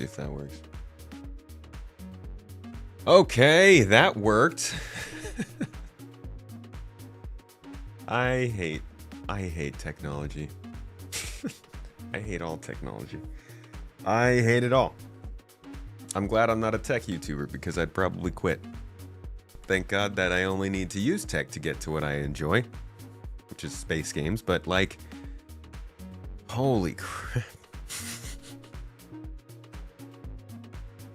See if that works. Okay, that worked. I hate technology. I hate all technology. I hate it all. I'm glad I'm not a tech YouTuber because I'd probably quit. Thank God that I only need to use tech to get to what I enjoy, which is space games, but like, holy crap.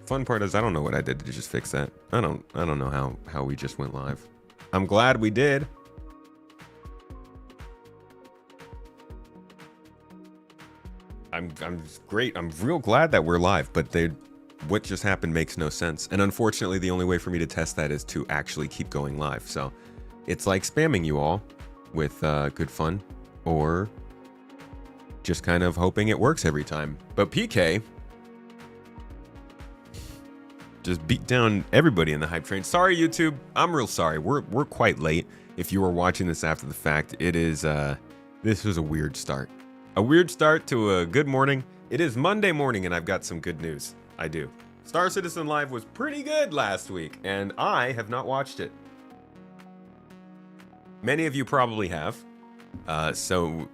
Fun part is I don't know what I did to just fix that. I don't know how we just went live. I'm glad we did. I'm great. I'm real glad that we're live, but what just happened makes no sense. And unfortunately, the only way for me to test that is to actually keep going live. So it's like spamming you all with good fun or just kind of hoping it works every time. But PK just beat down everybody in the hype train. Sorry, YouTube. I'm real sorry. We're quite late. If you were watching this after the fact, it is this was a weird start. A weird start to a good morning. It is Monday morning and I've got some good news. I do. Star Citizen Live was pretty good last week and I have not watched it. Many of you probably have. So,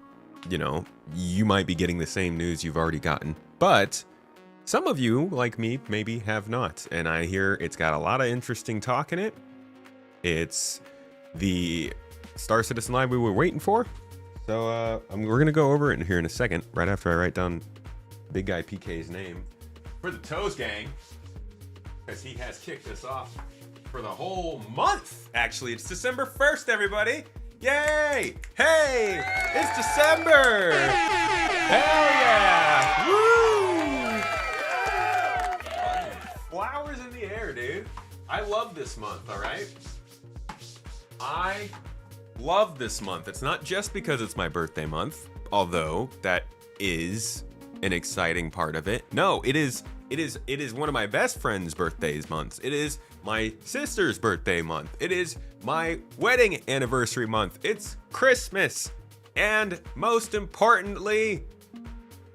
you know, you might be getting the same news you've already gotten. But some of you, like me, maybe have not. And I hear it's got a lot of interesting talk in it. It's the Star Citizen Live we were waiting for. So we're going to go over it here in a second, right after I write down Big Guy PK's name for the Toes Gang, because he has kicked us off for the whole month. Actually, it's December 1st, everybody. Yay! Hey, it's December. Hell yeah! Woo! Flowers in the air, dude. I love this month, all right? I love this month. It's not just because it's my birthday month, although that is an exciting part of it. No, it is one of my best friend's birthdays months. It is my sister's birthday month. It is my wedding anniversary month. It's Christmas. And most importantly,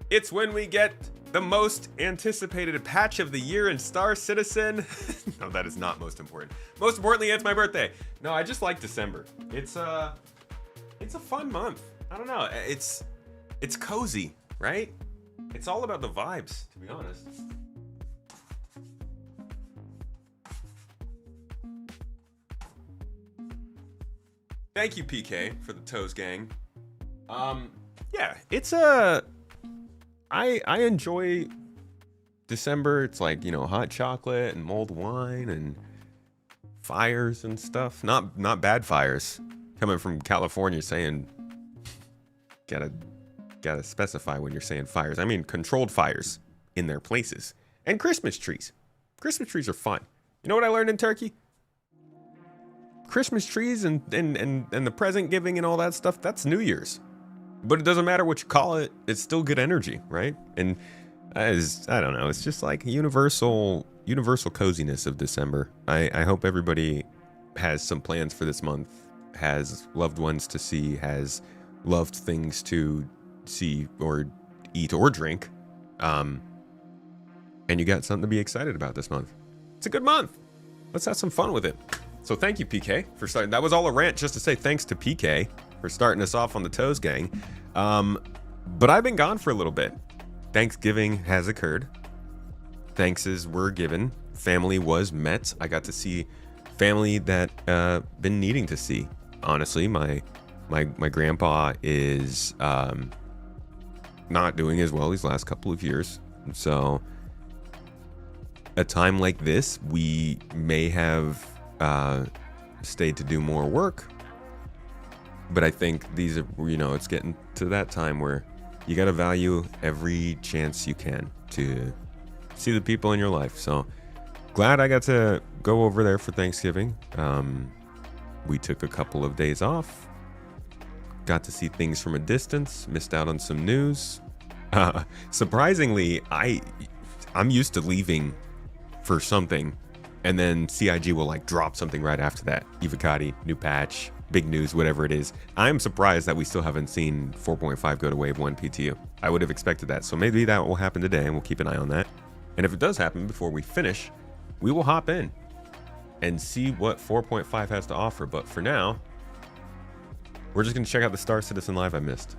it's when we get the most anticipated patch of the year in Star Citizen. No, that is not most important. Most importantly, it's my birthday. No, I just like December. It's a fun month. I don't know. It's cozy, right? It's all about the vibes, to be honest. Thank you, PK, for the Toes Gang. Yeah, it's I enjoy December. It's like, you know, hot chocolate and mulled wine and fires and stuff. Not bad fires. Coming from California, saying gotta specify when you're saying fires. I mean controlled fires in their places. And Christmas trees. Christmas trees are fun. You know what I learned in Turkey? Christmas trees and the present giving and all that stuff, that's New Year's. But it doesn't matter what you call it, it's still good energy, right? And I don't know, it's just like universal coziness of December. I hope everybody has some plans for this month, has loved ones to see, has loved things to see or eat or drink. And you got something to be excited about this month. It's a good month. Let's have some fun with it. So thank you, PK, for starting. That was all a rant just to say thanks to PK for starting us off on the Toes Gang. But I've been gone for a little bit. Thanksgiving has occurred. Thankses were given. Family was met. I got to see family that been needing to see. Honestly, my grandpa is not doing as well these last couple of years. So a time like this, we may have stayed to do more work. But I think these are, you know, it's getting to that time where you got to value every chance you can to see the people in your life. So glad I got to go over there for Thanksgiving. We took a couple of days off, got to see things from a distance, missed out on some news. Surprisingly, I'm used to leaving for something and then CIG will like drop something right after that. Evocati, new patch, big news, whatever it is. I'm surprised that we still haven't seen 4.5 go to Wave 1 PTU. I would have expected that. So maybe that will happen today and we'll keep an eye on that. And if it does happen before we finish, we will hop in and see what 4.5 has to offer. But for now, we're just going to check out the Star Citizen Live I missed.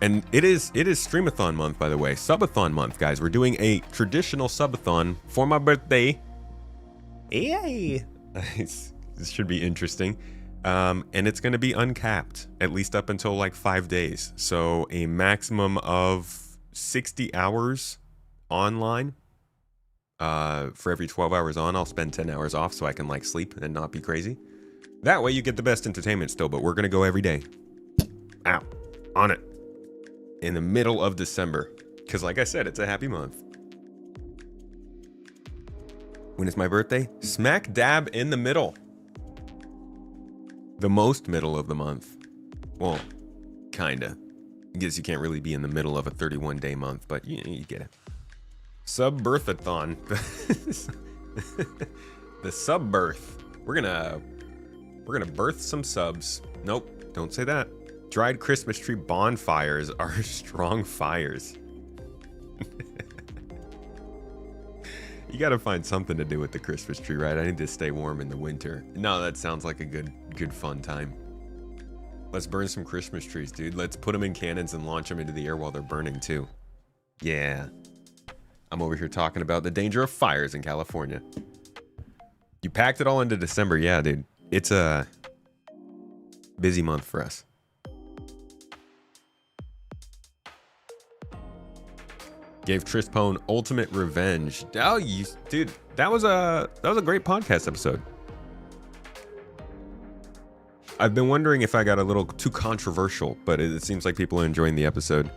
And it is Streamathon month, by the way. Subathon month, guys. We're doing a traditional subathon for my birthday. Yay! This should be interesting. And it's going to be uncapped, at least up until like 5 days. So a maximum of 60 hours online. For every 12 hours on, I'll spend 10 hours off so I can like sleep and not be crazy. That way you get the best entertainment still, but we're going to go every day. Ow. On it. In the middle of December. Because like I said, it's a happy month. When is my birthday? Smack dab in the middle. The most middle of the month. Well, kinda. I guess you can't really be in the middle of a 31-day month, but you get it. Sub-birthathon. The sub-birth. We're gonna birth some subs. Nope, don't say that. Dried Christmas tree bonfires are strong fires. You gotta find something to do with the Christmas tree, right? I need to stay warm in the winter. No, that sounds like a good fun time. Let's burn some Christmas trees, dude. Let's put them in cannons and launch them into the air while they're burning too. Yeah. I'm over here talking about the danger of fires in California. You packed it all into December. Yeah, dude. It's a busy month for us. Gave Trispone ultimate revenge. Oh, dude, that was a great podcast episode. I've been wondering if I got a little too controversial, but it seems like people are enjoying the episode.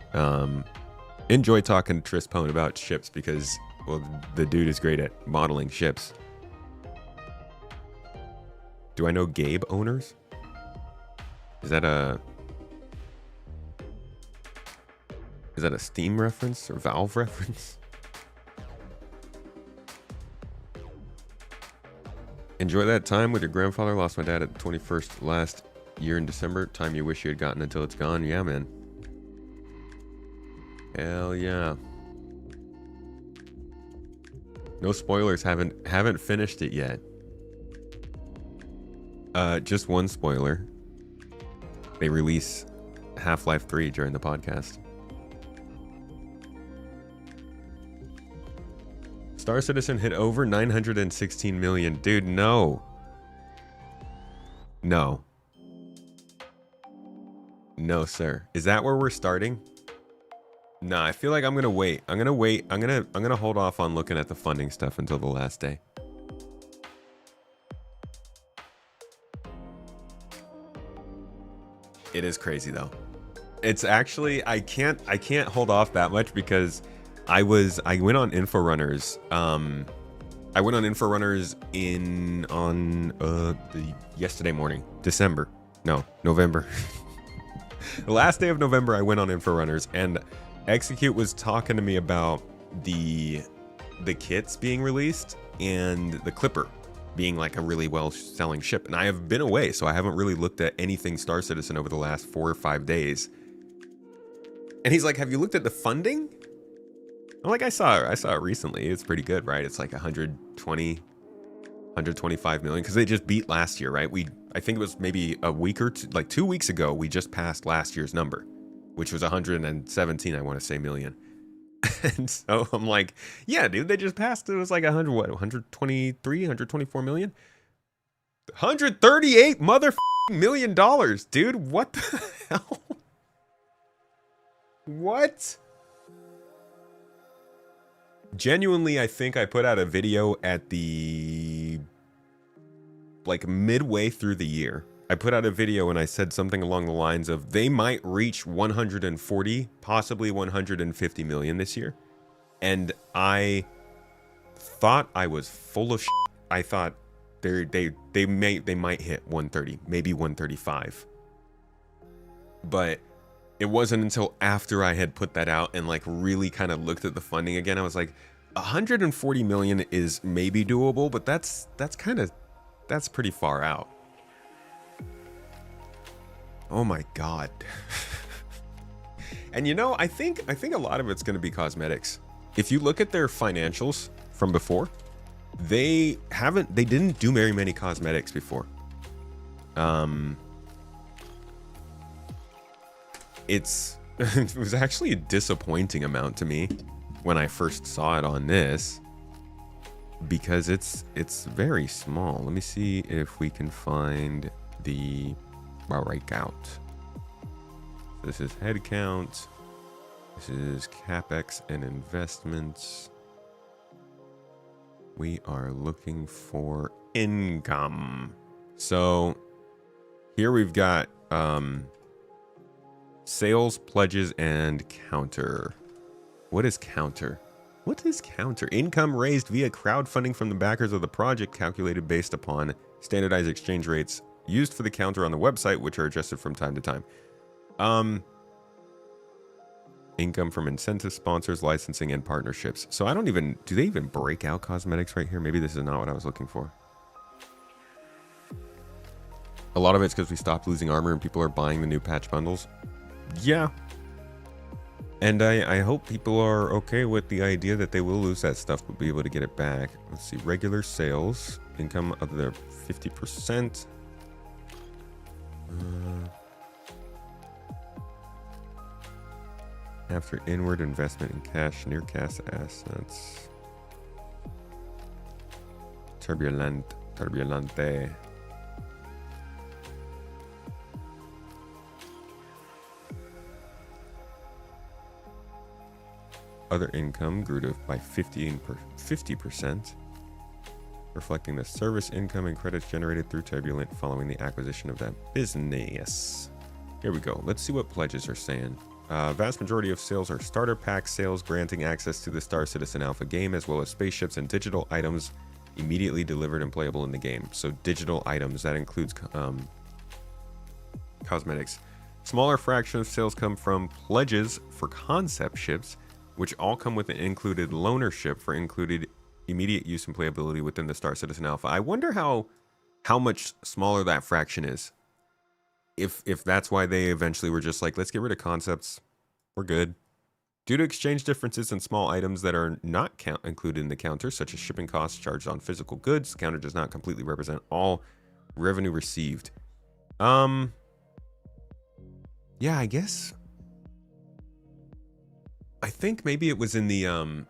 Enjoy talking to Trispone about ships because, well, the dude is great at modeling ships. Do I know Gabe owners? Is that a Steam reference or Valve reference? Enjoy that time with your grandfather. Lost my dad at the 21st last year in December. Time you wish you had gotten until it's gone. Yeah, man. Hell yeah. No spoilers. Haven't finished it yet. Just one spoiler. They release Half-Life 3 during the podcast. Star Citizen hit over 916 million. Dude, no. No. No, sir. Is that where we're starting? Nah, I feel like I'm gonna wait. I'm gonna hold off on looking at the funding stuff until the last day. It is crazy though. It's actually I can't hold off that much because I went on Inforunners. I went on Inforunners yesterday morning, November. The last day of November, I went on Inforunners, and Execute was talking to me about the kits being released and the Clipper being like a really well-selling ship. And I have been away, so I haven't really looked at anything Star Citizen over the last 4 or 5 days. And he's like, "Have you looked at the funding?" I'm like, I saw it recently. It's pretty good, right? It's like 125 million because they just beat last year, right? I think it was maybe a week or two, like 2 weeks ago, we just passed last year's number, which was 117, I want to say, million. And so I'm like, yeah, dude, they just passed. It was like 123, 124 million, 138 million dollars, dude. What the hell? What? Genuinely, I think I put out a video at the midway through the year. I put out a video and I said something along the lines of they might reach 140, possibly 150 million this year. And I thought I was full of shit. I thought they might hit 130, maybe 135. But it wasn't until after I had put that out and really kind of looked at the funding again, I was like, 140 million is maybe doable, but that's pretty far out. Oh my God. And I think a lot of it's going to be cosmetics. if you look at their financials from before, they didn't do very many cosmetics before. It was actually a disappointing amount to me when I first saw it on this, because it's very small. Let me see if we can find the breakout. This is headcount. This is capex and investments. We are looking for income. So here we've got sales, pledges, and counter. What is counter? What is counter? Income raised via crowdfunding from the backers of the project, calculated based upon standardized exchange rates used for the counter on the website, which are adjusted from time to time. Income from incentive sponsors, licensing, and partnerships. So I don't even... Do they even break out cosmetics right here? Maybe this is not what I was looking for. A lot of it's because we stopped losing armor and people are buying the new patch bundles. Yeah. And I hope people are okay with the idea that they will lose that stuff but be able to get it back. Let's see. Regular sales. Income of the 50%. After inward investment in cash, near cash assets. Turbulente. Other income grew by 50%, reflecting the service income and credits generated through Turbulent following the acquisition of that business. Here we go. Let's see what pledges are saying. Vast majority of sales are starter pack sales, granting access to the Star Citizen Alpha game, as well as spaceships and digital items immediately delivered and playable in the game. So digital items, that includes cosmetics. Smaller fraction of sales come from pledges for concept ships, which all come with an included loaner ship for included immediate use and playability within the Star Citizen Alpha. I wonder how much smaller that fraction is. If that's why they eventually were just like, let's get rid of concepts, we're good. Due to exchange differences in small items that are not included in the counter, such as shipping costs charged on physical goods, the counter does not completely represent all revenue received. Yeah, I guess. I think maybe it was in the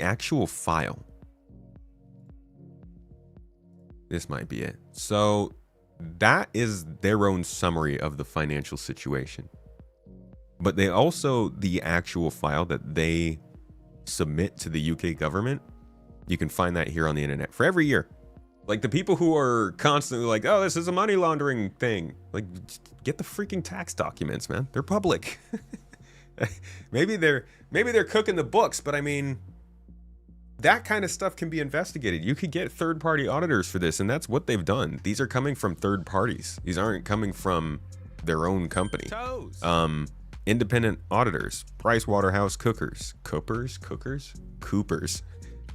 actual file. This might be it. So that is their own summary of the financial situation. But they also, the actual file that they submit to the UK government, you can find that here on the internet for every year. Like the people who are constantly like, oh, this is a money laundering thing. Like, get the freaking tax documents, man. They're public. maybe they're cooking the books, but I mean, that kind of stuff can be investigated. You could get third-party auditors for this, and that's what they've done. These are coming from third parties. These aren't coming from their own company. Independent auditors, PricewaterhouseCoopers, Coopers,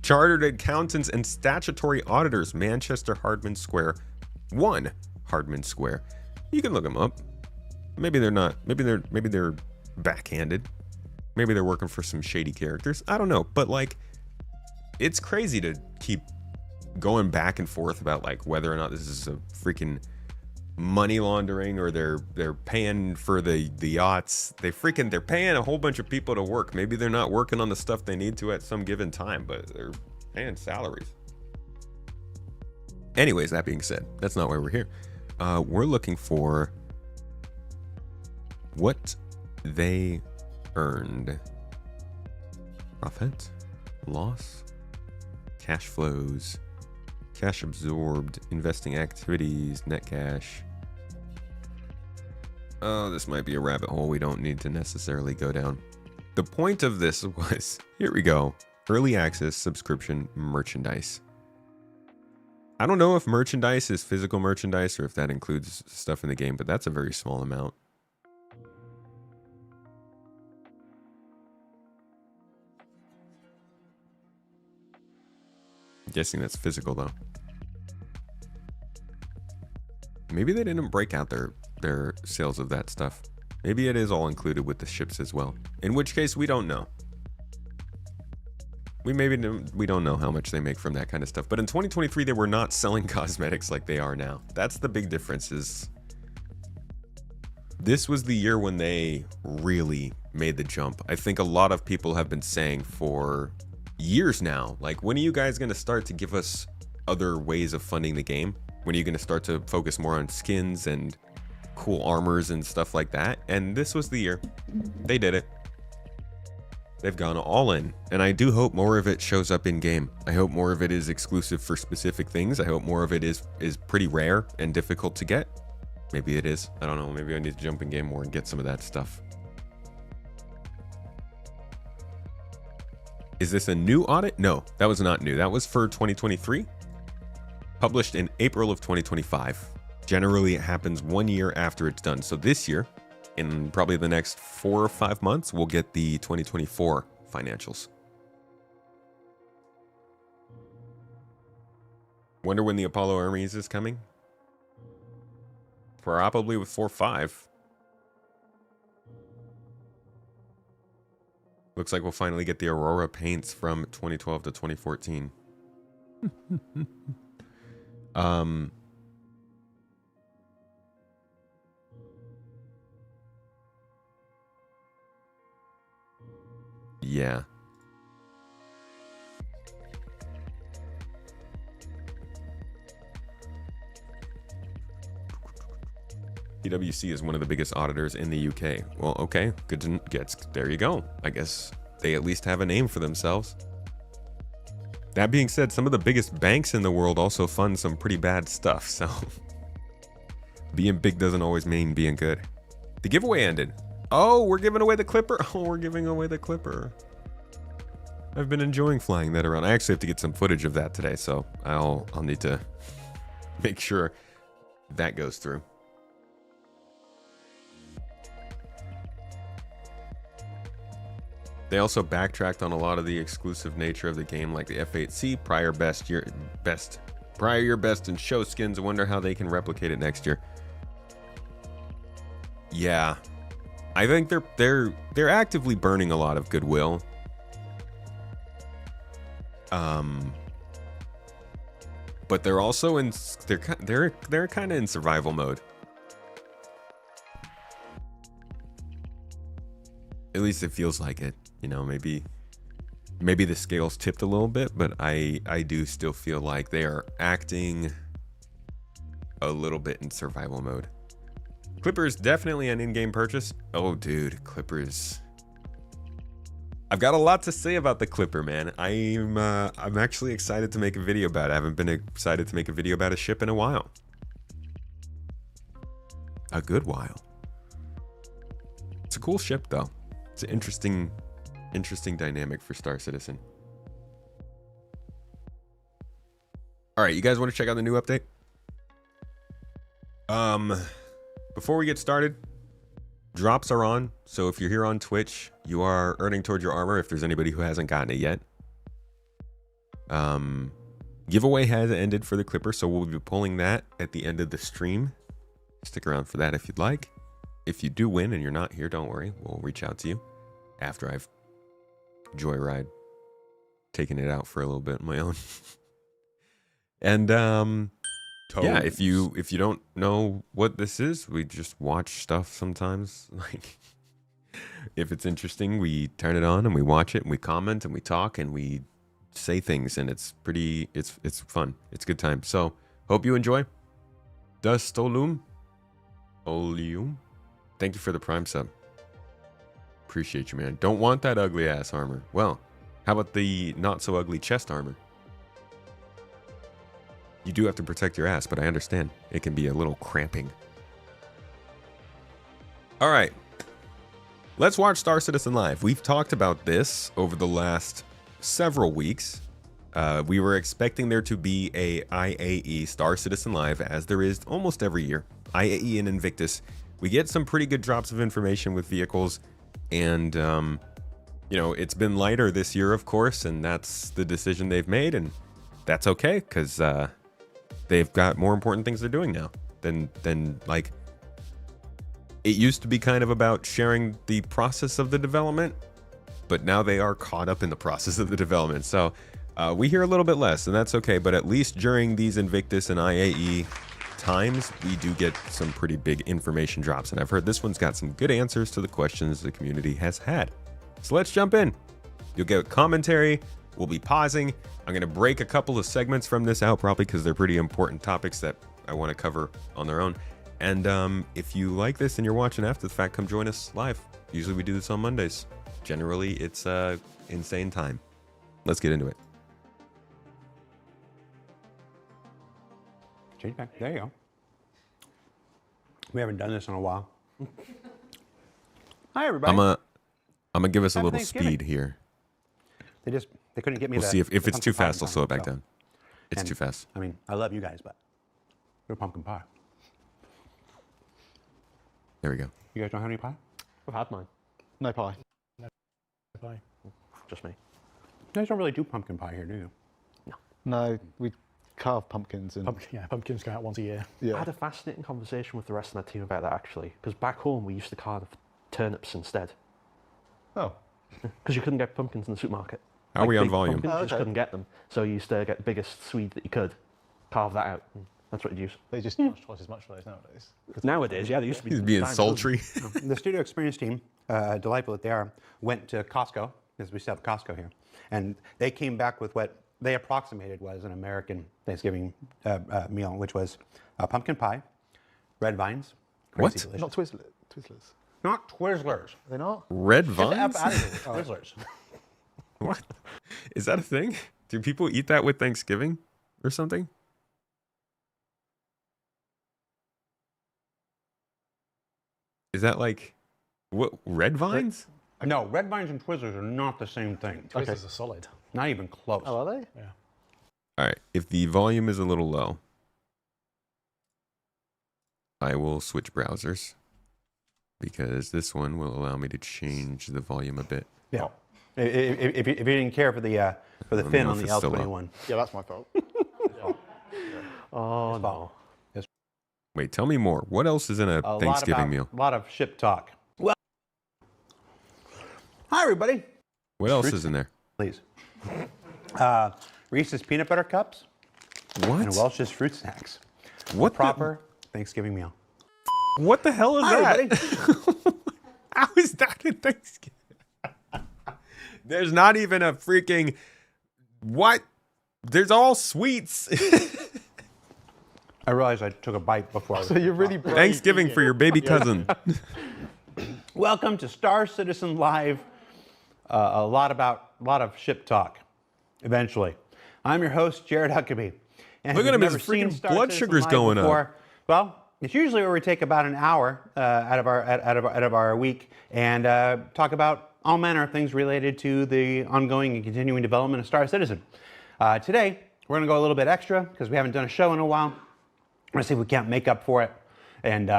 chartered accountants and statutory auditors, Manchester Hardman Square, 1 Hardman Square. You can look them up. Maybe they're not. Maybe they're backhanded. Maybe they're working for some shady characters. I don't know, but like, it's crazy to keep going back and forth about like whether or not this is a freaking money laundering or they're paying for the yachts. They're paying a whole bunch of people to work. Maybe they're not working on the stuff they need to at some given time, but they're paying salaries. Anyways, that being said, that's not why we're here. We're looking for what they earned. Profit, loss, cash flows, cash absorbed, investing activities, net cash. Oh, this might be a rabbit hole we don't need to necessarily go down. The point of this was, here we go, early access subscription merchandise. I don't know if merchandise is physical merchandise or if that includes stuff in the game, but that's a very small amount. I'm guessing that's physical though. Maybe they didn't break out their sales of that stuff. Maybe it is all included with the ships as well. In which case, we don't know. we don't know how much they make from that kind of stuff. But in 2023, they were not selling cosmetics like they are now. That's the big difference. Is this was the year when they really made the jump. I think a lot of people have been saying for years now, like, when are you guys going to start to give us other ways of funding the game? When are you going to start to focus more on skins and cool armors and stuff like that? And this was the year. They did it. They've gone all in, and I do hope more of it shows up in game. I hope more of it is exclusive for specific things. I hope more of it is pretty rare and difficult to get. Maybe it is. I don't know. Maybe I need to jump in game more and get some of that stuff. Is this a new audit? No, that was not new. That was for 2023. Published in April of 2025. Generally, it happens 1 year after it's done. So this year, in probably the next 4 or 5 months, we'll get the 2024 financials. Wonder when the Apollo Armies is coming? Probably with 4.5. Looks like we'll finally get the Aurora paints from 2012 to 2014. Yeah. PwC is one of the biggest auditors in the UK. Well, okay, good to get. There you go. I guess they at least have a name for themselves. That being said, some of the biggest banks in the world also fund some pretty bad stuff, so being big doesn't always mean being good. The giveaway ended. Oh, we're giving away the Clipper. Oh, we're giving away the Clipper. I've been enjoying flying that around. I actually have to get some footage of that today, so I'll need to make sure that goes through. They also backtracked on a lot of the exclusive nature of the game, like the F8C, prior your best and show skins. I wonder how they can replicate it next year. Yeah, I think they're actively burning a lot of goodwill. But they're also they're kind of in survival mode. At least it feels like it. You know, maybe the scales tipped a little bit, but I do still feel like they are acting a little bit in survival mode. Clippers definitely an in-game purchase. Oh, dude, Clippers. I've got a lot to say about the Clipper, man. I'm actually excited to make a video about it. I haven't been excited to make a video about a ship in a while. A good while. It's a cool ship, though. It's an interesting dynamic for Star Citizen. All right, you guys want to check out the new update? Before we get started, drops are on. So if you're here on Twitch, you are earning towards your armor if there's anybody who hasn't gotten it yet. Giveaway has ended for the Clipper, so we'll be pulling that at the end of the stream. Stick around for that if you'd like. If you do win and you're not here, don't worry. We'll reach out to you after I've joyride taking it out for a little bit on my own. And yeah, if you don't know what this is, we just watch stuff sometimes. Like, if it's interesting, we turn it on and we watch it and we comment and we talk and we say things, and it's fun. It's a good time. So hope you enjoy. Dustolum Oleum. Thank you for the Prime sub. Appreciate you, man. Don't want that ugly ass armor. Well, how about the not so ugly chest armor? You do have to protect your ass, but I understand. It can be a little cramping. All right. Let's watch Star Citizen Live. We've talked about this over the last several weeks. We were expecting there to be a IAE Star Citizen Live, as there is almost every year. IAE and Invictus. We get some pretty good drops of information with vehicles. And, you know, it's been lighter this year, of course, and that's the decision they've made. And that's okay, because they've got more important things they're doing now than like, it used to be kind of about sharing the process of the development. but now they are caught up in the process of the development. So we hear a little bit less, and that's okay. But at least during these Invictus and IAE times, we do get some pretty big information drops. And I've heard this one's got some good answers to the questions the community has had. So let's jump in. You'll get commentary. We'll be pausing. I'm going to break a couple of segments from this out, probably because they're pretty important topics that I want to cover on their own. And if you like this and you're watching after the fact, come join us live. Usually we do this on Mondays. Generally, it's insane time. Let's get into it. Change back. There you go. We haven't done this in a while. Hi, everybody. I'm gonna give us a Happy little Thanksgiving. speed here. They couldn't get me. We'll see if it's too fast. I'll slow it back down. It's too fast. I mean, I love you guys, but we're pumpkin pie. There we go. You guys don't have any pie? I've had mine. No pie. No pie. Just me. You guys don't really do pumpkin pie here, do you? No, we carve pumpkins and Pumpkins go out once a year. yeah. I had a fascinating conversation with the rest of my team about that actually, because back home we used to carve turnips instead, Oh, because you couldn't get pumpkins in the supermarket. How are we on big volume? pumpkins, Oh, you just okay. couldn't get them, so you used to get the biggest Swede that you could, carve that out. And that's what you'd use. they just charge twice as much for those nowadays. Nowadays, yeah, they used to be. He's being dimes, sultry. The studio experience team, delightful that they are, went to Costco, because we still have Costco here, and they came back with what they approximated was an American Thanksgiving meal, which was pumpkin pie, red vines, What? crazy delicious. Not Twizzlers. Not Twizzlers. Are they not? Red Get the vines? F out of here with Twizzlers. What? Is that a thing? Do people eat that with Thanksgiving or something? Is that like what? Red vines? No, red vines and Twizzlers are not the same thing. Twizzlers are solid. Not even close. Oh, are they? Yeah. All right. If the volume is a little low, I will switch browsers because this one will allow me to change the volume a bit. Yeah. If you didn't care for the Let me fin know on if the it's still up. L21. Yeah, that's my fault. Oh no. Wait, tell me more. What else is in a Thanksgiving meal? A lot of ship talk. Well, hi everybody. What else fruit is in there? Please. Reese's peanut butter cups What? and Welch's fruit snacks. What Proper Thanksgiving meal. What the hell is Hi that? everybody. How is that a Thanksgiving? There's not even a freaking what? There's all sweets. I realized I took a bite before. So you're really brave Thanksgiving eating for your baby cousin. Welcome to Star Citizen Live. A lot of ship talk. Eventually, I'm your host Jared Huckabee. And Look if at him, you've his never seen freaking Star blood Citizen sugar's Live going up. before, well, it's usually where we take about an hour out of our week and talk about all manner of things related to the ongoing and continuing development of Star Citizen. Today, we're going to go a little bit extra because we haven't done a show in a while. We're going to see if we can't make up for it and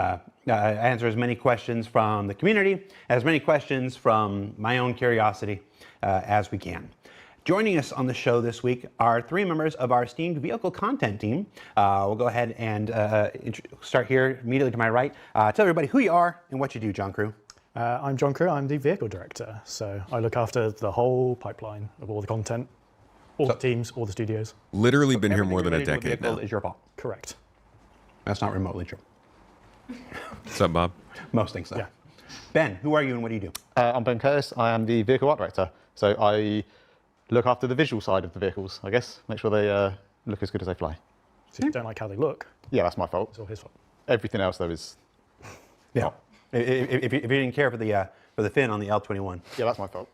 answer as many questions from the community, as many questions from my own curiosity as we can. Joining us on the show this week are three members of our esteemed vehicle content team. We'll go ahead and start here immediately to my right. Tell everybody who you are and what you do, John Crew. I'm John Crew. I'm the vehicle director. So I look after the whole pipeline of all the content, all the teams, all the studios. Literally been here Everything more than a related to decade vehicle now. is your fault. Correct. That's not remotely true. What's up, Bob? Most things, though. Yeah. Ben, who are you and what do you do? I'm Ben Curtis. I am the vehicle art director. So I look after the visual side of the vehicles, I guess. Make sure they look as good as they fly. So if you don't like how they look, Yeah, that's my fault. it's all his fault. Everything else, though, is... Yeah. If you didn't care for the fin on the L21, Yeah, that's my fault.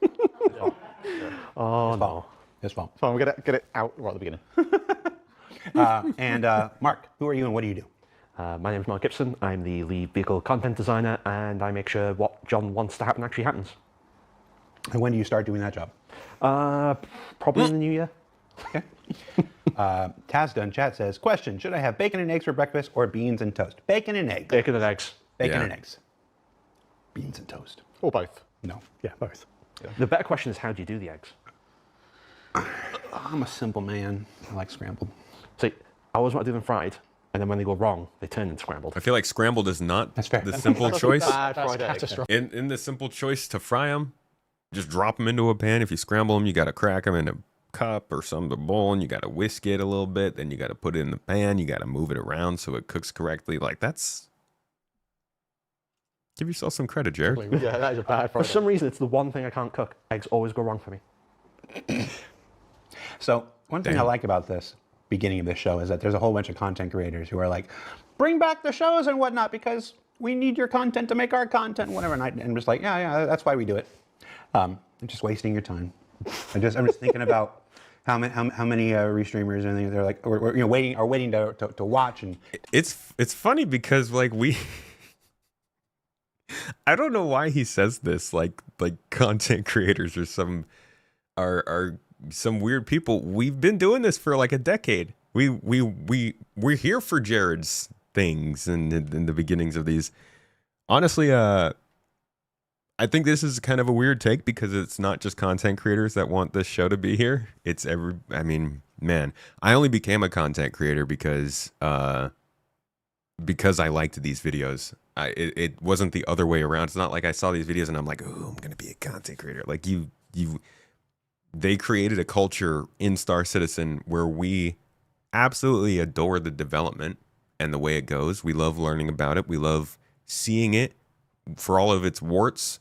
Oh no. his fault. Fine, we'll get it out right at the beginning. And Mark, who are you and what do you do? My name is Mark Gibson. I'm the lead vehicle content designer, and I make sure what John wants to happen actually happens. And when do you start doing that job? Probably in the new year. Okay. Tazda in chat says, question, should I have bacon and eggs for breakfast or beans and toast? Bacon and eggs. Bacon and eggs. Bacon Yeah. and eggs. Beans and toast. Or both. No. Yeah, both. The better question is, how do you do the eggs? I'm a simple man. I like scrambled. See, I always want to do them fried, and then when they go wrong, they turn into scrambled. I feel like scrambled is not That's fair. the simple choice. Bad That's fried egg. catastrophic. In the simple choice to fry them, just drop them into a pan. If you scramble them, you got to crack them in a cup or some the bowl, and you got to whisk it a little bit. Then you got to put it in the pan. You got to move it around so it cooks correctly. Like, that's, give yourself some credit, Jared. Yeah, that is a bad For Friday. some reason, it's the one thing I can't cook. Eggs always go wrong for me. So one thing I Damn. like about this beginning of this show is that there's a whole bunch of content creators who are like, bring back the shows and whatnot because we need your content to make our content and whatever. And I'm just like, yeah, that's why we do it. I'm just wasting your time. I'm just thinking about how many restreamers and they're like, we're waiting to watch. And It's funny because like I don't know why he says this, like content creators are some weird people. We've been doing this for like a decade. We're here for Jared's things and in the beginnings of these. Honestly, I think this is kind of a weird take because it's not just content creators that want this show to be here. It's I mean, man, I only became a content creator because I liked these videos. It wasn't the other way around. It's not like I saw these videos and I'm like, oh, I'm gonna be a content creator. Like they created a culture in Star Citizen where we absolutely adore the development and the way it goes. We love learning about it. We love seeing it for all of its warts.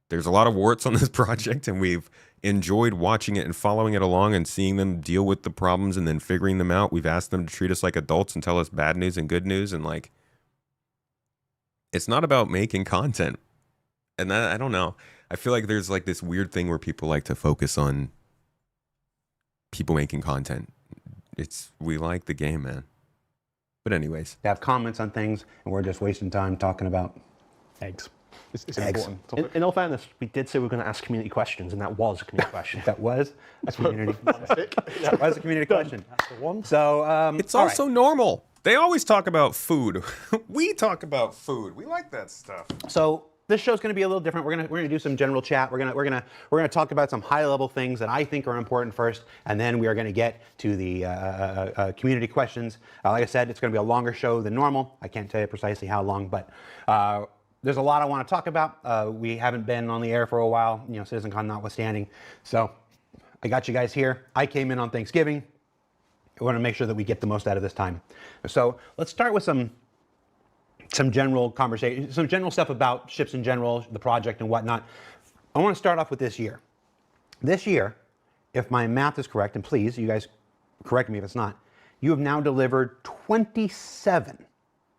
There's a lot of warts on this project, and we've enjoyed watching it and following it along and seeing them deal with the problems and then figuring them out. We've asked them to treat us like adults and tell us bad news and good news. And like, it's not about making content. And that, I don't know. I feel like there's like this weird thing where people like to focus on people making content. We like the game, man. But anyways, they have comments on things, and we're just wasting time talking about Eggs. It's an important topic. In all fairness, we did say we were going to ask community questions, and that was a community question. that was a community. That was a community question. That's the one. So it's all also normal. They always talk about food. We talk about food. We like that stuff. So this show's going to be a little different. We're gonna do some general chat. We're gonna talk about some high level things that I think are important first, and then we are going to get to the community questions. Like I said, it's going to be a longer show than normal. I can't tell you precisely how long, but there's a lot I want to talk about. We haven't been on the air for a while, CitizenCon notwithstanding. So I got you guys here. I came in on Thanksgiving. I want to make sure that we get the most out of this time. So let's start with some general conversation, some general stuff about ships in general, the project and whatnot. I want to start off with this year. This year, if my math is correct, and please, you guys correct me if it's not, you have now delivered 27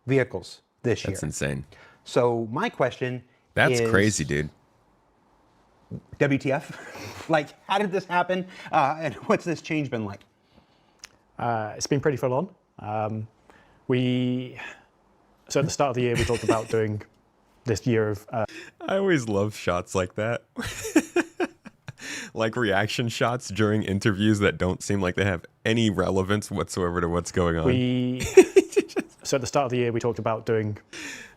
vehicles this year. That's insane. So my question That's is, crazy, dude. WTF? Like, how did this happen? And what's this change been like? It's been pretty full on. So at the start of the year, we talked about doing this year of I always love shots like that. Like reaction shots during interviews that don't seem like they have any relevance whatsoever to what's going on. So at the start of the year, we talked about doing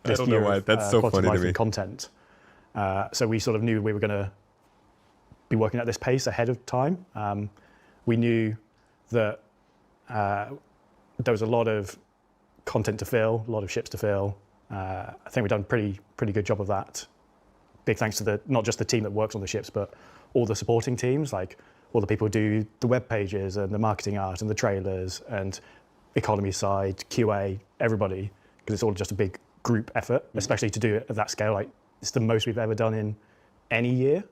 this I don't know year why. of That's so quality funny to life me. and content. So we sort of knew we were going to be working at this pace ahead of time. We knew that there was a lot of content to fill, a lot of ships to fill. I think we've done a pretty good job of that. Big thanks to not just the team that works on the ships, but all the supporting teams, like all the people who do the web pages and the marketing art and the trailers and economy side, QA, everybody, because it's all just a big group effort, especially to do it at that scale. Like, it's the most we've ever done in any year.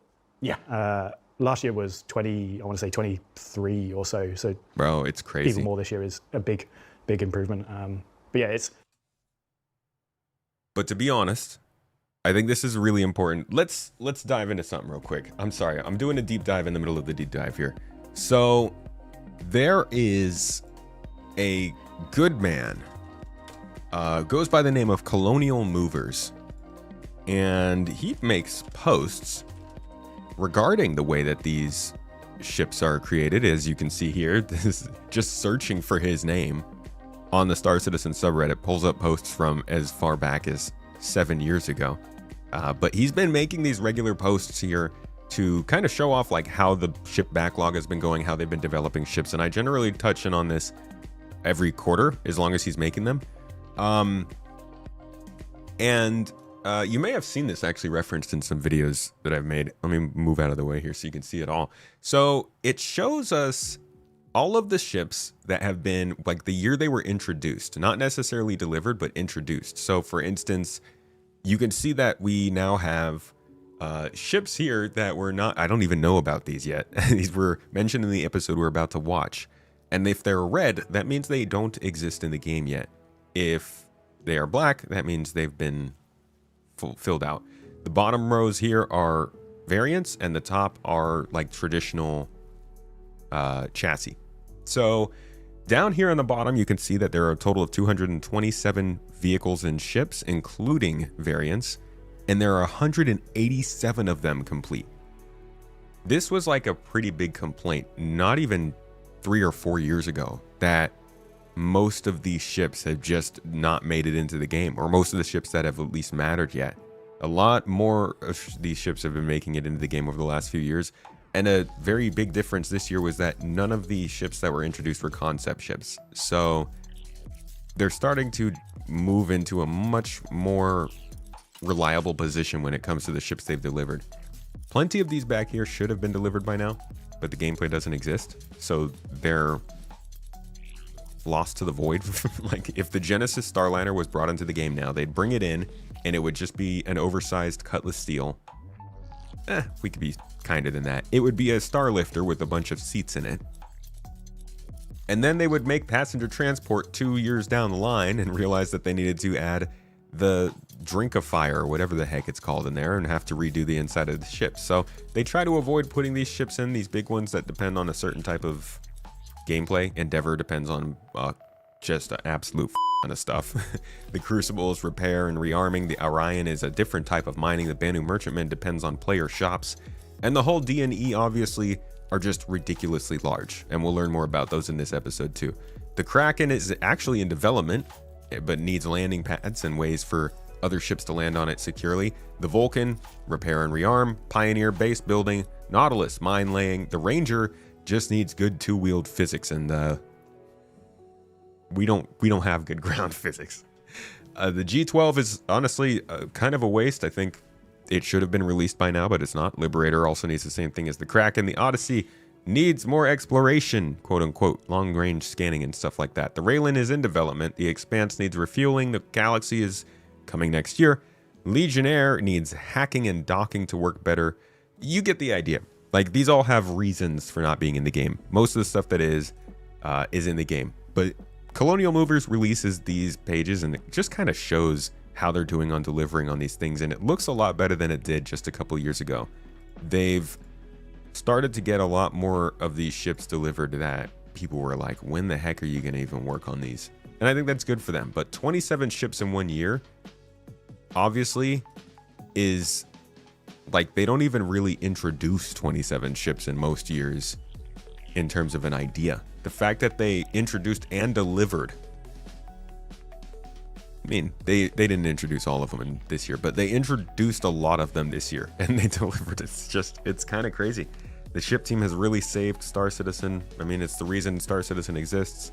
Yeah. Last year was 23 or so. So Bro, it's crazy. even more this year is a big improvement. But yeah, But to be honest, I think this is really important. Let's dive into something real quick. I'm sorry, I'm doing a deep dive in the middle of the deep dive here. So there is a good man, goes by the name of Colonial Movers, and he makes posts regarding the way that these ships are created. As you can see here, this is just searching for his name on the Star Citizen subreddit, pulls up posts from as far back as 7 years ago. But he's been making these regular posts here to kind of show off like how the ship backlog has been going, how they've been developing ships. And I generally touch in on this every quarter, as long as he's making them. And You may have seen this actually referenced in some videos that I've made. Let me move out of the way here so you can see it all. So it shows us all of the ships that have been, like, the year they were introduced, not necessarily delivered, but introduced. So for instance, you can see that we now have ships here that were not, I don't even know about these yet. These were mentioned in the episode we're about to watch. And if they're red, that means they don't exist in the game yet. If they are black, that means they've been filled out. The bottom rows here are variants, and the top are like traditional chassis. So down here on the bottom, you can see that there are a total of 227 vehicles and ships, including variants, and there are 187 of them complete. This was like a pretty big complaint, not even 3 or 4 years ago, that most of these ships have just not made it into the game, or most of the ships that have at least mattered yet. A lot more of these ships have been making it into the game over the last few years, and a very big difference this year was that none of the ships that were introduced were concept ships. So they're starting to move into a much more reliable position when it comes to the ships they've delivered. Plenty of these back here should have been delivered by now, but the gameplay doesn't exist, so they're lost to the void. Like, if the Genesis Starliner was brought into the game now, they'd bring it in and it would just be an oversized Cutlass Steel. We could be kinder than that. It would be a Starlifter with a bunch of seats in it. And then they would make passenger transport 2 years down the line and realize that they needed to add the Drinkifier, or whatever the heck it's called in there, and have to redo the inside of the ship. So they try to avoid putting these ships in, these big ones that depend on a certain type of gameplay. Endeavor depends on just an absolute ton of stuff. The Crucible is repair and rearming. The Orion is a different type of mining. The Banu Merchantman depends on player shops. And the whole D&E obviously are just ridiculously large, and we'll learn more about those in this episode too. The Kraken is actually in development, but needs landing pads and ways for other ships to land on it securely. The Vulcan, repair and rearm. Pioneer, base building. Nautilus, mine laying. The Ranger just needs good two-wheeled physics, and we don't have good ground physics. The G12 is honestly kind of a waste. I think it should have been released by now, but it's not. Liberator also needs the same thing as the Kraken. The Odyssey needs more exploration, quote unquote, long range scanning and stuff like that. The Raylan is in development. The Expanse needs refueling. The Galaxy is coming next year. Legionnaire needs hacking and docking to work better. You get the idea. Like, these all have reasons for not being in the game. Most of the stuff that is in the game. But Colonial Movers releases these pages, and it just kind of shows how they're doing on delivering on these things, and it looks a lot better than it did just a couple years ago. They've started to get a lot more of these ships delivered that people were like, when the heck are you going to even work on these? And I think that's good for them. But 27 ships in 1 year obviously is like, they don't even really introduce 27 ships in most years in terms of an idea. The fact that they introduced and delivered, I mean, they didn't introduce all of them in this year, but they introduced a lot of them this year, and they delivered. It's kind of crazy. The ship team has really saved Star Citizen. I mean, it's the reason Star Citizen exists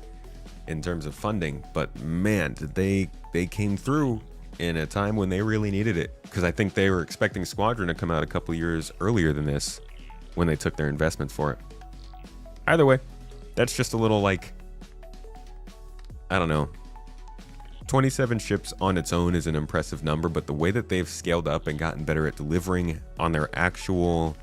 in terms of funding, but man, they came through in a time when they really needed it, because I think they were expecting Squadron to come out a couple years earlier than this when they took their investments for it. Either way, that's just a little, like, I don't know. 27 ships on its own is an impressive number, but the way that they've scaled up and gotten better at delivering on their actual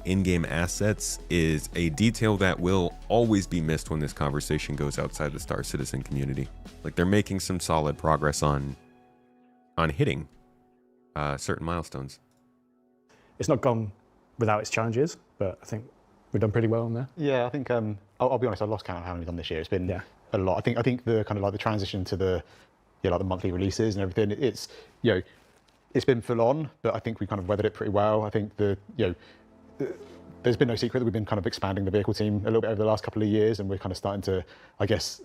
in-game assets is a detail that will always be missed when this conversation goes outside the Star Citizen community. Like, they're making some solid progress on hitting certain milestones. It's not gone without its challenges, but I think we've done pretty well on there. Yeah, I think I'll be honest. I lost count of how many we've done this year. It's been a lot. I think the kind of like the transition to the like the monthly releases and everything. It's it's been full on, but I think we kind of weathered it pretty well. I think there's been no secret that we've been kind of expanding the vehicle team a little bit over the last couple of years, and we're kind of starting to, I guess,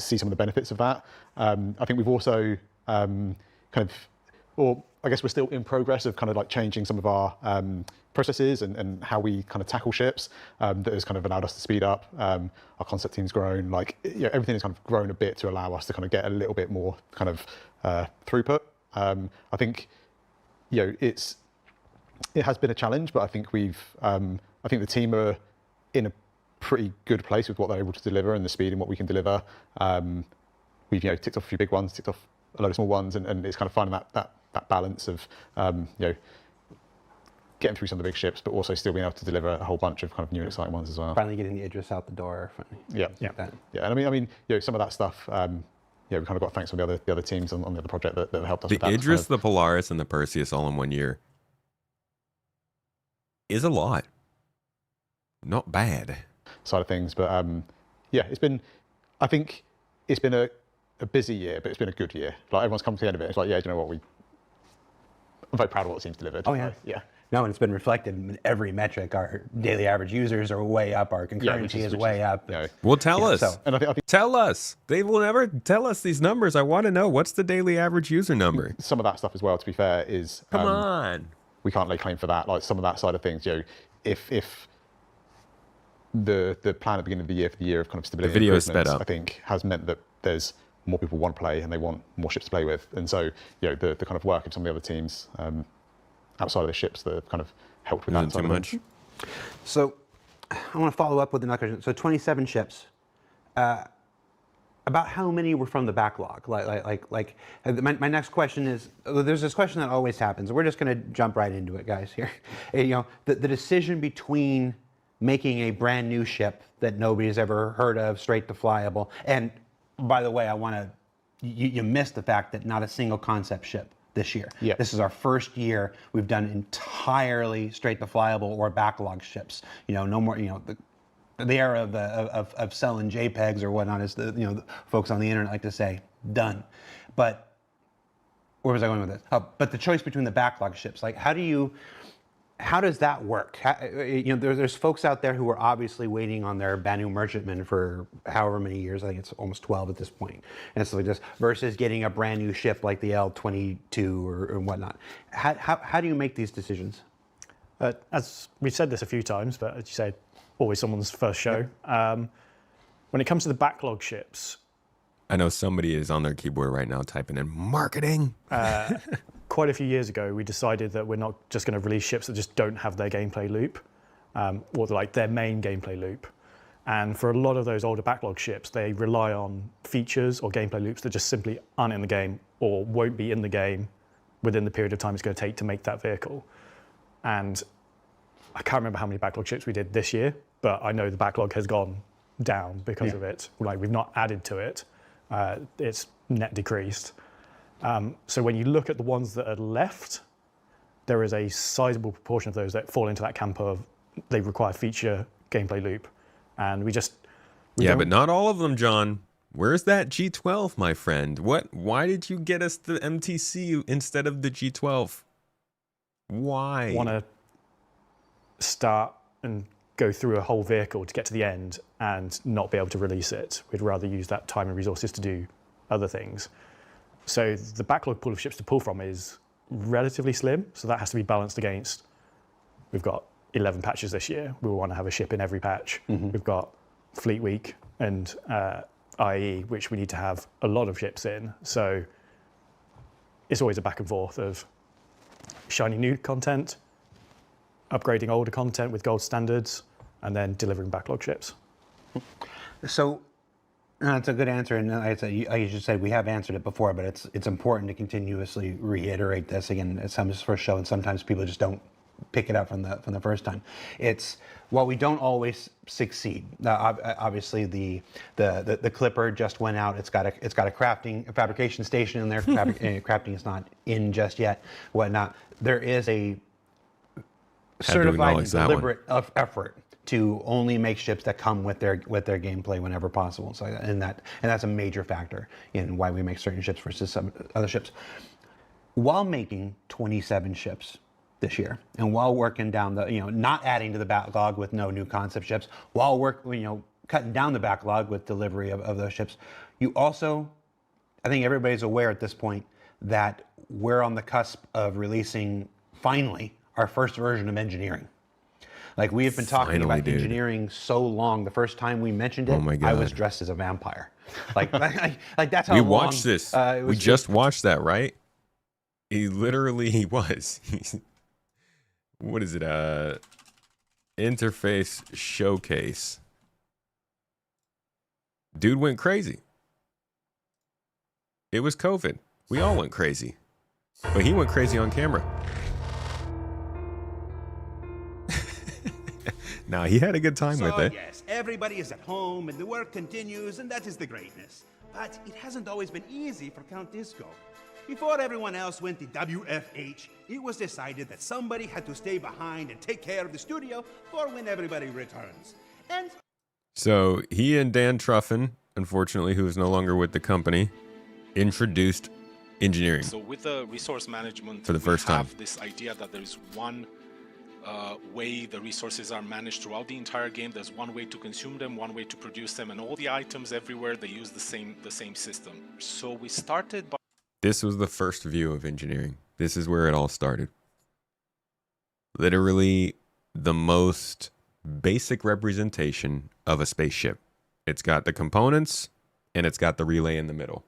see some of the benefits of that. I think we've also I guess we're still in progress of kind of like changing some of our processes and how we kind of tackle ships. That has kind of allowed us to speed up. Our concept team's grown. Like, everything has kind of grown a bit to allow us to kind of get a little bit more kind of throughput. I think, it has been a challenge, but I think I think the team are in a pretty good place with what they're able to deliver and the speed and what we can deliver. We've ticked off a few big ones, ticked off a load of small ones, and it's kind of finding that balance of getting through some of the big ships, but also still being able to deliver a whole bunch of kind of new and exciting ones as well. Finally getting the Idris out the door. Yeah. That. Yeah, and I mean, some of that stuff. We kind of got thanks from the other teams on the other project that have helped us. The with that. Idris, the Polaris, and the Perseus all in 1 year is a lot. Not bad. Side of things, but I think it's been a busy year, but it's been a good year. Like everyone's come to the end of it. It's like, do you know what? I'm very proud of what the team's delivered. Oh yeah, yeah. No, and it's been reflected in every metric. Our daily average users are way up. Our concurrency is way up. Well, tell us. And I think Tell us. They will never tell us these numbers. I want to know, what's the daily average user number? some of that stuff as well, to be fair, is Come on. we can't lay claim for that. Like some of that side of things, if the plan at the beginning of the year for the year of kind of stability, The video is improvements, sped up. I think has meant that there's more people want to play and they want more ships to play with, and so the kind of work of some of the other teams outside of the ships that have kind of helped with that. Isn't too side of much. things. So I want to follow up with another question. So 27 ships. About how many were from the backlog? My next question is, there's this question that always happens. We're just going to jump right into it, guys, here. The decision between making a brand new ship that nobody's ever heard of, straight to flyable. And by the way, you missed the fact that not a single concept ship this year. Yeah. This is our first year we've done entirely straight to flyable or backlog ships. No more, the era of selling JPEGs or whatnot, as the folks on the internet like to say, done. But where was I going with this? But the choice between the backlog ships, like how does that work? There's folks out there who are obviously waiting on their Banu Merchantman for however many years. I think it's almost 12 at this point, and stuff like this. Versus getting a brand new ship like the L-22 or whatnot. How do you make these decisions? As we've said this a few times, but as you say, always someone's first show. When it comes to the backlog ships, I know somebody is on their keyboard right now typing in marketing. quite a few years ago, we decided that we're not just going to release ships that just don't have their gameplay loop, or like their main gameplay loop. And for a lot of those older backlog ships, they rely on features or gameplay loops that just simply aren't in the game or won't be in the game within the period of time it's going to take to make that vehicle. And I can't remember how many backlog ships we did this year, but I know the backlog has gone down because of it. Like, we've not added to it. It's net decreased. So when you look at the ones that are left, there is a sizable proportion of those that fall into that camp of they require feature gameplay loop. And we but not all of them, John. Where's that G12, my friend? Why did you get us the MTC instead of the G12? Why? Want to start and go through a whole vehicle to get to the end and not be able to release it. We'd rather use that time and resources to do other things. So the backlog pool of ships to pull from is relatively slim, so that has to be balanced against, we've got 11 patches this year. We want to have a ship in every patch. We've got Fleet Week and IE, which we need to have a lot of ships in. So it's always a back and forth of shiny new content, upgrading older content with gold standards, and then delivering backlog ships. So that's a good answer, and like you just said, we have answered it before, but it's important to continuously reiterate this again. It's the first show, and sometimes people just don't pick it up from the first time. It's while we don't always succeed. Obviously, the Clipper just went out. It's got a fabrication station in there. Crafting is not in just yet. Whatnot. There is a certified and deliberate effort to only make ships that come with their gameplay whenever possible. So and that's a major factor in why we make certain ships versus some other ships. While making 27 ships this year, and while working down not adding to the backlog with no new concept ships, while cutting down the backlog with delivery of those ships, you also, I think everybody's aware at this point that we're on the cusp of releasing finally our first version of engineering. Like, we have been talking about engineering so long. The first time we mentioned it, I was dressed as a vampire. Like that's how we long, watched this. We just watched that, right? He literally was. What is it? Interface showcase. Dude went crazy. It was COVID. We all went crazy. But he went crazy on camera. Nah, he had a good time with it. Yes, everybody is at home and the work continues, and that is the greatness. But it hasn't always been easy for Count Disco. Before everyone else went to WFH, it was decided that somebody had to stay behind and take care of the studio for when everybody returns. And So he and Dan Truffin, unfortunately, who is no longer with the company, introduced engineering. So with the resource management, For the first time. we have this idea that there's one way the resources are managed throughout the entire game. There's one way to consume them, one way to produce them, and all the items everywhere, they use the same system. So we started by This was the first view of engineering. This is where it all started. Literally the most basic representation of a spaceship. It's got the components and it's got the relay in the middle.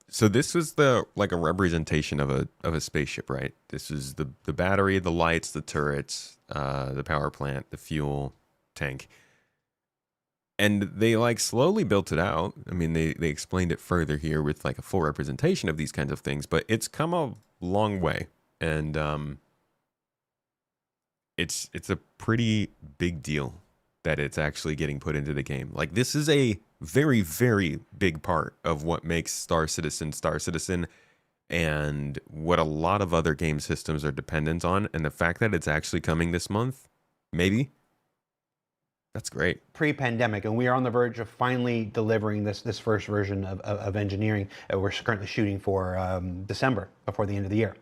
So this was the like a representation of a spaceship, right? This is the battery, the lights, the turrets, the power plant, the fuel tank. And they like slowly built it out. I mean, they explained it further here with like a full representation of these kinds of things, but it's come a long way. And it's a pretty big deal that it's actually getting put into the game. Like this is a very, very big part of what makes Star Citizen, and what a lot of other game systems are dependent on. And the fact that it's actually coming this month, maybe, that's great. Pre-pandemic, and we are on the verge of finally delivering this first version of engineering. We're currently shooting for December, before the end of the year.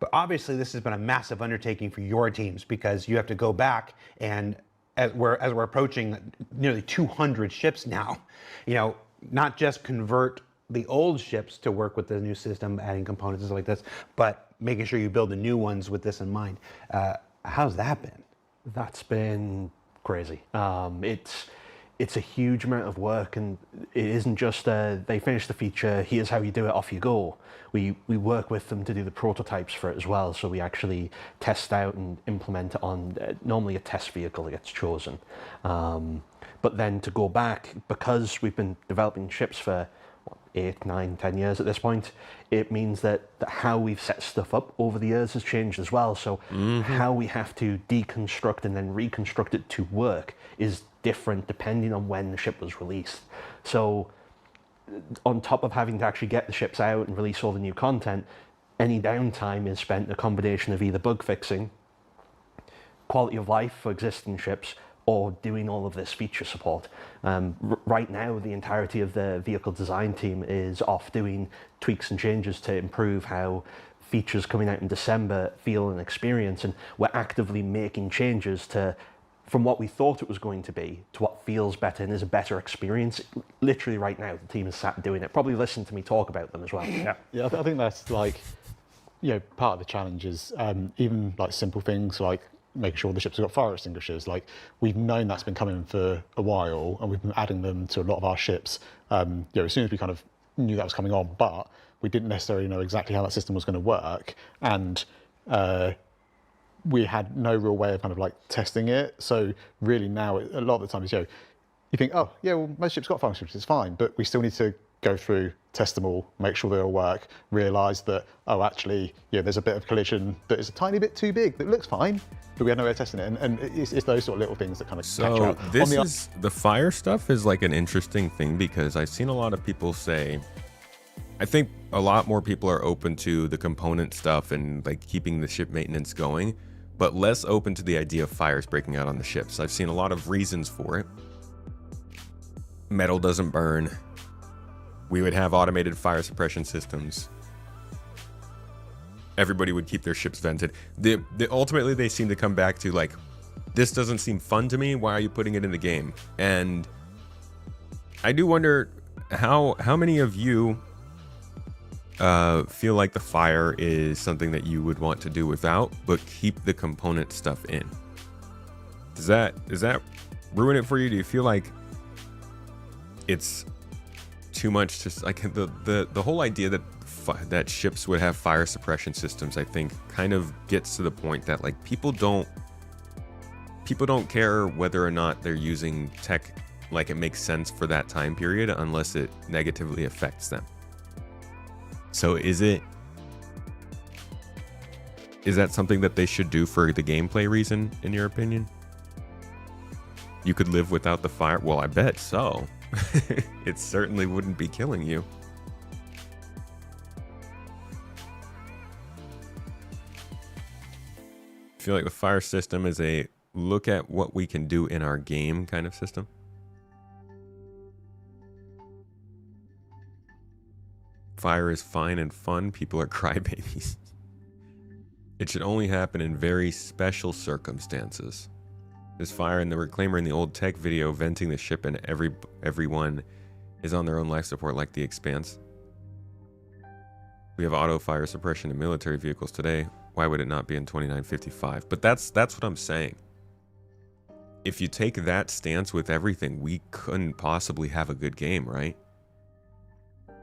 But obviously, this has been a massive undertaking for your teams, because you have to go back and as we're approaching nearly 200 ships now, you know, not just convert the old ships to work with the new system, adding components and stuff like this, but making sure you build the new ones with this in mind. How's that been? That's been crazy. It's a huge amount of work, and it isn't just they finish the feature, here's how you do it, off you go. We work with them to do the prototypes for it as well, so we actually test out and implement it on normally a test vehicle that gets chosen. But then to go back, because we've been developing ships for 8, 9, 10 years at this point, it means that how we've set stuff up over the years has changed as well. So how we have to deconstruct and then reconstruct it to work is different depending on when the ship was released. So on top of having to actually get the ships out and release all the new content, any downtime is spent a combination of either bug fixing, quality of life for existing ships, or doing all of this feature support. Right now, the entirety of the vehicle design team is off doing tweaks and changes to improve how features coming out in December feel and experience, and we're actively making changes to from what we thought it was going to be to what feels better and is a better experience. Literally right now, the team is sat doing it. Probably listen to me talk about them as well. Yeah. Yeah, I think that's like, you know, part of the challenge is even like simple things like making sure the ships have got fire extinguishers. Like we've known that's been coming for a while, and we've been adding them to a lot of our ships. You know, as soon as we kind of knew that was coming on, but we didn't necessarily know exactly how that system was going to work, and we had no real way of kind of like testing it. So really now, a lot of the times, you know, you think, oh yeah, well most ships got fire extinguishers, it's fine, but we still need to go through, test them all, make sure they all work, realise that, oh actually, yeah, there's a bit of collision that is a tiny bit too big, that looks fine, but we had no way of testing it. And it's those sort of little things that kind of catch So out. this the fire stuff is like an interesting thing, because I've seen a lot of people say, I think a lot more people are open to the component stuff and like keeping the ship maintenance going, but less open to the idea of fires breaking out on the ships. I've seen a lot of reasons for it. Metal doesn't burn. We would have automated fire suppression systems. Everybody would keep their ships vented. Ultimately, they seem to come back to, like, this doesn't seem fun to me. Why are you putting it in the game? And I do wonder how many of you feel like the fire is something that you would want to do without, but keep the component stuff in. Does that ruin it for you? Do you feel like it's too much to, like, the whole idea that ships would have fire suppression systems, I think kind of gets to the point that, like, people don't care whether or not they're using tech like it makes sense for that time period unless it negatively affects them. So is that something that they should do for the gameplay reason, in your opinion? You could live without the fire? Well, I bet so. It certainly wouldn't be killing you. I feel like the fire system is a look at what we can do in our game kind of system. Fire is fine and fun. People are crybabies. It should only happen in very special circumstances. There's fire in the Reclaimer in the old tech video venting the ship, and everyone is on their own life support like the Expanse. We have auto fire suppression in military vehicles today. Why would it not be in 2955? But that's what I'm saying. If you take that stance with everything, we couldn't possibly have a good game, right?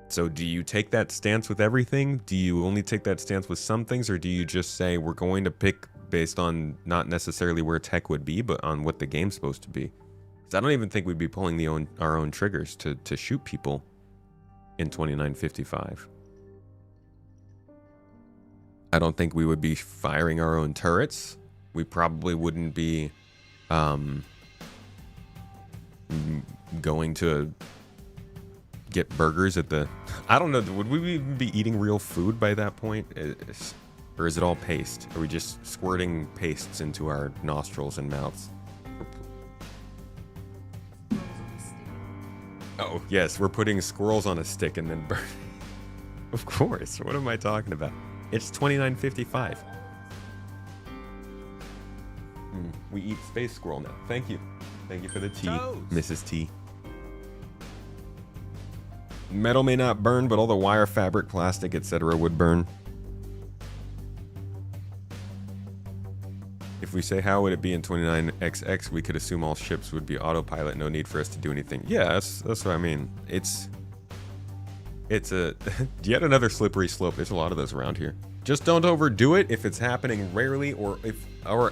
So do you take that stance with everything? Do you only take that stance with some things? Or do you just say we're going to pick based on not necessarily where tech would be, but on what the game's supposed to be? Because I don't even think we'd be pulling our own triggers to shoot people in 2955. I don't think we would be firing our own turrets. We probably wouldn't be going to get burgers at the... I don't know, would we even be eating real food by that point? Or is it all paste? Are we just squirting pastes into our nostrils and mouths? Oh, yes, we're putting squirrels on a stick and then burning. Of course, what am I talking about? It's 2955. We eat space squirrel now. Thank you. Thank you for the tea, Mrs. T. Metal may not burn, but all the wire, fabric, plastic, etc. would burn. If we say how would it be in 29XX, we could assume all ships would be autopilot, no need for us to do anything. Yeah, that's what I mean. It's a yet another slippery slope. There's a lot of those around here. Just don't overdo it if it's happening rarely or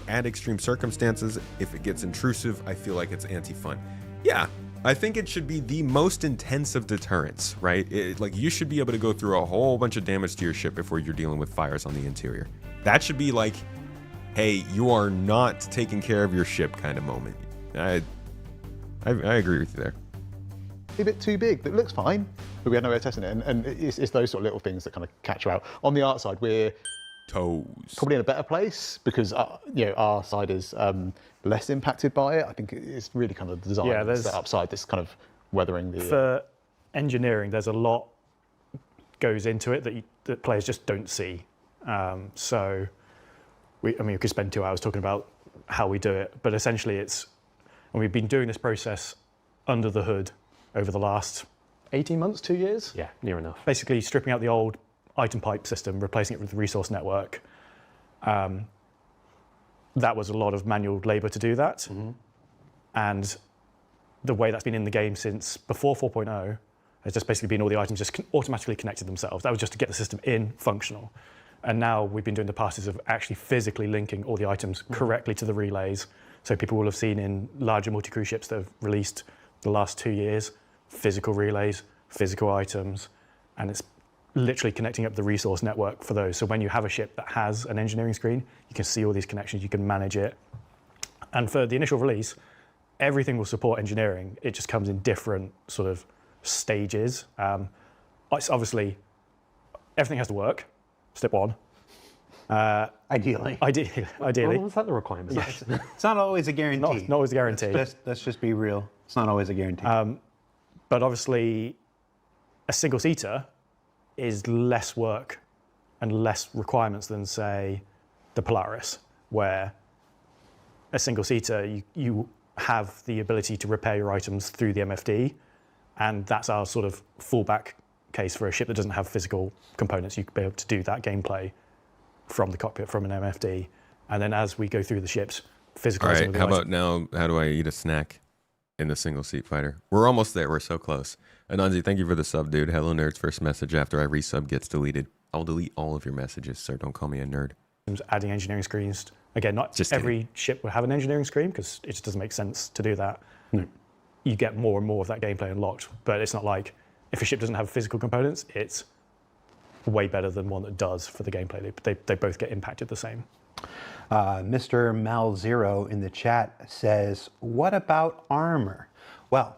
at extreme circumstances. If it gets intrusive, I feel like it's anti-fun. Yeah. I think it should be the most intense of deterrents, right? Like, you should be able to go through a whole bunch of damage to your ship before you're dealing with fires on the interior. That should be like, hey, you are not taking care of your ship kind of moment. I agree with you there. A bit too big, but it looks fine, but we had no way of testing it. And it's those sort of little things that kind of catch you out. On the art side, we're probably in a better place because our side is less impacted by it. I think it's really kind of the design set upside, this kind of weathering the... For engineering, there's a lot goes into it that players just don't see. So, we could spend 2 hours talking about how we do it, but essentially and we've been doing this process under the hood over the last 18 months, 2 years? Yeah, near enough. Basically stripping out the old item pipe system, replacing it with the resource network. That was a lot of manual labor to do that. Mm-hmm. And the way that's been in the game since before 4.0 has just basically been all the items just automatically connected themselves. That was just to get the system in functional. And now we've been doing the passes of actually physically linking all the items correctly to the relays. So people will have seen in larger multi-crew ships that have released the last 2 years, physical relays, physical items, and it's literally connecting up the resource network for those. So when you have a ship that has an engineering screen, you can see all these connections, you can manage it. And for the initial release, everything will support engineering. It just comes in different sort of stages. It's obviously, everything has to work, step one. Ideally. Ideally. Well, is that the requirement? It's not always a guarantee. Not always a guarantee. Let's just be real. It's not always a guarantee. But obviously, a single-seater is less work and less requirements than, say, the Polaris, where a single-seater, you have the ability to repair your items through the MFD, and that's our sort of fallback case for a ship that doesn't have physical components. You could be able to do that gameplay from the cockpit, from an MFD, and then as we go through the ships, physical. All right, how about now, how do I eat a snack in the single-seat fighter? We're almost there. We're so close. Ananzi, thank you for the sub, dude. Hello, Nerd's first message after I resub gets deleted. I'll delete all of your messages, sir. Don't call me a nerd. Adding engineering screens. Again, not Just every ship will have an engineering screen because it just doesn't make sense to do that. No. You get more and more of that gameplay unlocked, but it's not like if a ship doesn't have physical components, it's way better than one that does for the gameplay. They both get impacted the same. Mr. Malzero in the chat says, what about armor? Well,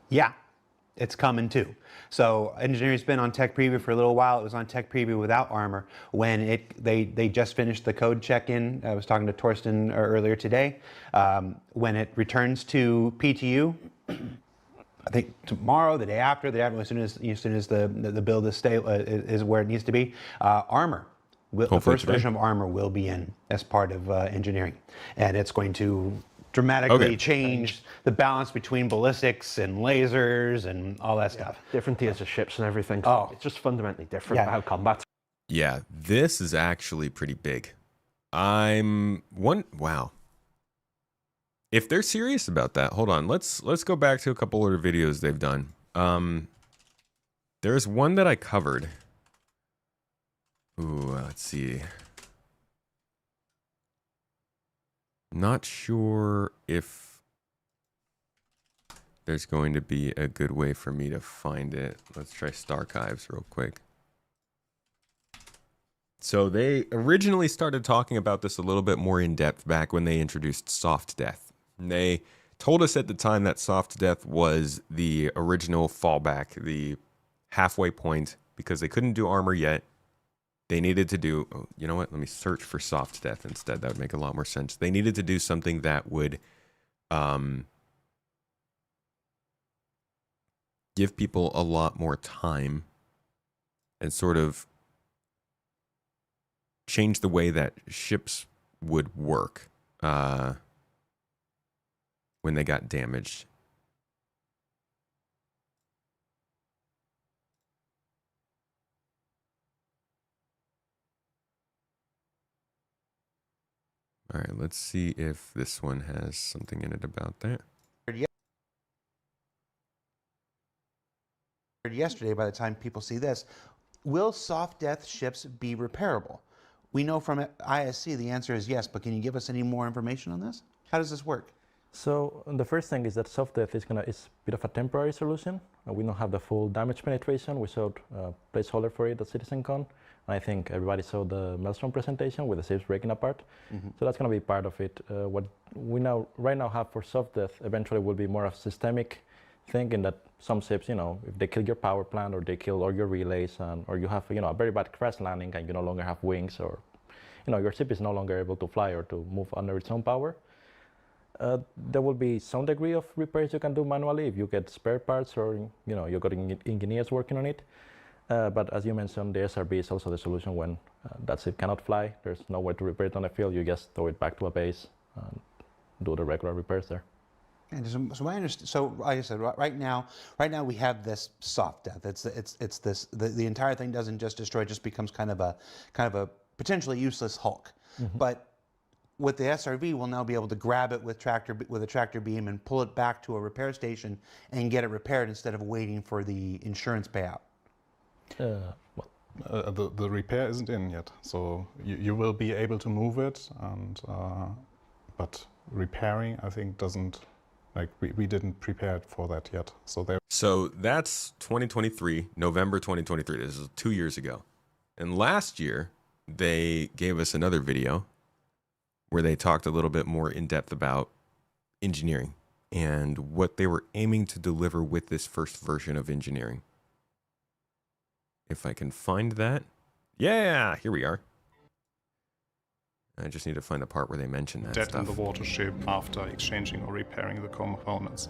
yeah, it's coming too. So engineering's been on Tech Preview for a little while. It was on Tech Preview without armor. When they just finished the code check-in, I was talking to Torsten earlier today. When it returns to PTU, I think tomorrow, the day after, as soon as the build is where it needs to be, armor. The first version of armor will be in as part of engineering, and it's going to dramatically change the balance between ballistics and lasers and all that stuff. Different tiers of ships and everything. Oh. It's just fundamentally different how combat's. Yeah, this is actually pretty big. Wow. If they're serious about that, hold on. Let's go back to a couple other videos they've done. There's one that I covered. Ooh, let's see. Not sure if there's going to be a good way for me to find it. Let's try Starchives real quick. So they originally started talking about this a little bit more in depth back when they introduced soft death. And they told us at the time that soft death was the original fallback, the halfway point, because they couldn't do armor yet. They needed to do, oh, you know what? Let me search for soft death instead. That would make a lot more sense. They needed to do something that would give people a lot more time and sort of change the way that ships would work when they got damaged. All right, let's see if this one has something in it about that. Yesterday, by the time people see this, will soft death ships be repairable? We know from ISC the answer is yes, but can you give us any more information on this? How does this work? So the first thing is that soft death is a bit of a temporary solution. We don't have the full damage penetration. We showed a placeholder for it at CitizenCon. And I think everybody saw the Maelstrom presentation with the ships breaking apart. So that's going to be part of it. What we right now have for soft death eventually will be more of a systemic thing in that some ships, if they kill your power plant or they kill all your relays, or you have a very bad crash landing and you no longer have wings, or your ship is no longer able to fly or to move under its own power, there will be some degree of repairs you can do manually if you get spare parts or you've got engineers working on it. But as you mentioned, the SRB is also the solution when that ship cannot fly. There's nowhere to repair it on the field. You just throw it back to a base and do the regular repairs there. And so I understand. So like I said, right now we have this soft death. It's this the entire thing doesn't just destroy. It just becomes kind of a potentially useless hulk. But with the SRV, we'll now be able to grab it with a tractor beam and pull it back to a repair station and get it repaired instead of waiting for the insurance payout. The repair isn't in yet, so you will be able to move it, and but repairing, I think, doesn't, like, we didn't prepare for that yet. So that's 2023, November 2023. This is 2 years ago. And last year, they gave us another video where they talked a little bit more in depth about engineering and what they were aiming to deliver with this first version of engineering. If I can find that, Yeah, here we are. I just need to find the part where they mention that dead stuff. in the water ship after exchanging or repairing the components.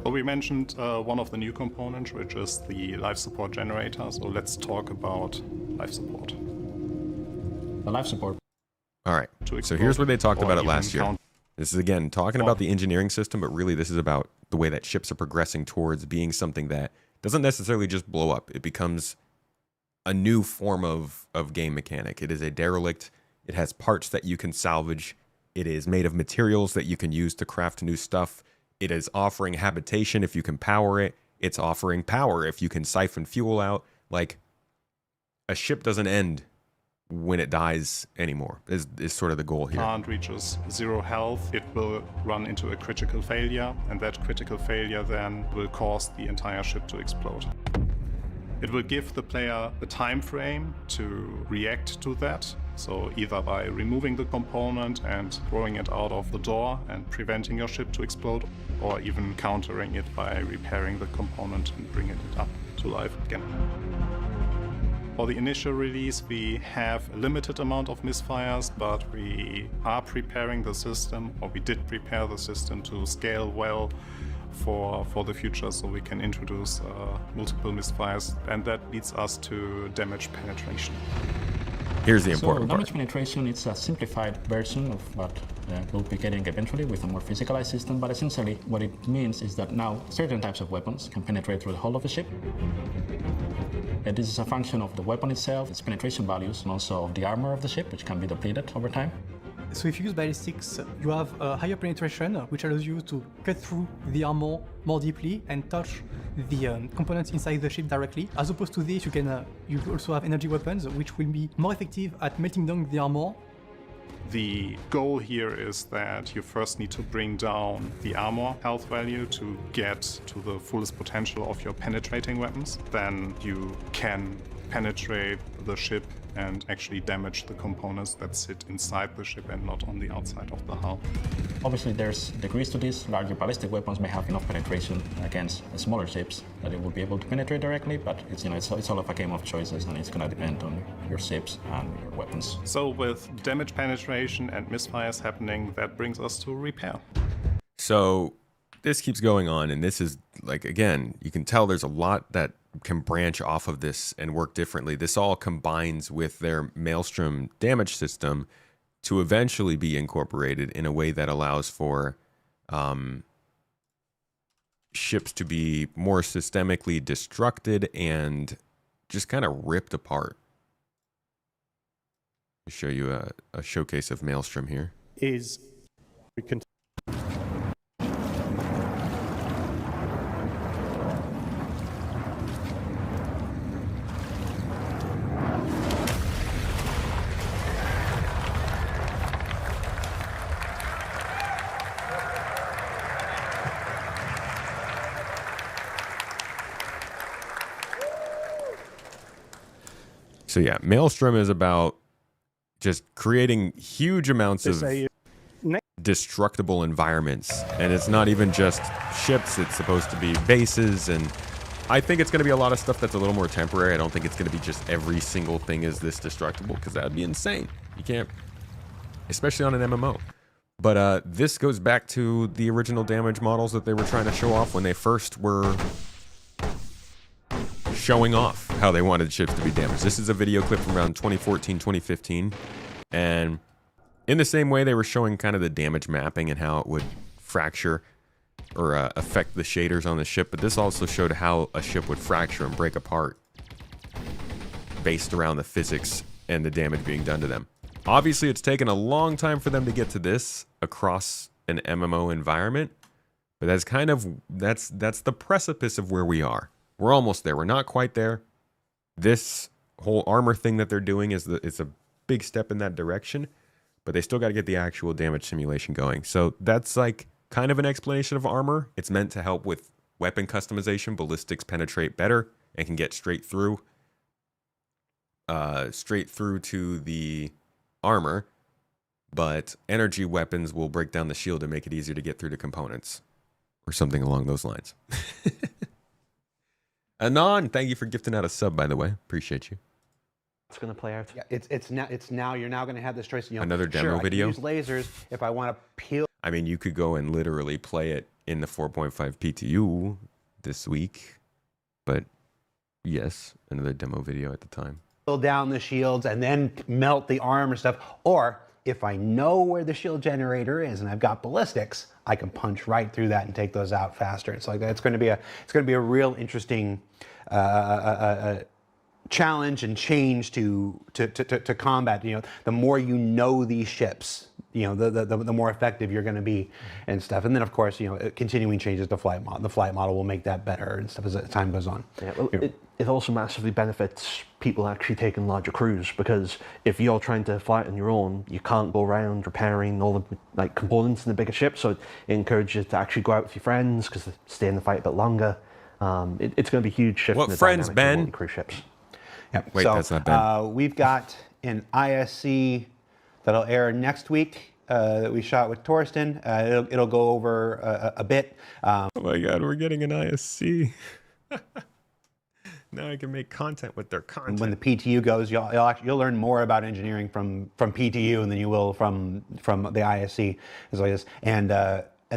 So we mentioned one of the new components, which is the life support generator. So let's talk about life support. The life support. All right. So here's where they talked about it last year. This is, again, talking about the engineering system, but really this is about the way that ships are progressing towards being something that doesn't necessarily just blow up. It becomes a new form of game mechanic. It is a derelict. It has parts that you can salvage. It is made of materials that you can use to craft new stuff. It is offering habitation if you can power it. It's offering power if you can siphon fuel out. Like, a ship doesn't end when it dies anymore, is sort of the goal here. Plant reaches 0 health, it will run into a critical failure, and that critical failure then will cause the entire ship to explode. It will give the player a time frame to react to that, so either by removing the component and throwing it out of the door and preventing your ship to explode, or even countering it by repairing the component and bringing it up to life again. For the initial release, we have a limited amount of misfires, but we are preparing the system, or we did prepare the system to scale well for the future, so we can introduce multiple misfires, and that leads us to damage penetration. Here's the important part. Damage penetration is a simplified version of what we'll be getting eventually with a more physicalized system, but essentially what it means is that now certain types of weapons can penetrate through the hull of a ship. And this is a function of the weapon itself, its penetration values, and also of the armor of the ship, which can be depleted over time. So if you use ballistics, you have a higher penetration, which allows you to cut through the armor more deeply and touch the components inside the ship directly. As opposed to this, you also have energy weapons, which will be more effective at melting down the armor. The goal here is that you first need to bring down the armor health value to get to the fullest potential of your penetrating weapons. Then you can penetrate the ship and actually damage the components that sit inside the ship and not on the outside of the hull. Obviously, there's degrees to this. Larger ballistic weapons may have enough penetration against smaller ships that it will be able to penetrate directly, but it's all of a game of choices, and it's going to depend on your ships and your weapons. So with damage penetration and misfires happening, that brings us to repair. So this keeps going on, and this is, like, again, you can tell there's a lot that can branch off of this and work differently. This all combines with their Maelstrom damage system to eventually be incorporated in a way that allows for ships to be more systemically destructed and just kind of ripped apart. I'll show you a showcase of Maelstrom here. We can So yeah, Maelstrom is about just creating huge amounts of destructible environments. And it's not even just ships, it's supposed to be bases. And I think it's going to be a lot of stuff that's a little more temporary. I don't think it's going to be just every single thing is this destructible, because that would be insane. You can't, especially on an MMO. But this goes back to the original damage models that they were trying to show off when they first were showing off how they wanted ships to be damaged. This is a video clip from around 2014, 2015. And in the same way, they were showing kind of the damage mapping and how it would fracture or affect the shaders on the ship. But this also showed how a ship would fracture and break apart based around the physics and the damage being done to them. Obviously, it's taken a long time for them to get to this across an MMO environment. But that's kind of, that's the precipice of where we are. We're almost there. We're not quite there. This whole armor thing that they're doing is a big step in that direction, but they still got to get the actual damage simulation going. So that's like kind of an explanation of armor. It's meant to help with weapon customization. Ballistics penetrate better and can get straight through to the armor, but energy weapons will break down the shield and make it easier to get through to components or something along those lines. Anon, thank you for gifting out a sub, by the way. Appreciate you. It's going to play out. Yeah, it's now you're now going to have this choice. You know, Another demo sure, I video? can use lasers if I want to peel I mean, you could go and literally play it in the 4.5 PTU this week, but yes, another demo video at the time. down the shields and then melt the arm or stuff. Or if I know where the shield generator is and I've got ballistics, I can punch right through that and take those out faster. It's like that. It's going to be a real interesting challenge and change to combat. You know, the more you know these ships, you know, the more effective you're going to be and stuff. And then of course, you know, continuing changes to flight model. The flight model will make that better and stuff as time goes on. Yeah, well, it also massively benefits people actually taking larger crews, because if you're trying to fly it on your own, you can't go around repairing all the like components in the bigger ship. So it encourages you to actually go out with your friends because they stay in the fight a bit longer. It's going to be a huge shift. What in the friends, dynamic of Ben? multi-crew ships. Yep. Wait, so, that's not bad. We've got an ISC that'll air next week that we shot with Torsten. It'll go over a bit. Oh my God, we're getting an ISC. Now I can make content with their content. When the PTU goes, you'll learn more about engineering from PTU than you will from the ISC. Is like this. And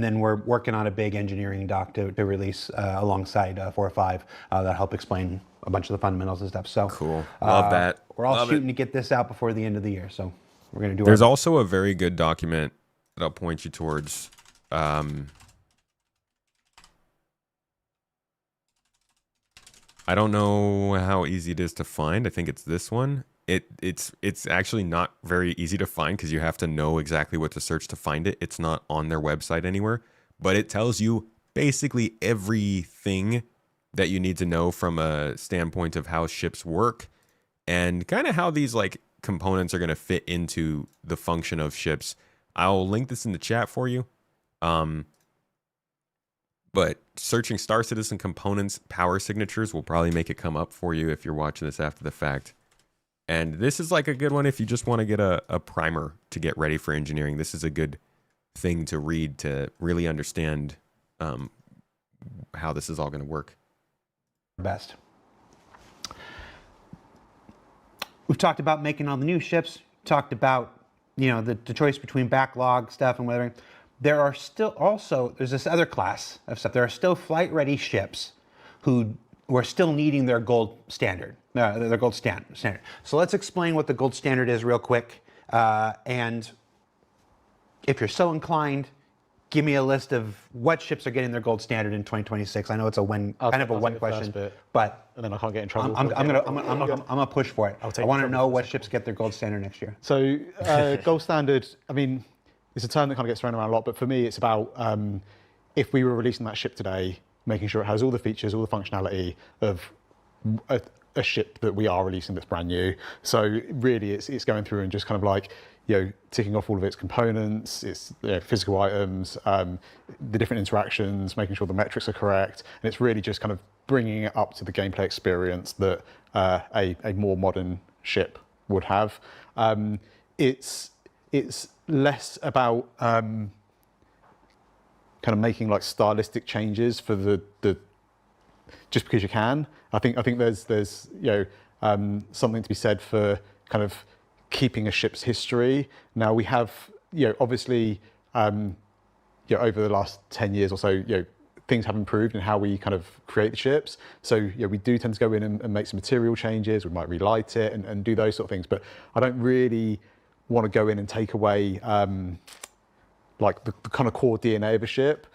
then we're working on a big engineering doc to release alongside 4 or 5 that'll help explain a bunch of the fundamentals and stuff. So cool. Love that. We're all Love shooting it. to get this out before the end of the year. So we're going to do. There's also a very good document that I'll point you towards. I don't know how easy it is to find. I think it's this one. It's actually not very easy to find because you have to know exactly what to search to find it. It's not on their website anywhere, but it tells you basically everything that you need to know from a standpoint of how ships work and kind of how these like components are going to fit into the function of ships. I'll link this in the chat for you. But searching Star Citizen components power signatures will probably make it come up for you if you're watching this after the fact. And this is like a good one if you just want to get a primer to get ready for engineering. This is a good thing to read to really understand how this is all going to work. Best. We've talked about making all the new ships. Talked about, you know, the choice between backlog stuff and weathering. There are still also, there's this other class of stuff. There are still flight-ready ships who are still needing their gold standard, their gold standard. So let's explain what the gold standard is real quick. And if you're so inclined, give me a list of what ships are getting their gold standard in 2026. I know it's a kind of a one question, but and then I can't get in trouble. I'm gonna push for it. I want to know what ships get their gold standard next year. So gold standard, I mean, it's a term that kind of gets thrown around a lot, but for me, it's about if we were releasing that ship today, making sure it has all the features, all the functionality of a ship that we are releasing that's brand new. So really, it's going through and just kind of like, you know, ticking off all of its components, its physical items, the different interactions, making sure the metrics are correct, and it's really just kind of bringing it up to the gameplay experience that a more modern ship would have. It's less about kind of making like stylistic changes for the just because you can. I think there's you know something to be said for kind of keeping a ship's history. Now we have, you know, obviously you know, over the last 10 years or so, you know, things have improved in how we kind of create the ships. So, you know, we do tend to go in and make some material changes. We might relight it and do those sort of things. But I don't really want to go in and take away like the kind of core DNA of a ship.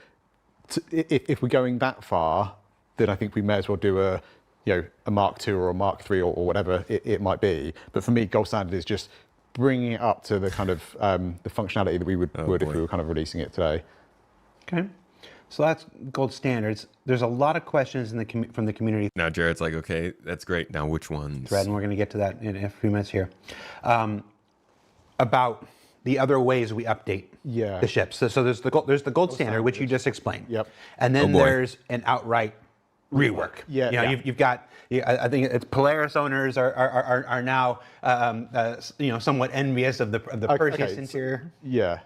If we're going that far, then I think we may as well do a Mark II or a Mark III or whatever it might be. But for me, gold standard is just bringing it up to the kind of the functionality that we would if we were kind of releasing it today. Okay. So that's gold standards. There's a lot of questions from the community. Now Jared's like, okay, that's great. Now which ones? Thread, and we're going to get to that in a few minutes here. About the other ways we update the ships. So there's the gold standard, which you just explained. Yep. And then there's an outright rework. Yeah. You know, you've got. I think it's Polaris owners are now you know, somewhat envious of the Perseus interior. Yeah.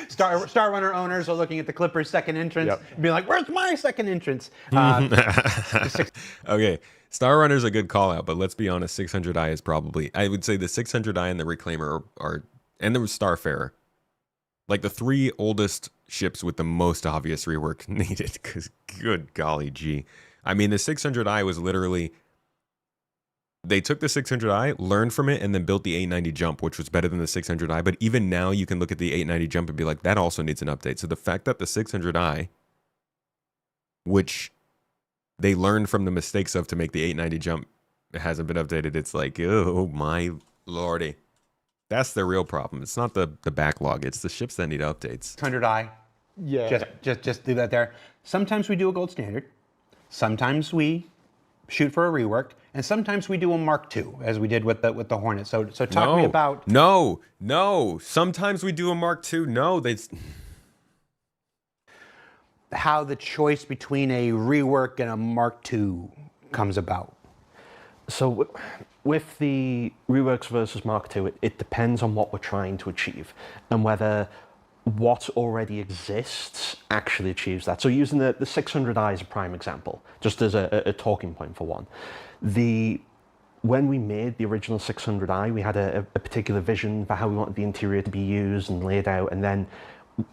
Star Runner owners are looking at the Clipper's second entrance and being like, "Where's my second entrance?" Okay, Star Runner's a good call out, but let's be honest, 600i is probably, I would say the 600i and the Reclaimer are and the Starfarer, like the 3 oldest ships with the most obvious rework needed, because good golly gee. I mean, the 600i was literally, they took the 600i, learned from it, and then built the 890 jump, which was better than the 600i, but even now you can look at the 890 jump and be like, that also needs an update. So the fact that the 600i, which they learned from the mistakes of to make the 890 jump, hasn't been updated, it's like, oh my lordy. That's the real problem. It's not the backlog. It's the ships that need updates. 600i. Yeah. Just leave that there. Sometimes we do a gold standard. Sometimes we shoot for a rework, and sometimes we do a Mark II, as we did with the Hornet. So talk to me about. No. Sometimes we do a Mark II. No, how the choice between a rework and a Mark II comes about. So with the reworks versus Mark II, it depends on what we're trying to achieve and whether what already exists actually achieves that. So using the 600i as a prime example, just as a talking point for one, when we made the original 600i, we had a particular vision for how we wanted the interior to be used and laid out, and then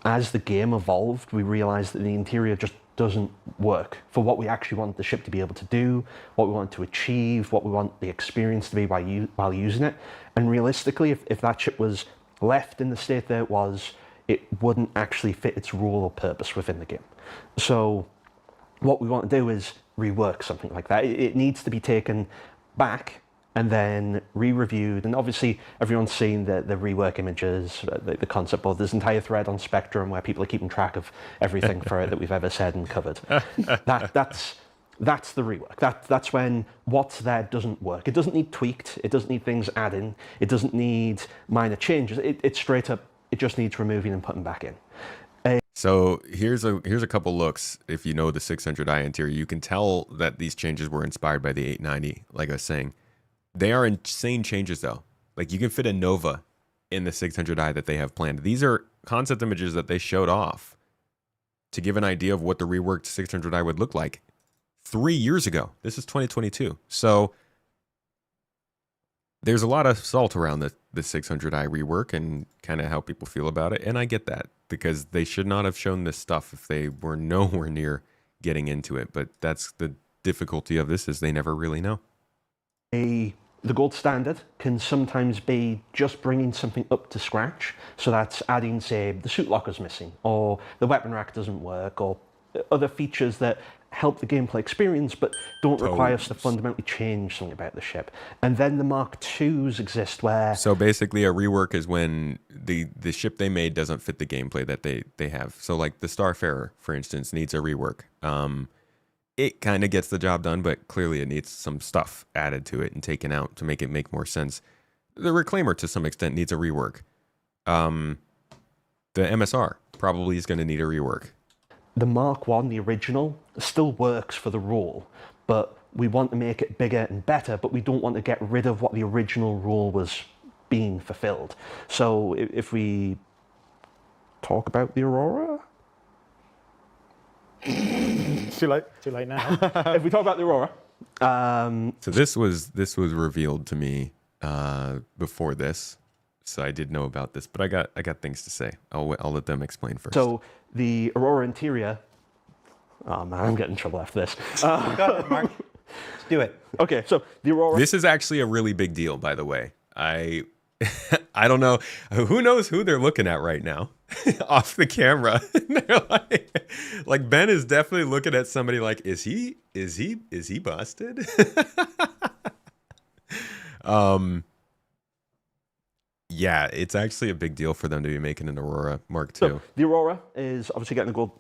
as the game evolved, we realized that the interior just doesn't work for what we actually want the ship to be able to do, what we want to achieve, what we want the experience to be while using it. And realistically, if that ship was left in the state that it was, it wouldn't actually fit its role or purpose within the game. So what we want to do is rework something like that. It needs to be taken back and then re-reviewed. And obviously everyone's seen the rework images, the concept board. There's an entire thread on Spectrum where people are keeping track of everything for it that we've ever said and covered. That's the rework. That's when what's there doesn't work. It doesn't need tweaked. It doesn't need things adding. It doesn't need minor changes. It's straight up, it just needs removing and putting back in. So here's a couple looks. If you know the 600i interior, you can tell that these changes were inspired by the 890, like I was saying. They are insane changes, though. Like, you can fit a Nova in the 600i that they have planned. These are concept images that they showed off to give an idea of what the reworked 600i would look like 3 years ago. This is 2022. So there's a lot of salt around the 600i rework and kind of how people feel about it. And I get that, because they should not have shown this stuff if they were nowhere near getting into it. But that's the difficulty of this, is they never really know. The gold standard can sometimes be just bringing something up to scratch. So that's adding, say, the suit locker's missing, or the weapon rack doesn't work, or other features that help the gameplay experience but don't require us to fundamentally change something about the ship. And then the Mark IIs exist where... So basically a rework is when the ship they made doesn't fit the gameplay that they have. So like the Starfarer, for instance, needs a rework. It kind of gets the job done, but clearly it needs some stuff added to it and taken out to make it make more sense. The Reclaimer, to some extent, needs a rework. The MSR probably is going to need a rework. The Mark I, the original, still works for the role, but we want to make it bigger and better, but we don't want to get rid of what the original role was being fulfilled. So if we talk about the Aurora... Too late now. If we talk about the Aurora, so this was revealed to me before this, so I did know about this, but I got things to say. I'll let them explain first. So the Aurora interior. Oh man, I'm getting in trouble after this. Go ahead, Mark. Let's do it. Okay, so the Aurora. This is actually a really big deal, by the way. I don't know. Who knows who they're looking at right now off the camera. They're like Ben is definitely looking at somebody like, is he busted? Yeah, it's actually a big deal for them to be making an Aurora Mark II. So the Aurora is obviously getting a gold.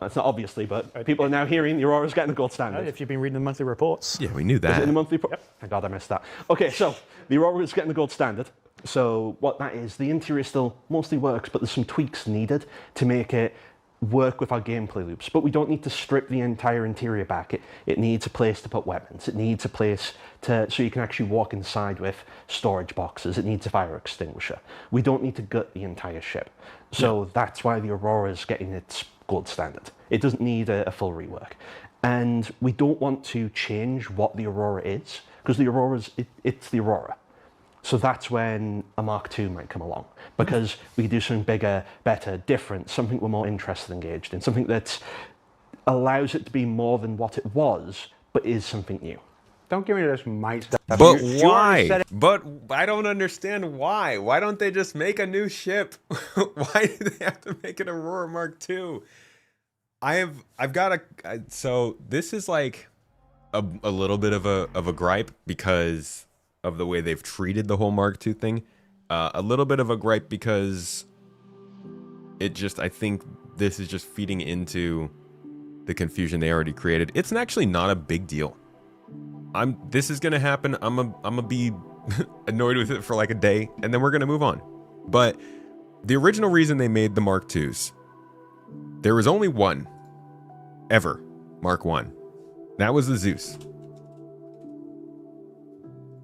It's not obviously, but people are now hearing the Aurora's getting a gold standard. If you've been reading the monthly reports. Yeah, we knew that. Is it in the monthly report? Yep. Thank God I missed that. Okay, so the Aurora is getting the gold standard. So what that is, the interior still mostly works, but there's some tweaks needed to make it work with our gameplay loops. But we don't need to strip the entire interior back. It needs a place to put weapons. It needs a place so you can actually walk inside with storage boxes. It needs a fire extinguisher. We don't need to gut the entire ship. So that's why the Aurora is getting its gold standard. It doesn't need a full rework. And we don't want to change what the Aurora is, because the Aurora's, it's the Aurora. So that's when a Mark II might come along, because we do something bigger, better, different, something we're more interested, engaged in, something that allows it to be more than what it was, but is something new. Don't give me this might stuff. But why? But I don't understand why. Why don't they just make a new ship? Why do they have to make an Aurora Mark II? I've got so this is like a little bit of a gripe because of the way they've treated the whole Mark II thing. A little bit of a gripe because I think this is just feeding into the confusion they already created. It's actually not a big deal. This is gonna happen. I'm gonna be annoyed with it for like a day, and then we're gonna move on. But the original reason they made the Mark IIs, there was only one ever Mark I. That was the Zeus.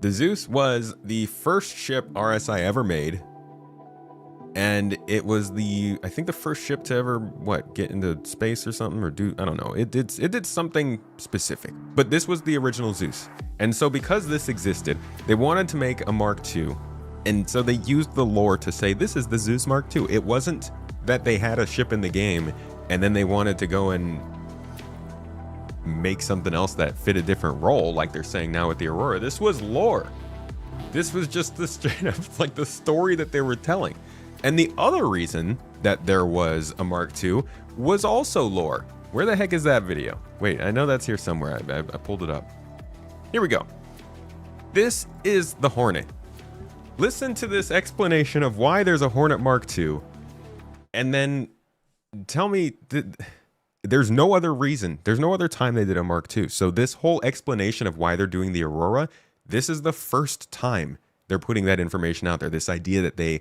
The Zeus was the first ship RSI ever made, and it was I think the first ship to ever get into space or something, or I don't know. It did something specific, but this was the original Zeus. And so because this existed, they wanted to make a Mark II, and so they used the lore to say this is the Zeus Mark II. It wasn't that they had a ship in the game and then they wanted to go and make something else that fit a different role, like they're saying now with the Aurora. This was lore. This was just the straight up like the story that they were telling. And the other reason that there was a Mark II was also lore. Where the heck is that video? Wait, I know that's here somewhere. I pulled it up. Here we go. This is the Hornet. Listen to this explanation of why there's a Hornet Mark II, and then tell me there's no other reason. There's no other time they did a Mark II. So this whole explanation of why they're doing the Aurora, this is the first time they're putting that information out there. This idea that they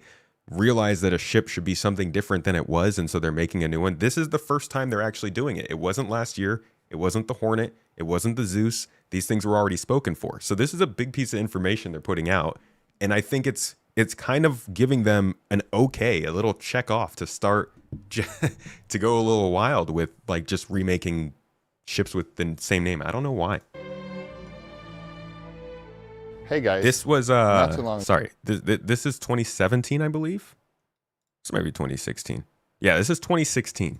realize that a ship should be something different than it was, and so they're making a new one. This is the first time they're actually doing it. It wasn't last year. It wasn't the Hornet. It wasn't the Zeus. These things were already spoken for. So this is a big piece of information they're putting out, and I think it's kind of giving them an okay, a little check off to start to go a little wild with like just remaking ships with the same name. I don't know why. Hey guys, this was not too long. Sorry, this is 2017, I believe. This might be 2016. Yeah, this is 2016.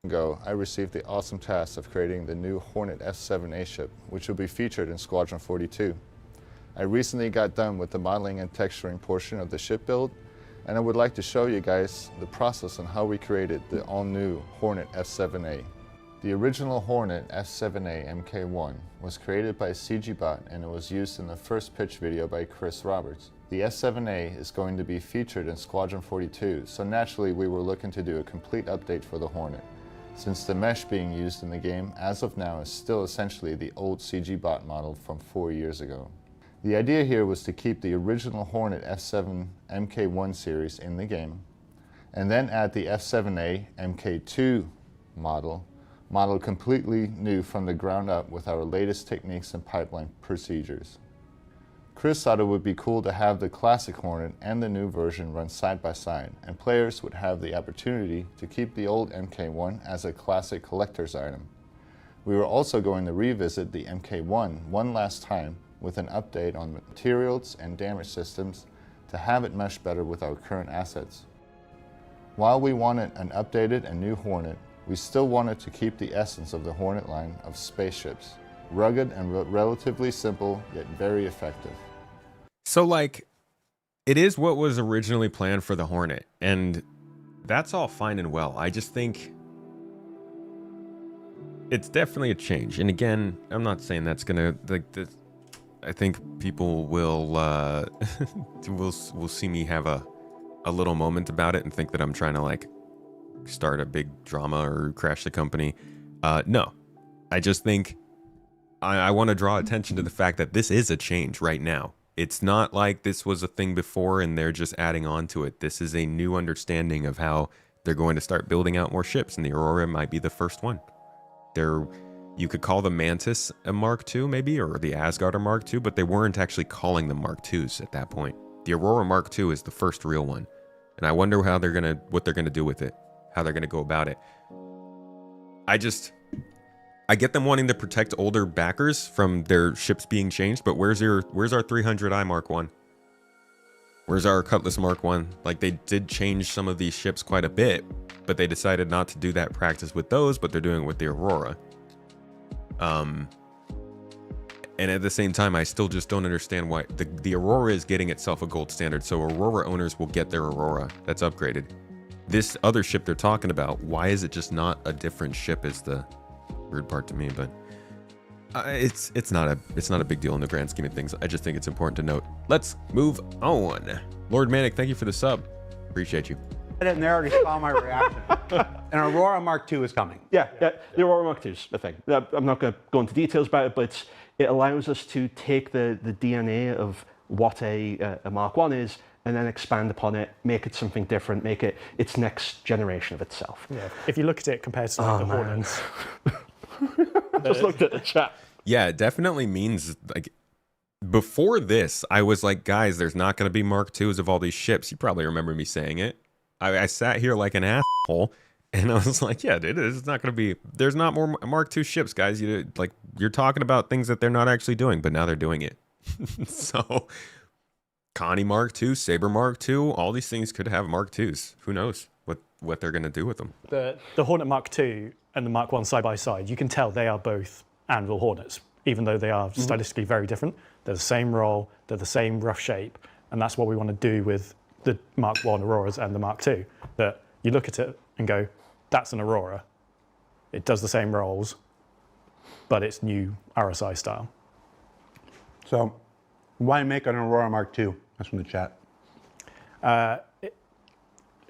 Ago, I received the awesome task of creating the new Hornet F7A ship, which will be featured in Squadron 42. I recently got done with the modeling and texturing portion of the ship build, and I would like to show you guys the process on how we created the all-new Hornet F7A. The original Hornet F7A Mk1 was created by CGBot, and it was used in the first pitch video by Chris Roberts. The F7A is going to be featured in Squadron 42, so naturally we were looking to do a complete update for the Hornet, since the mesh being used in the game as of now is still essentially the old CGBot model from 4 years ago. The idea here was to keep the original Hornet F7 Mk1 series in the game, and then add the F7A Mk2 model completely new from the ground up with our latest techniques and pipeline procedures. Chris thought it would be cool to have the classic Hornet and the new version run side by side, and players would have the opportunity to keep the old Mk1 as a classic collector's item. We were also going to revisit the Mk1 one last time with an update on materials and damage systems to have it mesh better with our current assets. While we wanted an updated and new Hornet, we still wanted to keep the essence of the Hornet line of spaceships, rugged and relatively simple, yet very effective. So like, it is what was originally planned for the Hornet, and that's all fine and well. I just think it's definitely a change. And again, I'm not saying that's gonna like this. I think people will will see me have a little moment about it and think that I'm trying to like start a big drama or crash the company. No, I just think I want to draw attention to the fact that this is a change right now. It's not like this was a thing before and they're just adding on to it. This is a new understanding of how they're going to start building out more ships, and the Aurora might be the first one. You could call the Mantis a Mark II maybe, or the Asgard a Mark II, but they weren't actually calling them Mark IIs at that point. The Aurora Mark II is the first real one, and I wonder what they're gonna do with it, how they're gonna go about it. I get them wanting to protect older backers from their ships being changed, but where's our 300i Mark 1? Where's our Cutlass Mark 1? Like, they did change some of these ships quite a bit, but they decided not to do that practice with those, but they're doing it with the Aurora. And at the same time, I still just don't understand why the Aurora is getting itself a gold standard, so Aurora owners will get their Aurora that's upgraded. This other ship they're talking about, why is it just not a different ship is the weird part to me, but it's not a big deal in the grand scheme of things. I just think it's important to note. Let's move on. Lord Manic, thank you for the sub. Appreciate you. And they already saw my reaction. And Aurora Mark II is coming. Yeah, the Aurora Mark II is the thing. I'm not going to go into details about it, but it allows us to take the DNA of what a Mark I is and then expand upon it, make it something different, make it its next generation of itself. Yeah. If you look at it compared to the Hornets. Just looked at the chat. Yeah, it definitely means, like, before this, I was like, guys, there's not going to be Mark IIs of all these ships. You probably remember me saying it. I sat here like an asshole, and I was like, yeah, dude, it's not going to be, there's not more Mark II ships, guys. You're talking about things that they're not actually doing, but now they're doing it. So, Connie Mark II, Saber Mark II, all these things could have Mark IIs. Who knows what they're going to do with them. The Hornet Mark II and the Mark I side by side, you can tell they are both Anvil Hornets, even though they are stylistically very different. They're the same role, they're the same rough shape, and that's what we want to do with the Mark I Auroras and the Mark II. That you look at it and go, that's an Aurora. It does the same roles, but it's new RSI style. So, why make an Aurora Mark II? That's from the chat.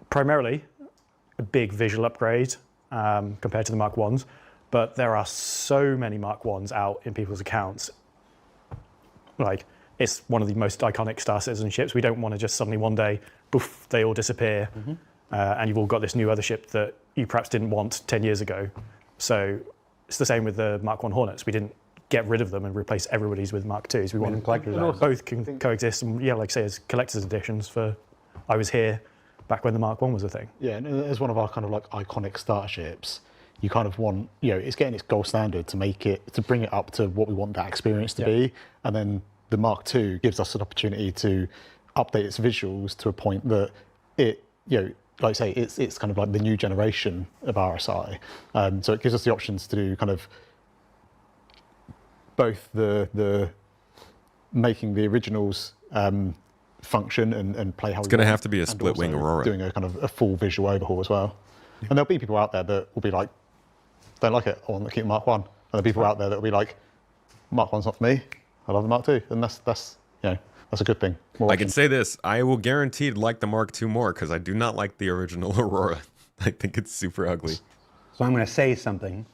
Primarily, a big visual upgrade compared to the Mark Is, but there are so many Mark Is out in people's accounts. Like, it's one of the most iconic Star Citizen ships. We don't want to just suddenly one day, poof, they all disappear, and you've all got this new other ship that you perhaps didn't want 10 years ago. So it's the same with the Mark I Hornets. We didn't get rid of them and replace everybody's with Mark IIs. We want collector's them both can coexist, and yeah, like I say, as collector's editions for, I was here back when the Mark I was a thing. Yeah, and as one of our kind of like iconic starter ships, you kind of want, it's getting its gold standard to make it, to bring it up to what we want that experience to be. And then the Mark II gives us an opportunity to update its visuals to a point that it, like I say, it's kind of like the new generation of RSI. So it gives us the options to do kind of both the making the originals function and play how it's going to have to be a split wing Aurora. Doing a kind of a full visual overhaul as well. And there'll be people out there that will be like, don't like it, I want to keep Mark I. And there'll be people out there that will be like, Mark I's not for me, I love the Mark II. And that's a good thing. I can say this, I will guaranteed like the Mark II more because I do not like the original Aurora. I think it's super ugly. So I'm going to say something,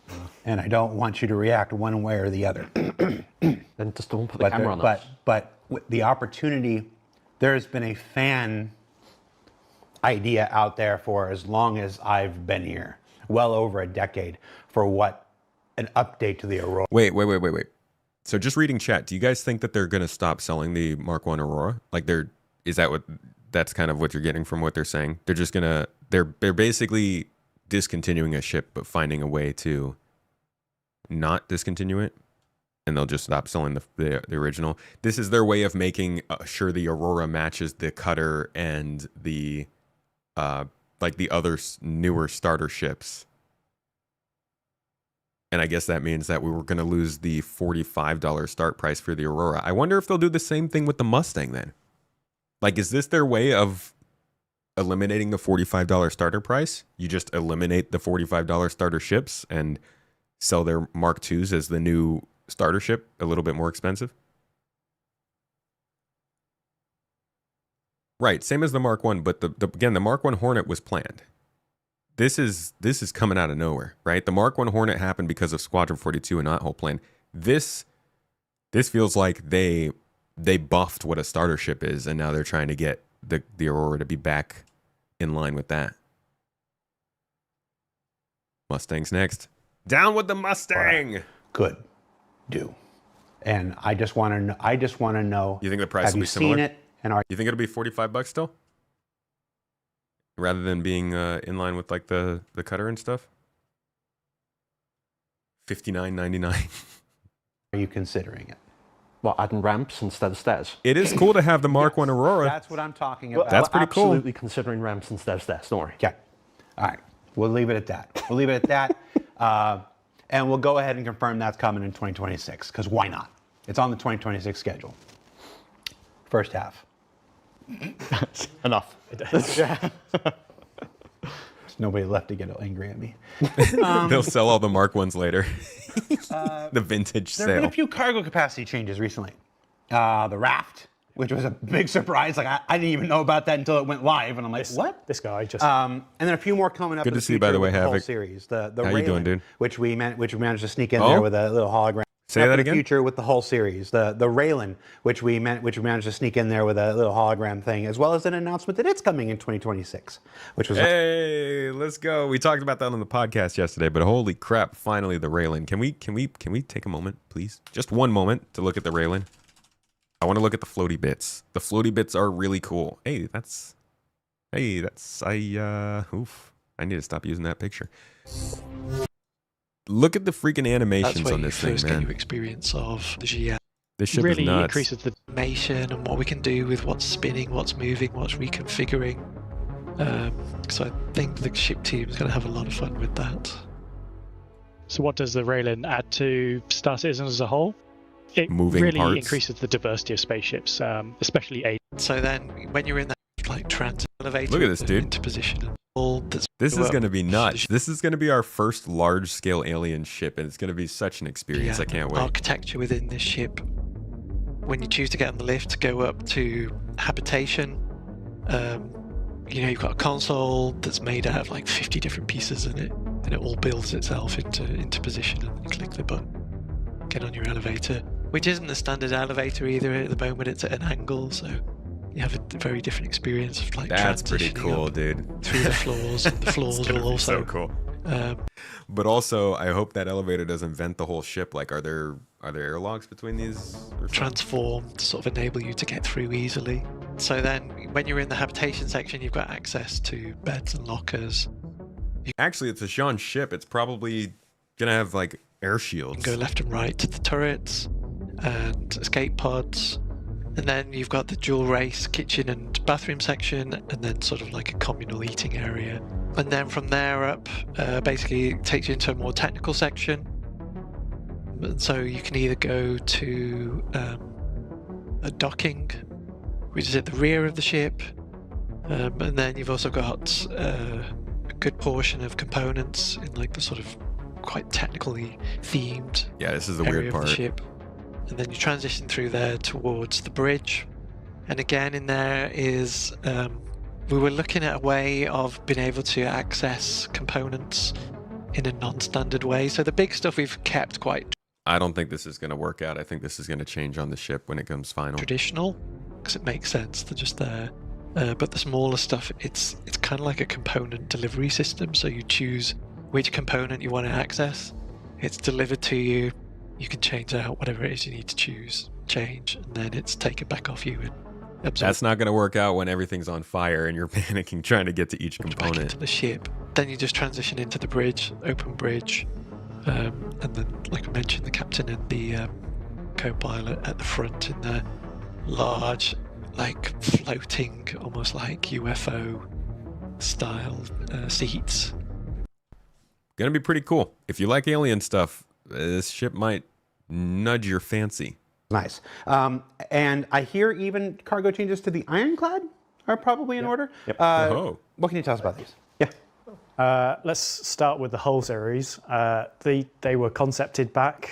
and I don't want you to react one way or the other. Then just don't put the camera on us. But with the opportunity, there's been a fan idea out there for as long as I've been here, well over a decade, for what an update to the Aurora. Wait. So just reading chat, do you guys think that they're going to stop selling the Mark I Aurora? Like that's kind of what you're getting from what they're saying? They're just going to, they're basically discontinuing a ship, but finding a way to not discontinue it, and they'll just stop selling the original. This is their way of making sure the Aurora matches the Cutter and the like the other newer starter ships. And I guess that means that we were going to lose the $45 start price for the Aurora. I wonder if they'll do the same thing with the Mustang then. Like, is this their way of eliminating the $45 starter price? You just eliminate the $45 starter ships and sell their Mark IIs as the new starter ship, a little bit more expensive? Right, same as the Mark I, but again, the Mark I Hornet was planned. This is coming out of nowhere, right? The Mark I Hornet happened because of Squadron 42 and not whole plan. This feels like they buffed what a starter ship is, and now they're trying to get the Aurora to be back in line with that. Mustang's next. Down with the Mustang. Right. Good. Do. And I just want to know. You think the price will be similar? Have you seen it? And you think it'll be $45 still? Rather than being in line with like the Cutter and stuff? $59.99. Are you considering it? What, adding ramps instead of stairs? It is cool to have the Mark 1 Aurora. That's what I'm talking about. That's pretty cool. Absolutely considering ramps instead of stairs, don't worry. Okay. All right. We'll leave it at that. We'll leave it at that. And we'll go ahead and confirm that's coming in 2026, because why not? It's on the 2026 schedule. First half. Enough. There's nobody left to get angry at me. They'll sell all the Mark 1s later. The vintage There have been sale. a few cargo capacity changes recently. The raft, which was a big surprise. Like I didn't even know about that until it went live, and I'm like, what? This guy just. And then a few more coming up. Good in to the see you, by future the way, with whole Havoc. series. The How you doing, railing, dude? which we managed to sneak in Oh? there with a little hologram. Say Up that in the again? future with the whole series. The railing, which we managed to sneak in there with a little hologram thing, as well as an announcement that it's coming in 2026, which was Hey, let's go. We talked about that on the podcast yesterday, but holy crap, finally the railing. Can we take a moment, please? Just one moment to look at the railing. I want to look at the floaty bits. The floaty bits are really cool. I need to stop using that picture. Look at the freaking animations on this thing, That's where you first get man. your experience of the GM. This ship Really is nuts. increases the animation and what we can do with what's spinning, what's moving, what's reconfiguring. So I think the ship team is going to have a lot of fun with that. So what does the railing add to Star Citizen as a whole? It Moving really parts. increases the diversity of spaceships, especially A. So then when you're in that like transit elevator Look at this, dude. into position and all that's This go is up, going to be nuts. This is going to be our first large-scale alien ship, and it's going to be such an experience. I can't wait. architecture within this ship. When you choose to get on the lift to go up to habitation, you've got a console that's made out of like 50 different pieces in it, and it all builds itself into position, and then you click the button, get on your elevator, which isn't a standard elevator either. At the moment, it's at an angle, so you have a very different experience of like That's pretty transitioning cool, up dude. through the floors. And the floors It's gonna will be also so cool. But also, I hope that elevator doesn't vent the whole ship. Like, are there airlocks between these? Or something? transform to sort of enable you to get through easily. So then when you're in the habitation section, you've got access to beds and lockers. Actually, it's a Sean ship. It's probably gonna have like air You shields. can go left and right to the turrets and escape pods. And then you've got the dual race kitchen and bathroom section, and then sort of like a communal eating area. And then from there up, basically it takes you into a more technical section. And so you can either go to a docking, which is at the rear of the ship, and then you've also got a good portion of components in like the sort of quite technically themed Yeah, this is the area weird of part. the ship. And then you transition through there towards the bridge. And again, in there is we were looking at a way of being able to access components in a non-standard way. So the big stuff we've kept quite I don't think this is gonna work out. I think this is gonna change on the ship when it comes final. traditional because it makes sense. They're just there. But the smaller stuff, it's kind of like a component delivery system. So you choose which component you want to access. It's delivered to you. You can change out whatever it is you need to change, and then it's taken back off you and absorbed That's not gonna work out when everything's on fire and you're panicking trying to get to each back component. into the ship. Then you just transition into the bridge, open bridge, and then, like I mentioned, the captain and the co-pilot at the front in the large, like floating, almost like UFO style seats. Gonna be pretty cool. If you like alien stuff, this ship might nudge your fancy. nice. And I hear even cargo changes to the Ironclad are probably in order. Yep. Oh. What can you tell us about these? Yeah. Let's start with the whole series. They were concepted back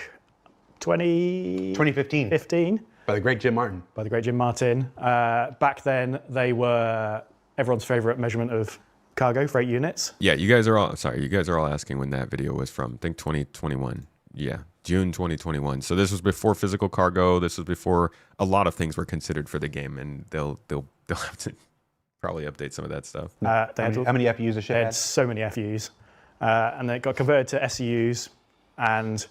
2015 2015 by the great Jim Martin. by the great Jim Martin. Back then, they were everyone's favorite measurement of cargo, freight units. Yeah, you guys are all asking when that video was from. I think 2021. Yeah, June 2021. So this was before physical cargo. This was before a lot of things were considered for the game, and they'll have to probably update some of that stuff. They had, How many FUs a ship they had had? so many FUs, and they got converted to SEUs. And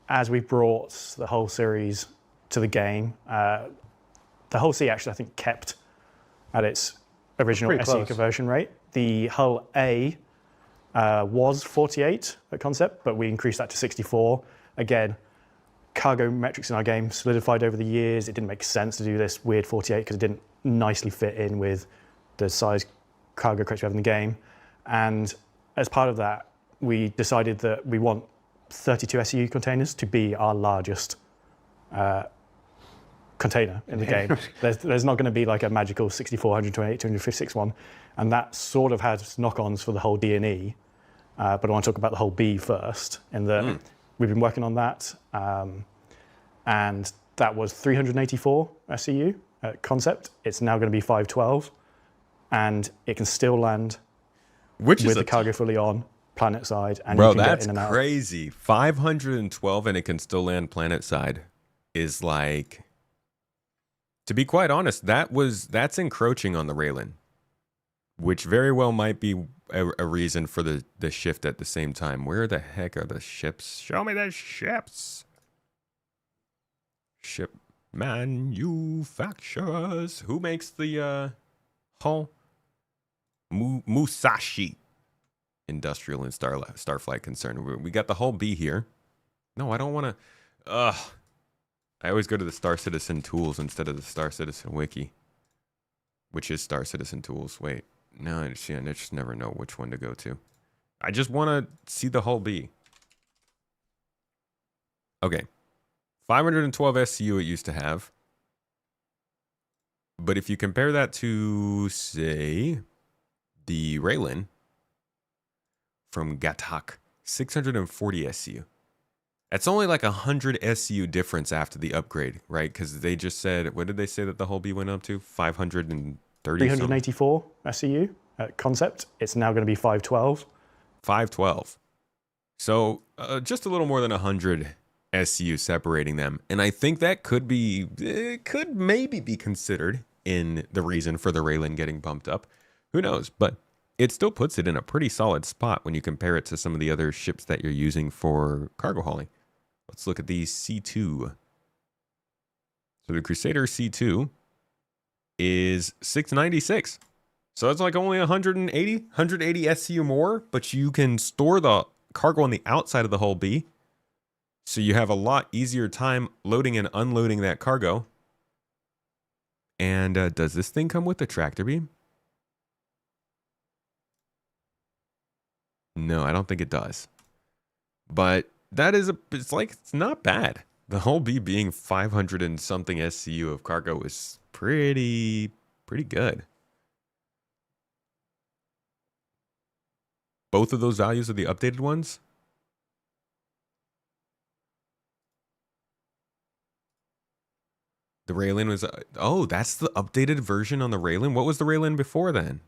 as we brought the whole series to the game, the whole C actually I think kept at its original Pretty SE close. conversion rate. The hull A was 48 at concept, but we increased that to 64. Again, cargo metrics in our game solidified over the years. It didn't make sense to do this weird 48 because it didn't nicely fit in with the size cargo crates we have in the game. And as part of that, we decided that we want 32 SEU containers to be our largest container in the game. There's not going to be like a magical 64, 128, 256 one. And that sort of has knock-ons for the whole D&E. But I want to talk about the whole B first, in that we've been working on that. And that was 384 SEU at concept. It's now going to be 512. And it can still land with the cargo fully on, planet side. And bro, you can that's get in and out. crazy. 512 and it can still land planet side is like, to be quite honest, that's encroaching on the Raylan, which very well might be a reason for the shift at the same time. Where the heck are the ships? Show me the ships. Ship manufacturers. Who makes the hull? Musashi Industrial and Starflight Concern. We got the hull B here. No, I don't want to. I always go to the Star Citizen tools instead of the Star Citizen wiki, which is Star Citizen tools. Wait, no, I just never know which one to go to. I just want to see the hull B. Okay, 512 SCU it used to have. But if you compare that to, say, the Raylan from Gatak, 640 SCU. That's only like 100 SCU difference after the upgrade, right? Because they just said, what did they say that the whole B went up to? 530 384 SCU at concept. It's now going to be 512. 512. So just a little more than 100 SCU separating them. And I think that could maybe be considered in the reason for the Raylan getting bumped up. Who knows? But it still puts it in a pretty solid spot when you compare it to some of the other ships that you're using for cargo hauling. Let's look at the C2. So the Crusader C2 is 696. So that's like only 180 SCU more, but you can store the cargo on the outside of the hull B. So you have a lot easier time loading and unloading that cargo. And does this thing come with the tractor beam? No, I don't think it does. But that is it's not bad. The whole B being 500 and something SCU of cargo is pretty good. Both of those values are the updated ones. The Raylan was, oh, that's the updated version on the Raylan. What was the Raylan before then?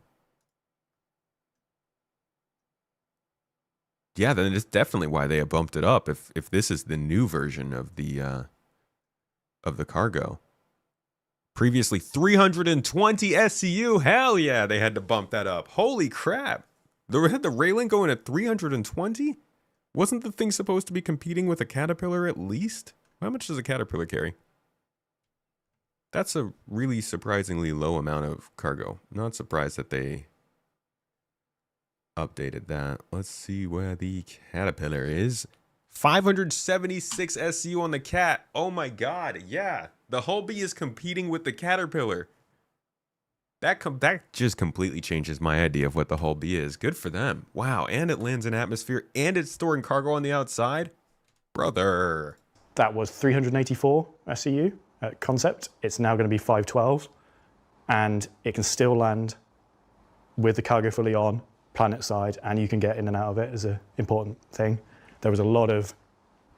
Yeah, then it's definitely why they bumped it up. If this is the new version of the cargo. Previously 320 SCU. Hell yeah, they had to bump that up. Holy crap. They had the Raylan going at 320? Wasn't the thing supposed to be competing with a Caterpillar at least? How much does a Caterpillar carry? That's a really surprisingly low amount of cargo. Not surprised that they updated that. Let's see where the Caterpillar is. 576 SCU on the Cat. Oh my god, yeah. The hull B is competing with the Caterpillar. That just completely changes my idea of what the hull B is. Good for them. Wow, and it lands in atmosphere, and it's storing cargo on the outside? Brother. That was 384 SCU at concept. It's now going to be 512. And it can still land with the cargo fully on, planet side, and you can get in and out of it is an important thing. There was a lot of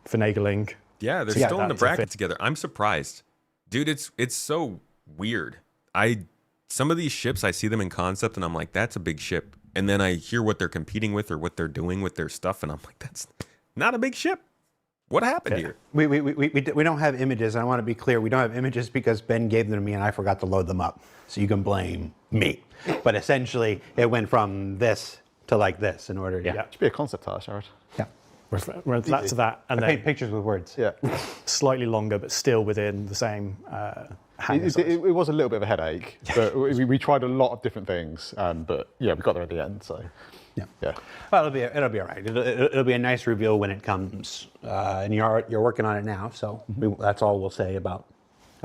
finagling. Yeah, they're still in the bracket together. I'm surprised. Dude, it's so weird. Some of these ships, I see them in concept and I'm like, that's a big ship. And then I hear what they're competing with or what they're doing with their stuff and I'm like, that's not a big ship. What happened here? We don't have images. And I want to be clear. We don't have images because Ben gave them to me and I forgot to load them up. So you can blame me. But essentially, it went from this to like this in order to... Yeah. It should be a concept art, Jared. Yeah. We're to that. And I paint pictures with words. Yeah. Slightly longer, but still within the same hangar size. It was a little bit of a headache. But we tried a lot of different things. But yeah, we got there at the end. So Yeah. Well, it'll be all right. It'll be a nice reveal when it comes, and you're working on it now. So that's all we'll say about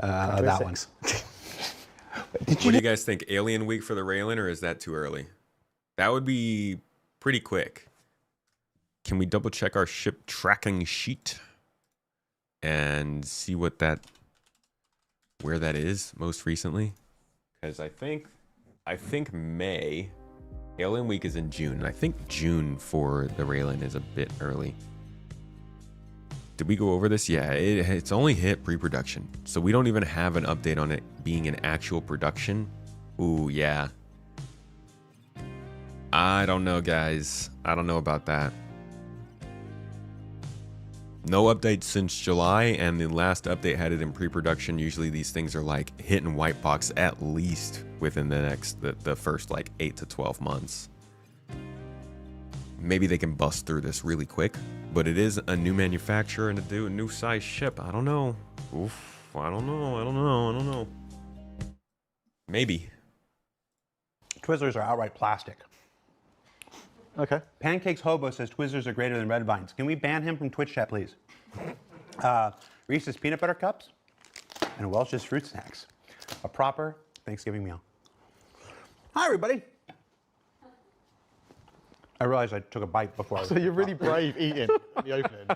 that one. What do you guys think? Alien Week for the Raylan, or is that too early? That would be pretty quick. Can we double check our ship tracking sheet and see where that is most recently? Because I think May. Alien Week is in June. And I think June for the Raylan is a bit early. Did we go over this? Yeah, it's only hit pre-production. So we don't even have an update on it being in actual production. Ooh, yeah. I don't know, guys. I don't know about that. No update since July, and the last update had it in pre-production. Usually these things are like hitting white box at least within the first like 8 to 12 months. Maybe they can bust through this really quick, but it is a new manufacturer and a new size ship. I don't know. Oof. I don't know. Maybe. Twizzlers are outright plastic. Okay. Pancakes Hobo says Twizzlers are greater than Red Vines. Can we ban him from Twitch chat, please? Reese's Peanut Butter Cups and Welch's Fruit Snacks. A proper Thanksgiving meal. Hi, everybody. I realized I took a bite before. So you're really brave eating in the opening.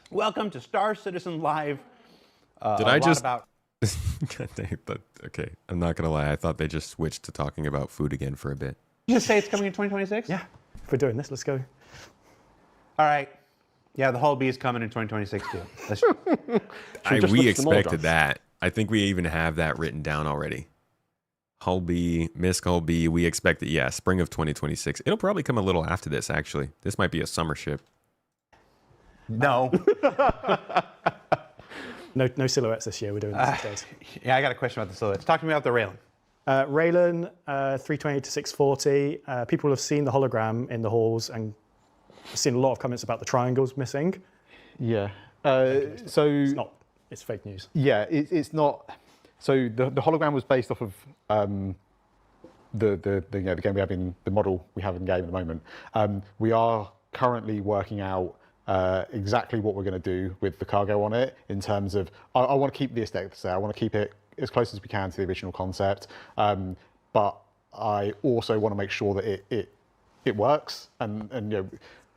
Welcome to Star Citizen Live. Did I just... God dang it, but okay, I'm not going to lie. I thought they just switched to talking about food again for a bit. You just say it's coming in 2026? Yeah. If we're doing this, let's go. All right. Yeah, the Hull B is coming in 2026 too. We expected that. I think we even have that written down already. Hull B, Misk Hull B, we expect it, yeah, spring of 2026. It'll probably come a little after this, actually. This might be a summer ship. No. No silhouettes this year. We're doing this instead. Yeah, I got a question about the silhouettes. Talk to me about the Raylan. Raylan, 320 to 640. People have seen the hologram in the halls and seen a lot of comments about the triangles missing. Yeah. It's fake news. Yeah, it's not. So the hologram was based off of the game we have in the model we have in game at the moment. We are currently working out exactly what we're going to do with the cargo on it in terms of I want to keep the aesthetics there. I want to keep it as close as we can to the original concept, but I also want to make sure that it works. And you know,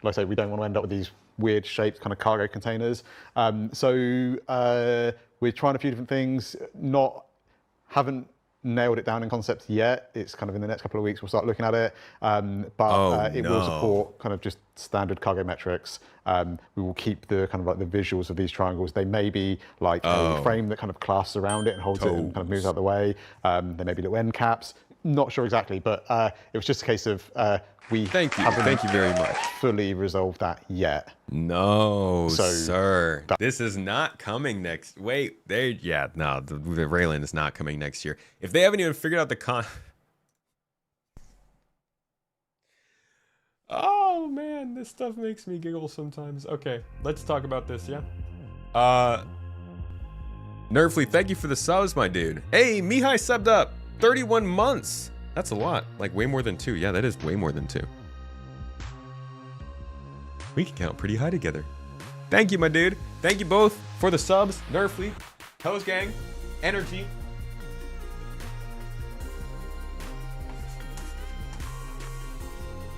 like I say, we don't want to end up with these weird shaped kind of cargo containers. So we're trying a few different things. Haven't nailed it down in concept yet. It's kind of in the next couple of weeks we'll start looking at it, but it will support kind of just standard cargo metrics. We will keep the kind of like the visuals of these triangles. They may be like a frame that kind of clasps around it and holds it and kind of moves out the way. There may be little end caps. Not sure exactly, but it was just a case of Thank you very much. Fully resolved that yet. No, sir. This is not coming next. Wait, the Raylan is not coming next year. If they haven't even figured out the Oh man, this stuff makes me giggle sometimes. Okay, let's talk about this, yeah? Nerfly, thank you for the subs, my dude. Hey, Mihai subbed up. 31 months. That's a lot. Like way more than 2. Yeah, that is way more than 2. We can count pretty high together. Thank you, my dude. Thank you both for the subs. Nerfly, Toes Gang, Energy.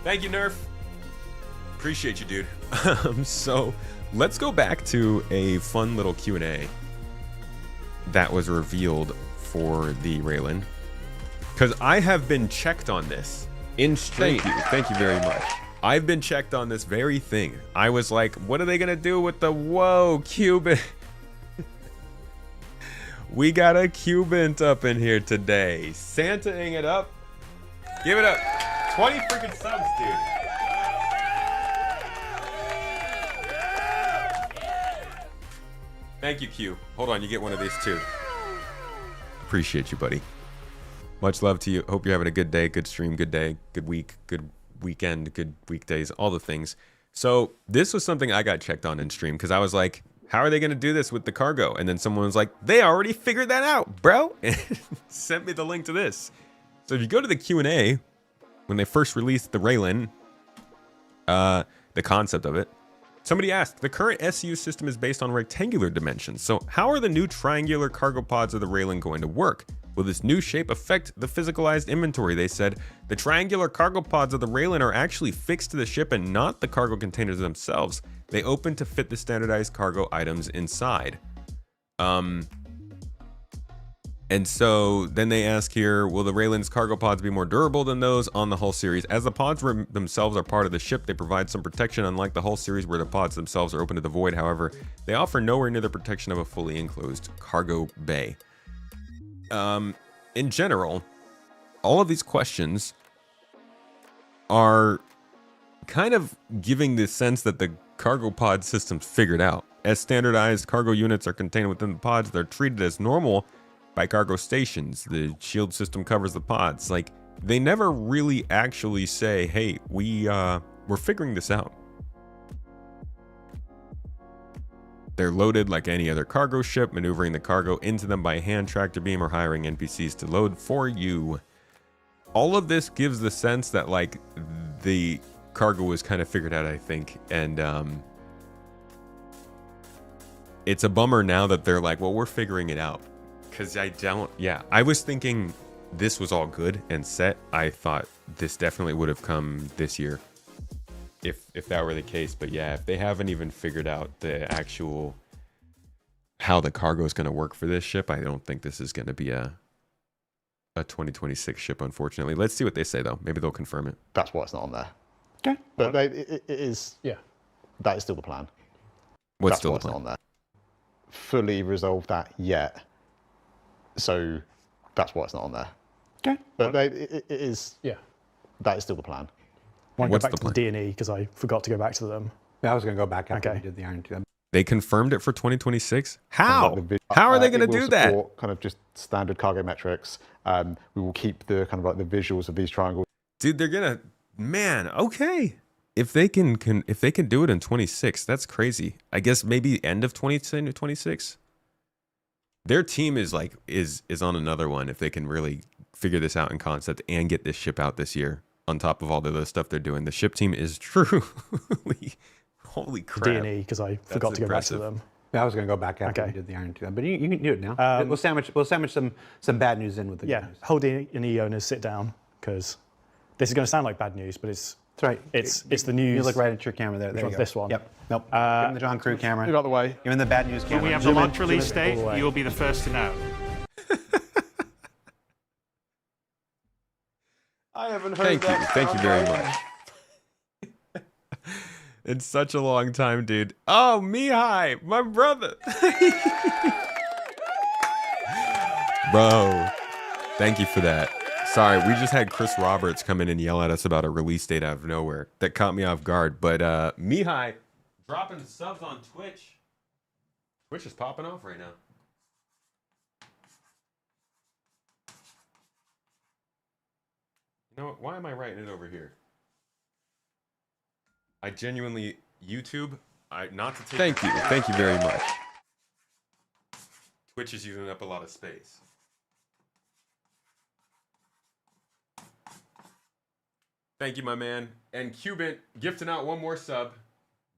Thank you, Nerf. Appreciate you, dude. So let's go back to a fun little Q&A that was revealed for the Raylan. Because I have been checked on this in stream. Thank you very much. I've been checked on this very thing. I was like, what are they going to do with the, whoa, Cuban? We got a Cubant up in here today. Santa-ing it up. Give it up. 20 freaking subs, dude. Thank you, Q. Hold on, you get one of these too. Appreciate you, buddy. Much love to you. Hope you're having a good day, good stream, good day, good week, good weekend, good weekdays, all the things. So this was something I got checked on in stream because I was like, how are they going to do this with the cargo? And then someone was like, they already figured that out, bro. And sent me the link to this. So if you go to the Q&A, when they first released the Raylan, the concept of it, somebody asked, the current SU system is based on rectangular dimensions, so how are the new triangular cargo pods of the Raylan going to work? Will this new shape affect the physicalized inventory? They said, the triangular cargo pods of the Raylan are actually fixed to the ship and not the cargo containers themselves. They open to fit the standardized cargo items inside. And so then they ask here, will the Raylan's cargo pods be more durable than those on the Hull series? As the pods themselves are part of the ship, they provide some protection, unlike the Hull series where the pods themselves are open to the void. However, they offer nowhere near the protection of a fully enclosed cargo bay. In general, all of these questions are kind of giving the sense that the cargo pod system's figured out. As standardized cargo units are contained within the pods, they're treated as normal by cargo stations. The shield system covers the pods. Like, they never really actually say, hey, we're figuring this out. They're loaded like any other cargo ship, maneuvering the cargo into them by hand, tractor beam, or hiring NPCs to load for you. All of this gives the sense that, like, the cargo is kind of figured out, I think. And it's a bummer now that they're like, well, we're figuring it out. Because I was thinking this was all good and set. I thought this definitely would have come this year if that were the case. But yeah, if they haven't even figured out the actual how the cargo is going to work for this ship, I don't think this is going to be a 2026 ship, unfortunately. Let's see what they say, though. Maybe they'll confirm it. That's why it's not on there. Okay. But it is. Yeah. That is still the plan. What's That's still why the plan? it's not on there. Fully resolved that yet. So that's why it's not on there. Okay. But it is. Yeah. That is still the plan. I want to What's go back the to the D&E because I forgot to go back to them. Yeah, I was going to go back after Okay. we did the Iron 2. They confirmed it for 2026? Kind How? of like How are they going it to will do that? support kind of just standard cargo metrics. We will keep the kind of like the visuals of these triangles. Dude, they're gonna, man, okay. If they can if they can do it in 26, that's crazy. I guess maybe end of 2026. Their team is like is on another one if they can really figure this out in concept and get this ship out this year. On top of all the other stuff they're doing, the ship team is truly, holy crap. D&E because I forgot to go back to impressive. them. Yeah, I was going to go back after Okay. we did the Iron 2. But you can do it now. We'll sandwich some bad news in with the good Yeah, news. whole D&E owners sit down because this is going to sound like bad news, but it's That's right. it's the news. You look right at your camera there. There you one's go. this one? Yep. Nope. Give him the John Crew camera. Move out the way. Give him the bad news camera. When we have the Zoom in, launch release zoom in all date, the way. you'll be the first to know. I haven't heard Thank you very much. It's such a long time, dude. Oh, Mihai, my brother. Bro, thank you for that. Sorry, we just had Chris Roberts come in and yell at us about a release date out of nowhere. That caught me off guard. But Mihai, dropping subs on Twitch. Twitch is popping off right now. You know what? Why am I writing it over here? I genuinely YouTube. Not to take. Thank you very much. Twitch is using up a lot of space. Thank you, my man. And Cuban gifting out one more sub,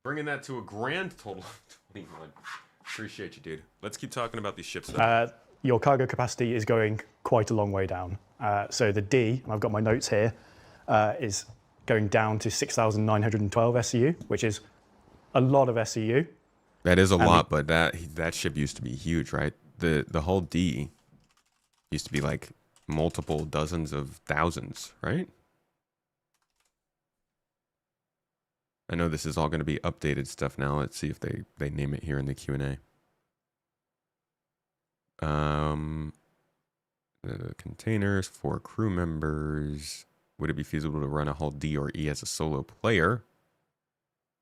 bringing that to a grand total of 21. Appreciate you, dude. Let's keep talking about these ships. Your cargo capacity is going quite a long way down. So the D, and I've got my notes here, is going down to 6,912 SCU, which is a lot of SCU. That is a lot, but that ship used to be huge, right? The whole D used to be like multiple dozens of thousands, right? I know this is all going to be updated stuff now. Let's see if they name it here in the Q&A. The containers for crew members. Would it be feasible to run a whole D or E as a solo player?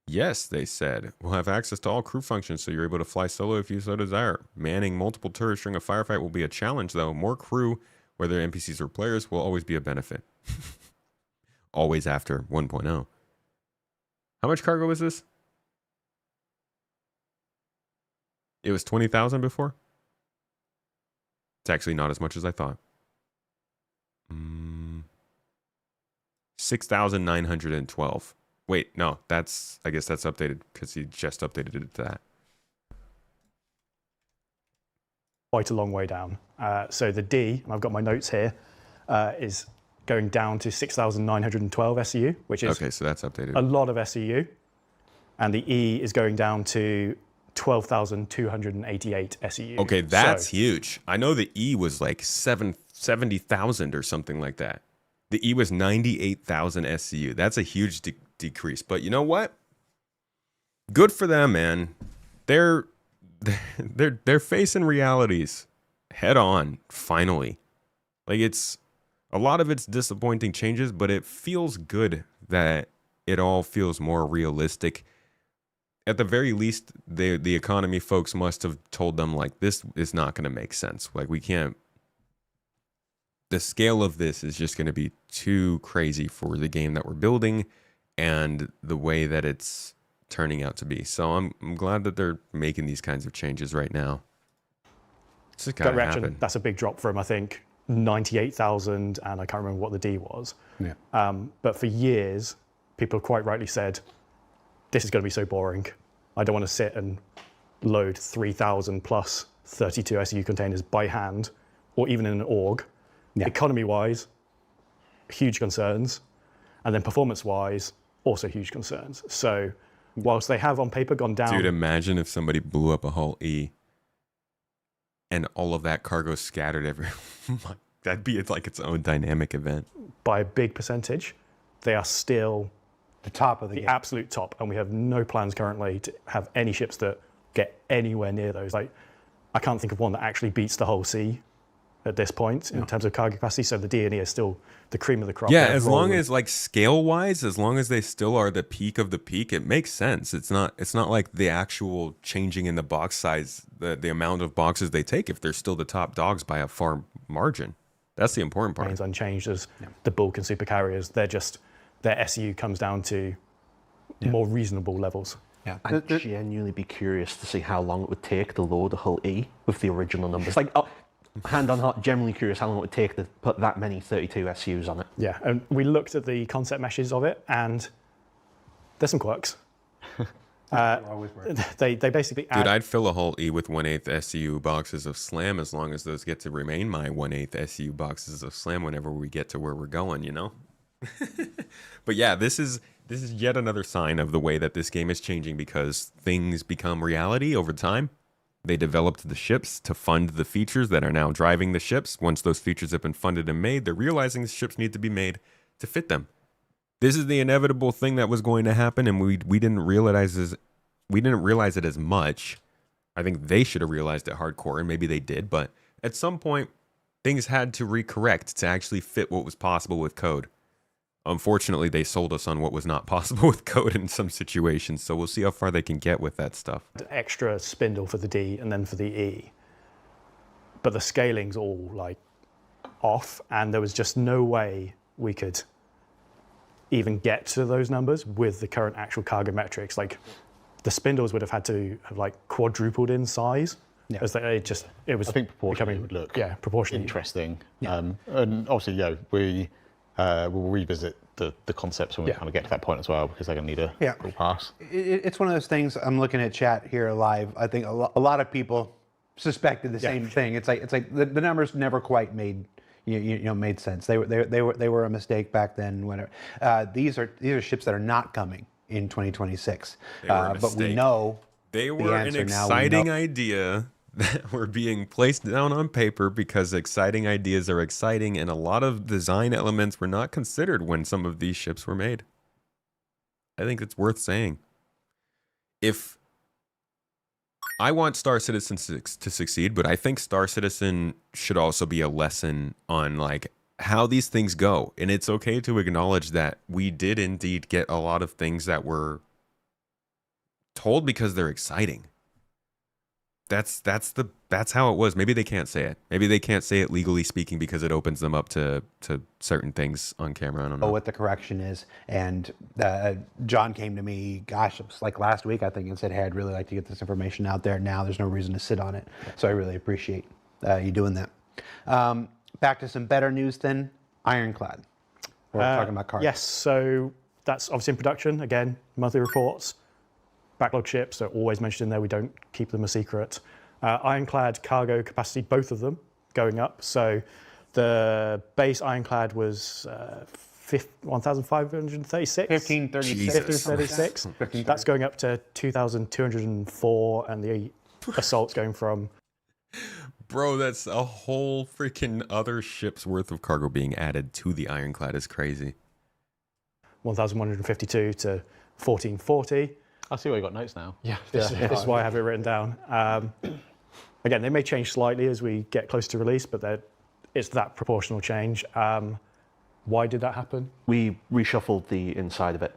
Yes, they said. We'll have access to all crew functions, so you're able to fly solo if you so desire. Manning multiple turrets during a firefight will be a challenge, though. More crew, whether NPCs or players, will always be a benefit. Always after 1.0. How much cargo was this? It was 20,000 before? It's actually not as much as I thought. 6,912. Wait, no, I guess that's updated because he just updated it to that. Quite a long way down. So the D, and I've got my notes here, is going down to 6,912 SEU, which is okay, so that's updated. a lot of SEU. And the E is going down to 12,288 SEU. Okay, that's huge. I know the E was like 70,000 or something like that. The E was 98,000 SCU. That's a huge decrease. But you know what? Good for them, man. They're facing realities head on, finally. Like, it's a lot of it's disappointing changes, but it feels good that it all feels more realistic. At the very least, the economy folks must have told them, like, this is not going to make sense. Like, we can't. The scale of this is just going to be too crazy for the game that we're building and the way that it's turning out to be. So I'm glad that they're making these kinds of changes right now. This is kind of happen. That's a big drop from, I think, 98,000, and I can't remember what the D was. Yeah. But for years, people quite rightly said, this is going to be so boring. I don't want to sit and load 3,000 plus 32 SU containers by hand, or even in an org. Yeah. Economy-wise, huge concerns. And then performance-wise, also huge concerns. So whilst they have on paper gone down... Dude, imagine if somebody blew up a whole E and all of that cargo scattered everywhere. That'd be like its own dynamic event. By a big percentage, they are still the top of the game. Absolute top. And we have no plans currently to have any ships that get anywhere near those. Like, I can't think of one that actually beats the whole C at this point in terms of cargo capacity. So the D&E is still the cream of the crop. Yeah, as long as, like, scale-wise, as long as they still are the peak of the peak, it makes sense. It's not like the actual changing in the box size, the amount of boxes they take, if they're still the top dogs by a far margin. That's the important part. Remains unchanged as the bulk and super carriers. They're just, their SEU comes down to more reasonable levels. Yeah. I'd genuinely be curious to see how long it would take to load a whole E with the original numbers. Like, hand on heart, generally curious how long it would take to put that many 32 SUs on it. Yeah, and we looked at the concept meshes of it, and there's some quirks. They basically add... Dude, I'd fill a whole E with 1/8 SCU boxes of SLAM as long as those get to remain my 1/8 SCU boxes of SLAM whenever we get to where we're going, you know? But yeah, this is yet another sign of the way that this game is changing, because things become reality over time. They developed the ships to fund the features that are now driving the ships. Once those features have been funded and made, they're realizing the ships need to be made to fit them. This is the inevitable thing that was going to happen, and we didn't realize it as much. I think they should have realized it hardcore, and maybe they did, but at some point, things had to recorrect to actually fit what was possible with code. Unfortunately, they sold us on what was not possible with code in some situations, so we'll see how far they can get with that stuff. Extra spindle for the D and then for the E. But the scaling's all, like, off, and there was just no way we could even get to those numbers with the current actual cargo metrics. Like, the spindles would have had to have, like, quadrupled in size. Yeah. As it was. I think proportionally would look proportionally interesting. Yeah. And obviously, we'll revisit the concepts when we kind of get to that point as well, because they're going to need a full pass. It's one of those things. I'm looking at chat here live. I think a lot of people suspected the same thing. It's like the numbers never quite made made sense. They were a mistake back then. When these are ships that are not coming in 2026. But we know they were an exciting idea that were being placed down on paper, because exciting ideas are exciting, and a lot of design elements were not considered when some of these ships were made. I think it's worth saying. If I want Star Citizen to succeed, but I think Star Citizen should also be a lesson on, like, how these things go. And it's okay to acknowledge that we did indeed get a lot of things that were told because they're exciting. That's how it was. Maybe they can't say it. Maybe they can't say it legally speaking because it opens them up to certain things on camera. I don't know what the correction is. And John came to me, gosh, it was like last week, I think, and said, hey, I'd really like to get this information out there now. There's no reason to sit on it. So I really appreciate you doing that. Back to some better news then. Ironclad. Or talking about cards? Yes, so that's obviously in production. Again, monthly reports, backlog ships are always mentioned in there. We don't keep them a secret. Ironclad cargo capacity, both of them going up. So the base Ironclad was 1,536. 1536. That's going up to 2,204, and the Assault's going from... Bro, that's a whole freaking other ship's worth of cargo being added to the Ironclad is crazy. 1,152 to 1,440. I see why you got notes now. Yeah, this is why I have it written down. Again, they may change slightly as we get close to release, but it's that proportional change. Why did that happen? We reshuffled the inside of it.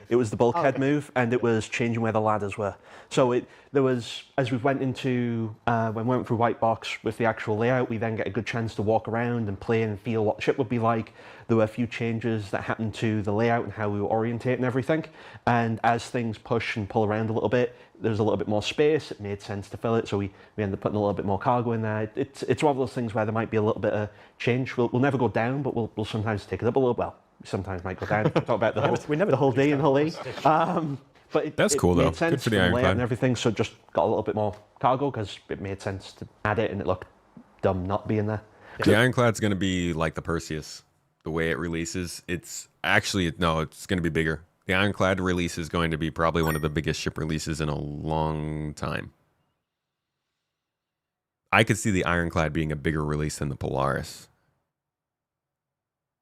It was the bulkhead move, and it was changing where the ladders were. So there was, as we went into, when we went through White Box with the actual layout, we then get a good chance to walk around and play and feel what the ship would be like. There were a few changes that happened to the layout and how we were orientating everything. And as things push and pull around a little bit, there's a little bit more space. It made sense to fill it, so we ended up putting a little bit more cargo in there. It's one of those things where there might be a little bit of change. We'll never go down, but we'll sometimes take it up a little. Well, sometimes might go down. Talk about the whole D and whole E. But that's cool though. Made sense Good for the layout Ironclad and everything. So just got a little bit more cargo because it made sense to add it, and it looked dumb not being there. The Ironclad's going to be like the Perseus. The way it releases, it's going to be bigger. The Ironclad release is going to be probably one of the biggest ship releases in a long time. I could see the Ironclad being a bigger release than the Polaris.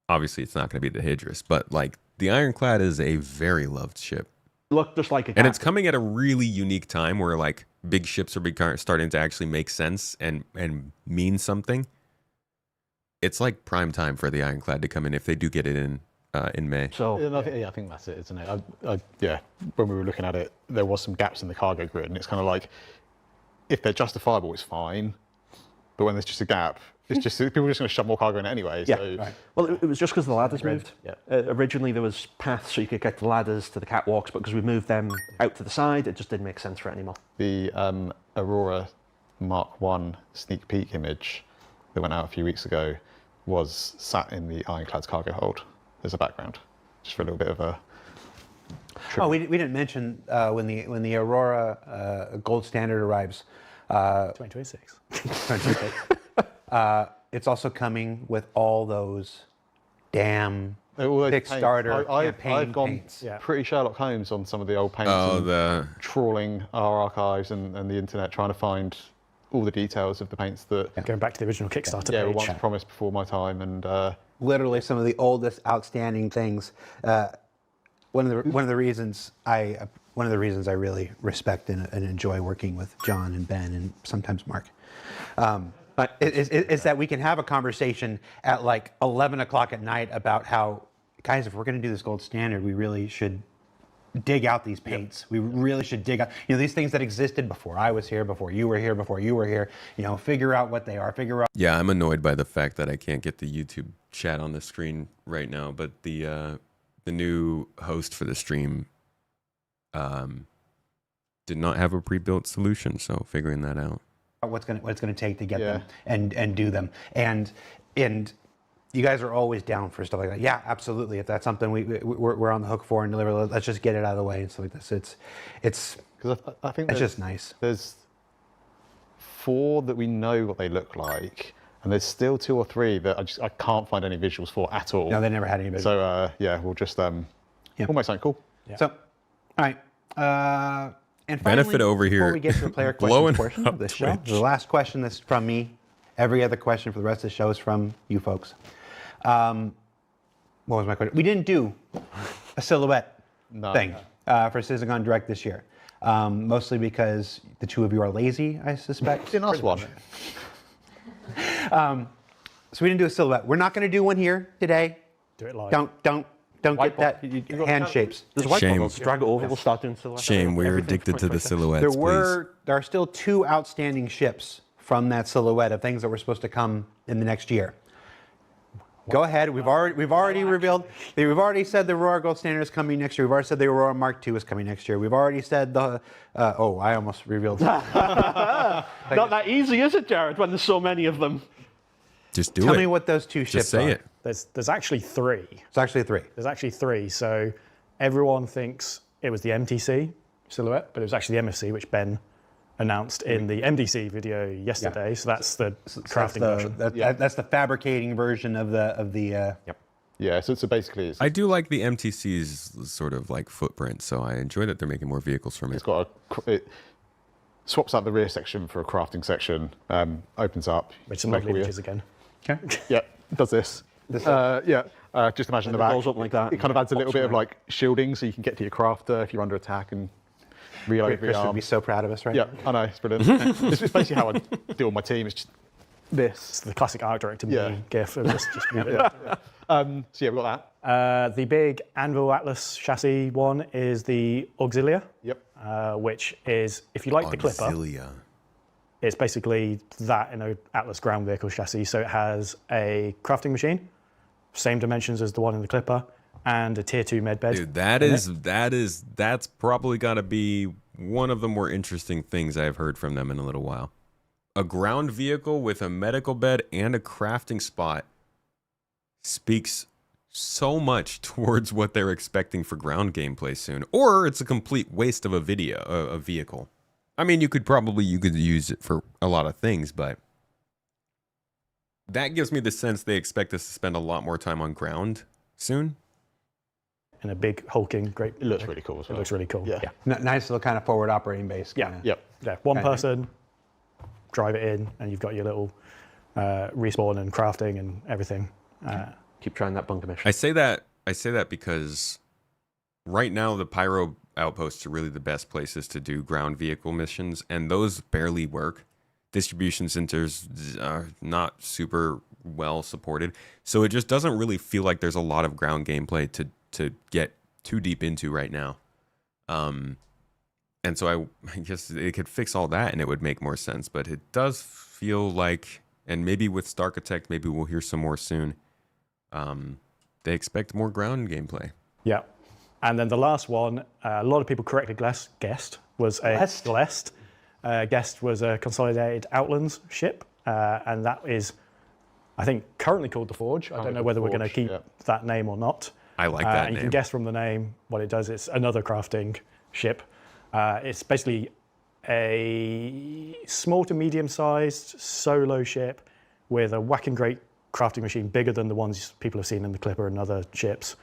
Obviously, it's not going to be the Hydrus, but like the Ironclad is a very loved ship. Look, just like and it's coming at a really unique time where like big ships are starting to actually make sense and mean something. It's like prime time for the Ironclad to come in if they do get it in May. So I think that's it, isn't it? When we were looking at it, there was some gaps in the cargo grid, and it's kind of like, if they're justifiable, it's fine, but when there's just a gap, it's just people are just going to shove more cargo in it anyway. Yeah, so. right. Well, it was just because the ladders moved. Yeah. Originally, there was paths so you could get the ladders to the catwalks, but because we moved them out to the side, it just didn't make sense for it anymore. The Aurora Mark 1 sneak peek image that went out a few weeks ago was sat in the Ironclad's cargo hold as a background, just for a little bit of a... Oh, we didn't mention when the Aurora Gold Standard arrives. 2026. 2026. It's also coming with all those damn Kickstarter campaign I've gone paints. pretty Sherlock Holmes on some of the old paints. Trawling our archives and the internet, trying to find all the details of the paints that... Going back to the original Kickstarter were page. once promised before my time, and... Literally some of the oldest outstanding things. One of the reasons I really respect and enjoy working with John and Ben and sometimes Mark is that we can have a conversation at like 11 o'clock at night about how, guys, if we're going to do this gold standard, we really should dig out these paints. We really should dig out, these things that existed before I was here, before you were here, figure out what they are, Yeah, I'm annoyed by the fact that I can't get the YouTube chat on the screen right now, but the new host for the stream did not have a pre-built solution, so figuring that out. What's going to take to get them and do them. And you guys are always down for stuff like that. Yeah, absolutely. If that's something we're on the hook for and deliver, let's just get it out of the way and stuff like this. It's because I think it's just nice. There's 4 that we know what they look like, and there's still 2 or 3 that I can't find any visuals for at all. No, they never had any visuals. So we'll just we'll make something cool. Yeah. So, all right. And Benefit finally, over here. Before we get to the player questions portion of this show, the last question is from me. Every other question for the rest of the show is from you folks. What was my question? We didn't do a silhouette thing for Sysagon Direct this year. Mostly because the 2 of you are lazy, I suspect. Didn't ask one. So we didn't do a silhouette. We're not going to do one here today. Do it live. Don't get that hand shapes. Shame. Just drag it over. We'll start doing silhouette. Shame, we're addicted to the silhouettes, There are still 2 outstanding ships from that silhouette of things that were supposed to come in the next year. Go ahead. We've already revealed. We've already said the Aurora Gold Standard is coming next year. We've already said the Aurora Mark II is coming next year. We've already said the. I almost revealed. Not that easy, is it, Jared? When there's so many of them. Just do Tell it. me what those two ships Just say are. it. There's actually three. It's actually three. There's actually three. So everyone thinks it was the MTC silhouette, but it was actually the MFC, which Ben announced in the MDC video yesterday. Yeah. So that's the crafting version. That's the fabricating version of the. Yep. Yeah. So basically, I do like the MTC's sort of like footprint, so I enjoy that they're making more vehicles from it. It's got it swaps out the rear section for a crafting section. Opens up. Made some lovely images again. Okay. Yeah. Does this. Just imagine the back. Goes up like that. It kind of adds a little bit of like shielding, so you can get to your crafter if you're under attack and reload. Chris would be so proud of us, right? Yeah, I know, it's brilliant. It's basically how I deal with my team. It's just this. It's the classic art director gif. Of just So yeah, we've got that. The big Anvil Atlas chassis one is the Auxilia. Yep. Which is, if you like the Clipper, Auxilia. It's basically that in an Atlas ground vehicle chassis. So it has a crafting machine, same dimensions as the one in the Clipper, and a tier 2 med bed. Dude, that's probably got to be one of the more interesting things I've heard from them in a little while. A ground vehicle with a medical bed and a crafting spot speaks so much towards what they're expecting for ground gameplay soon. Or it's a complete waste of a vehicle. I mean, you could use it for a lot of things, but that gives me the sense they expect us to spend a lot more time on ground soon. In a big hulking, great. It looks really cool as well. It looks really cool. Yeah. Nice little kind of forward operating base. Yeah. Yep. Yeah. One person, drive it in, and you've got your little respawn and crafting and everything. Keep trying that bunker mission. I say that because right now the Pyro outposts are really the best places to do ground vehicle missions, and those barely work. Distribution centers are not super well supported, so it just doesn't really feel like there's a lot of ground gameplay to get too deep into right now. And so I guess it could fix all that and it would make more sense, but it does feel like, and maybe with Starkitect, maybe we'll hear some more soon, they expect more ground gameplay. Yeah. And then the last one, a lot of people correctly guessed was a Guest. Guest was a consolidated Outlands ship, and that is, I think, currently called the Forge. I don't know whether we're going to keep that name or not. I like that and name. You can guess from the name what it does. It's another crafting ship. It's basically a small to medium-sized solo ship with a whacking great crafting machine, bigger than the ones people have seen in the Clipper and other ships.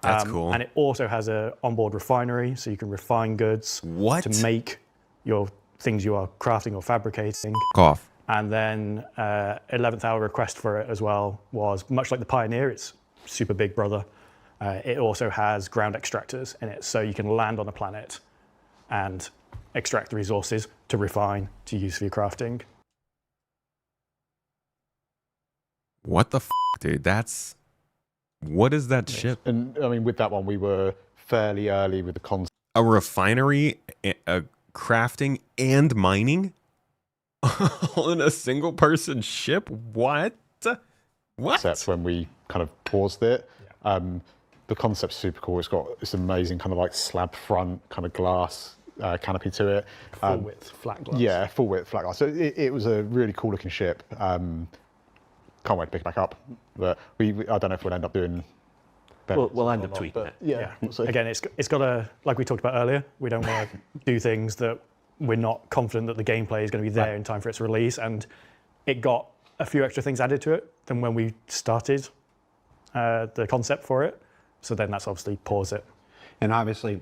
That's cool. And it also has an onboard refinery, so you can refine goods to make your things you are crafting or fabricating. Cough. And then 11th hour request for it as well was, much like the Pioneer, it's super big brother. It also has ground extractors in it, so you can land on a planet and extract the resources to refine, to use for your crafting. What the f***, dude? What is that ship? And I mean, with that one, we were fairly early with the concept. A refinery, a crafting, and mining? All in a single person ship? What? Except when we kind of paused it. The concept's super cool. It's got this amazing kind of like slab front, kind of glass canopy to it. Full width flat glass. Yeah, full width flat glass. So it was a really cool looking ship. Can't wait to pick it back up. But I don't know if we'll end up doing. We'll end up tweaking it. Yeah. Again, it's got a, like we talked about earlier, we don't want to do things that we're not confident that the gameplay is going to be there in time for its release. And it got a few extra things added to it than when we started the concept for it. So then that's obviously pause it. And obviously,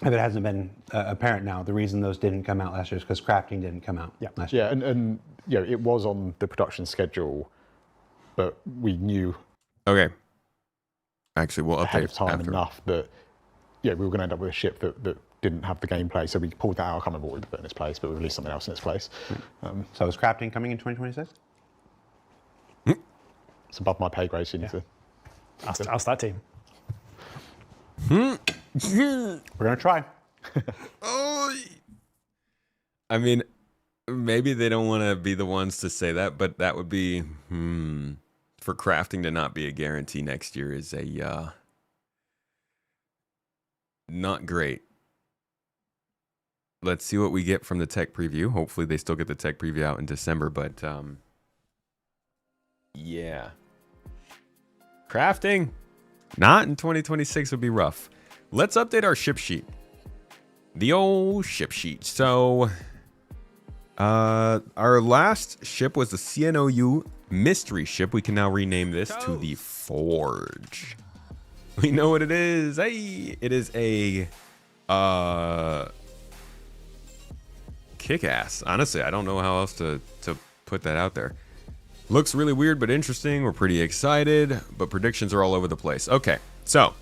if it hasn't been apparent now, the reason those didn't come out last year is because crafting didn't come out last year. Yeah, and it was on the production schedule, but we knew. Okay. Actually, we'll ahead update of time after. enough that we were going to end up with a ship that didn't have the gameplay, so we pulled that out. I can't remember what we put in its place, but we released something else in its place. So is crafting coming in 2026? It's above my pay grade, so you need to ask that team. We're going to try. I mean, maybe they don't want to be the ones to say that, but that would be for crafting to not be a guarantee next year is a not great. Let's see what we get from the tech preview. Hopefully they still get the tech preview out in December, but Yeah. Crafting, not in 2026 would be rough. Let's update our ship sheet. The old ship sheet. So, our last ship was the CNOU mystery ship. We can now rename this to the Forge. We know what it is. Hey, it is a kick-ass. Honestly, I don't know how else to put that out there. Looks really weird but interesting. We're pretty excited, but predictions are all over the place. Okay, so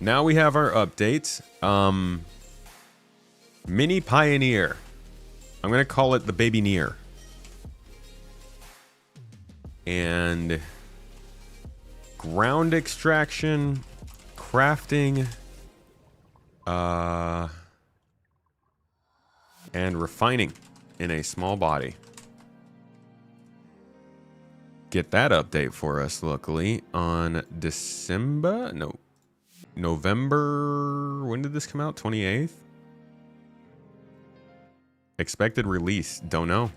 now we have our update. Mini Pioneer. I'm gonna call it the Baby Near. And ground extraction, crafting, and refining in a small body. Get that update for us, luckily, on November. When did this come out? 28th? Expected release, don't know.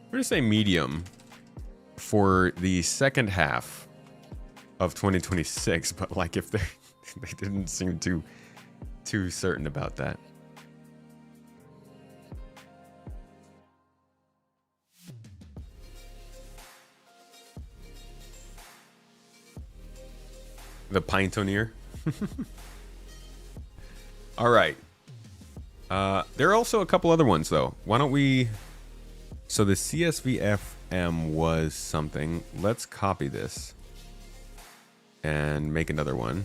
We're gonna say medium for the second half of 2026, but like if they didn't seem too certain about that. The Pintoneer. All right. There are also a couple other ones, though. Why don't we... So the CSV-FM was something. Let's copy this and make another one.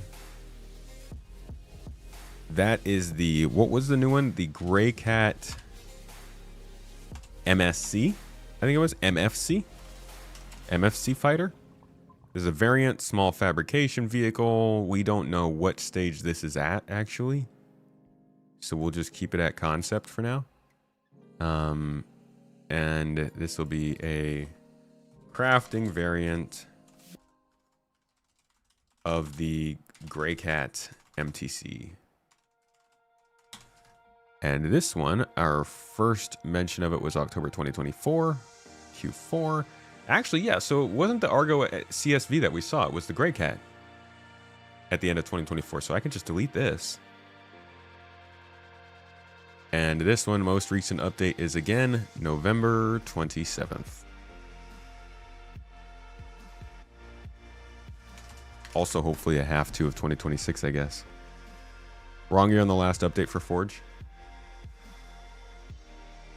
That is the... What was the new one? The Gray Cat MSC? I think it was MFC? MFC Fighter? There's a variant small fabrication vehicle. We don't know what stage this is at, actually. So we'll just keep it at concept for now. And this will be a crafting variant of the Gray Cat MTC. And this one, our first mention of it was October 2024, Q4. Actually, yeah, so it wasn't the Argo CSV that we saw. It was the Gray Cat at the end of 2024. So I can just delete this. And this one, most recent update is again, November 27th. Also, hopefully a half two of 2026, I guess. Wrong year on the last update for Forge.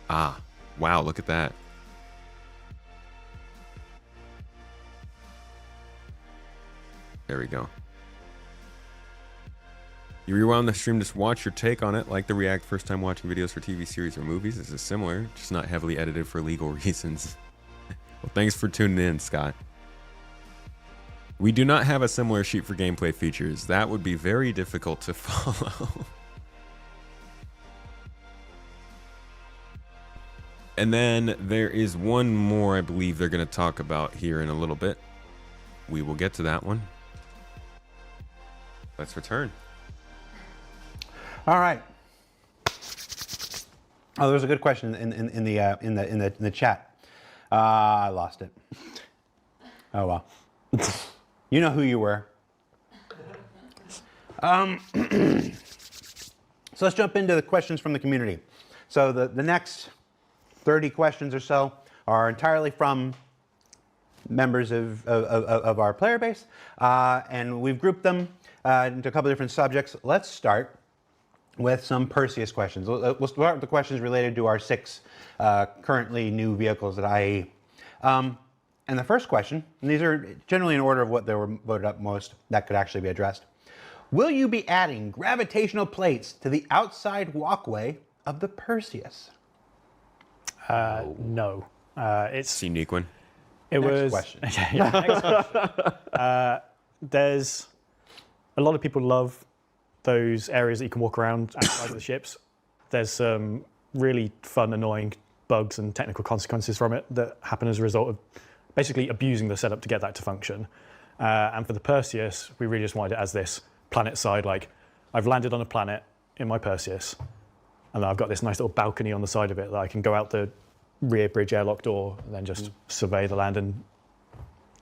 Ah, wow, look at that. There we go. You rewound the stream, just watch your take on it. Like the React first time watching videos for TV series or movies. This is similar, just not heavily edited for legal reasons. Well, thanks for tuning in, Scott. We do not have a similar sheet for gameplay features. That would be very difficult to follow. And then there is one more I believe they're going to talk about here in a little bit. We will get to that one. Let's return. All right. Oh, there was a good question in the chat. I lost it. Oh well. You know who you were. So let's jump into the questions from the community. So the next 30 questions or so are entirely from members of our player base, and we've grouped them into a couple different subjects. Let's start with some Perseus questions. We'll start with the questions related to our 6 currently new vehicles at IAE. And the first question, and these are generally in order of what they were voted up most that could actually be addressed. Will you be adding gravitational plates to the outside walkway of the Perseus? No. It's unique one. It Next was question. Yeah, next question. There's a lot of people love those areas that you can walk around outside of the ships. There's some really fun, annoying bugs and technical consequences from it that happen as a result of basically abusing the setup to get that to function. And for the Perseus, we really just wanted it as this planet side, like I've landed on a planet in my Perseus, and I've got this nice little balcony on the side of it that I can go out the rear bridge airlock door and then just survey the land and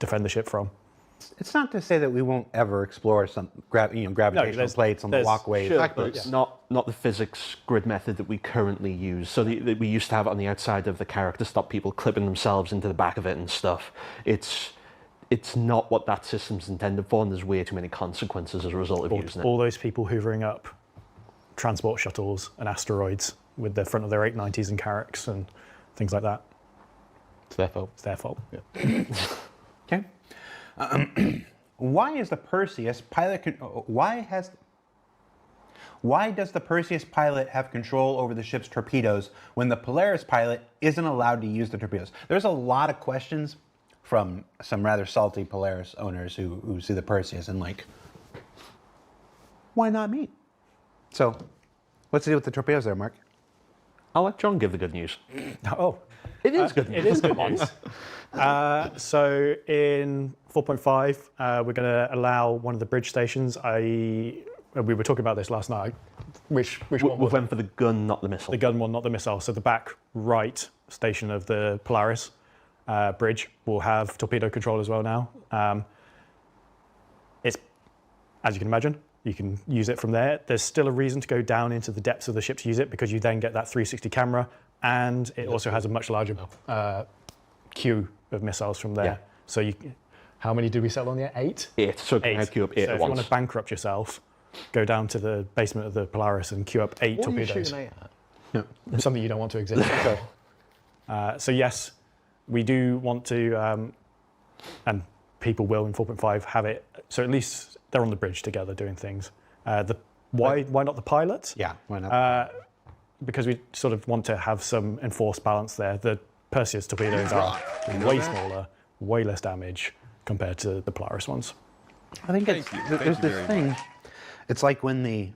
defend the ship from. It's not to say that we won't ever explore some gravitational plates on the walkways. Sure, but it's not the physics grid method that we currently use. So we used to have it on the outside of the carrier to stop people clipping themselves into the back of it and stuff. It's not what that system's intended for, and there's way too many consequences as a result of using it. All those people hoovering up transport shuttles and asteroids with the front of their 890s and Carracks and things like that. It's their fault. It's their fault. Yeah. Okay. Why is the Perseus pilot? Why does the Perseus pilot have control over the ship's torpedoes when the Polaris pilot isn't allowed to use the torpedoes? There's a lot of questions from some rather salty Polaris owners who see the Perseus and like, why not me? So, what's the deal with the torpedoes there, Mark? I'll let John give the good news. Oh, it is good news. It is good news. So in 4.5, we're going to allow one of the bridge stations. We were talking about this last night. Which one? We went for the gun, not the missile. The gun one, not the missile. So the back right station of the Polaris bridge will have torpedo control as well now. It's, as you can imagine, you can use it from there. There's still a reason to go down into the depths of the ship to use it because you then get that 360 camera, and it also has a much larger queue of missiles from there. Yeah. So you, how many did we settle on there? 8? 8. So it can queue up 8 so at if once. you want to bankrupt yourself, go down to the basement of the Polaris and queue up 8 What torpedoes. are you shooting 8 at? Something you don't want to exist. So yes, we do want to, and people will in 4.5 have it. So at least they're on the bridge together doing things. Why not the pilot? Yeah, why not? Because we sort of want to have some enforced balance there. The Perseus torpedoes are way smaller, way less damage compared to the Polaris ones. I think there's this thing. It's like when the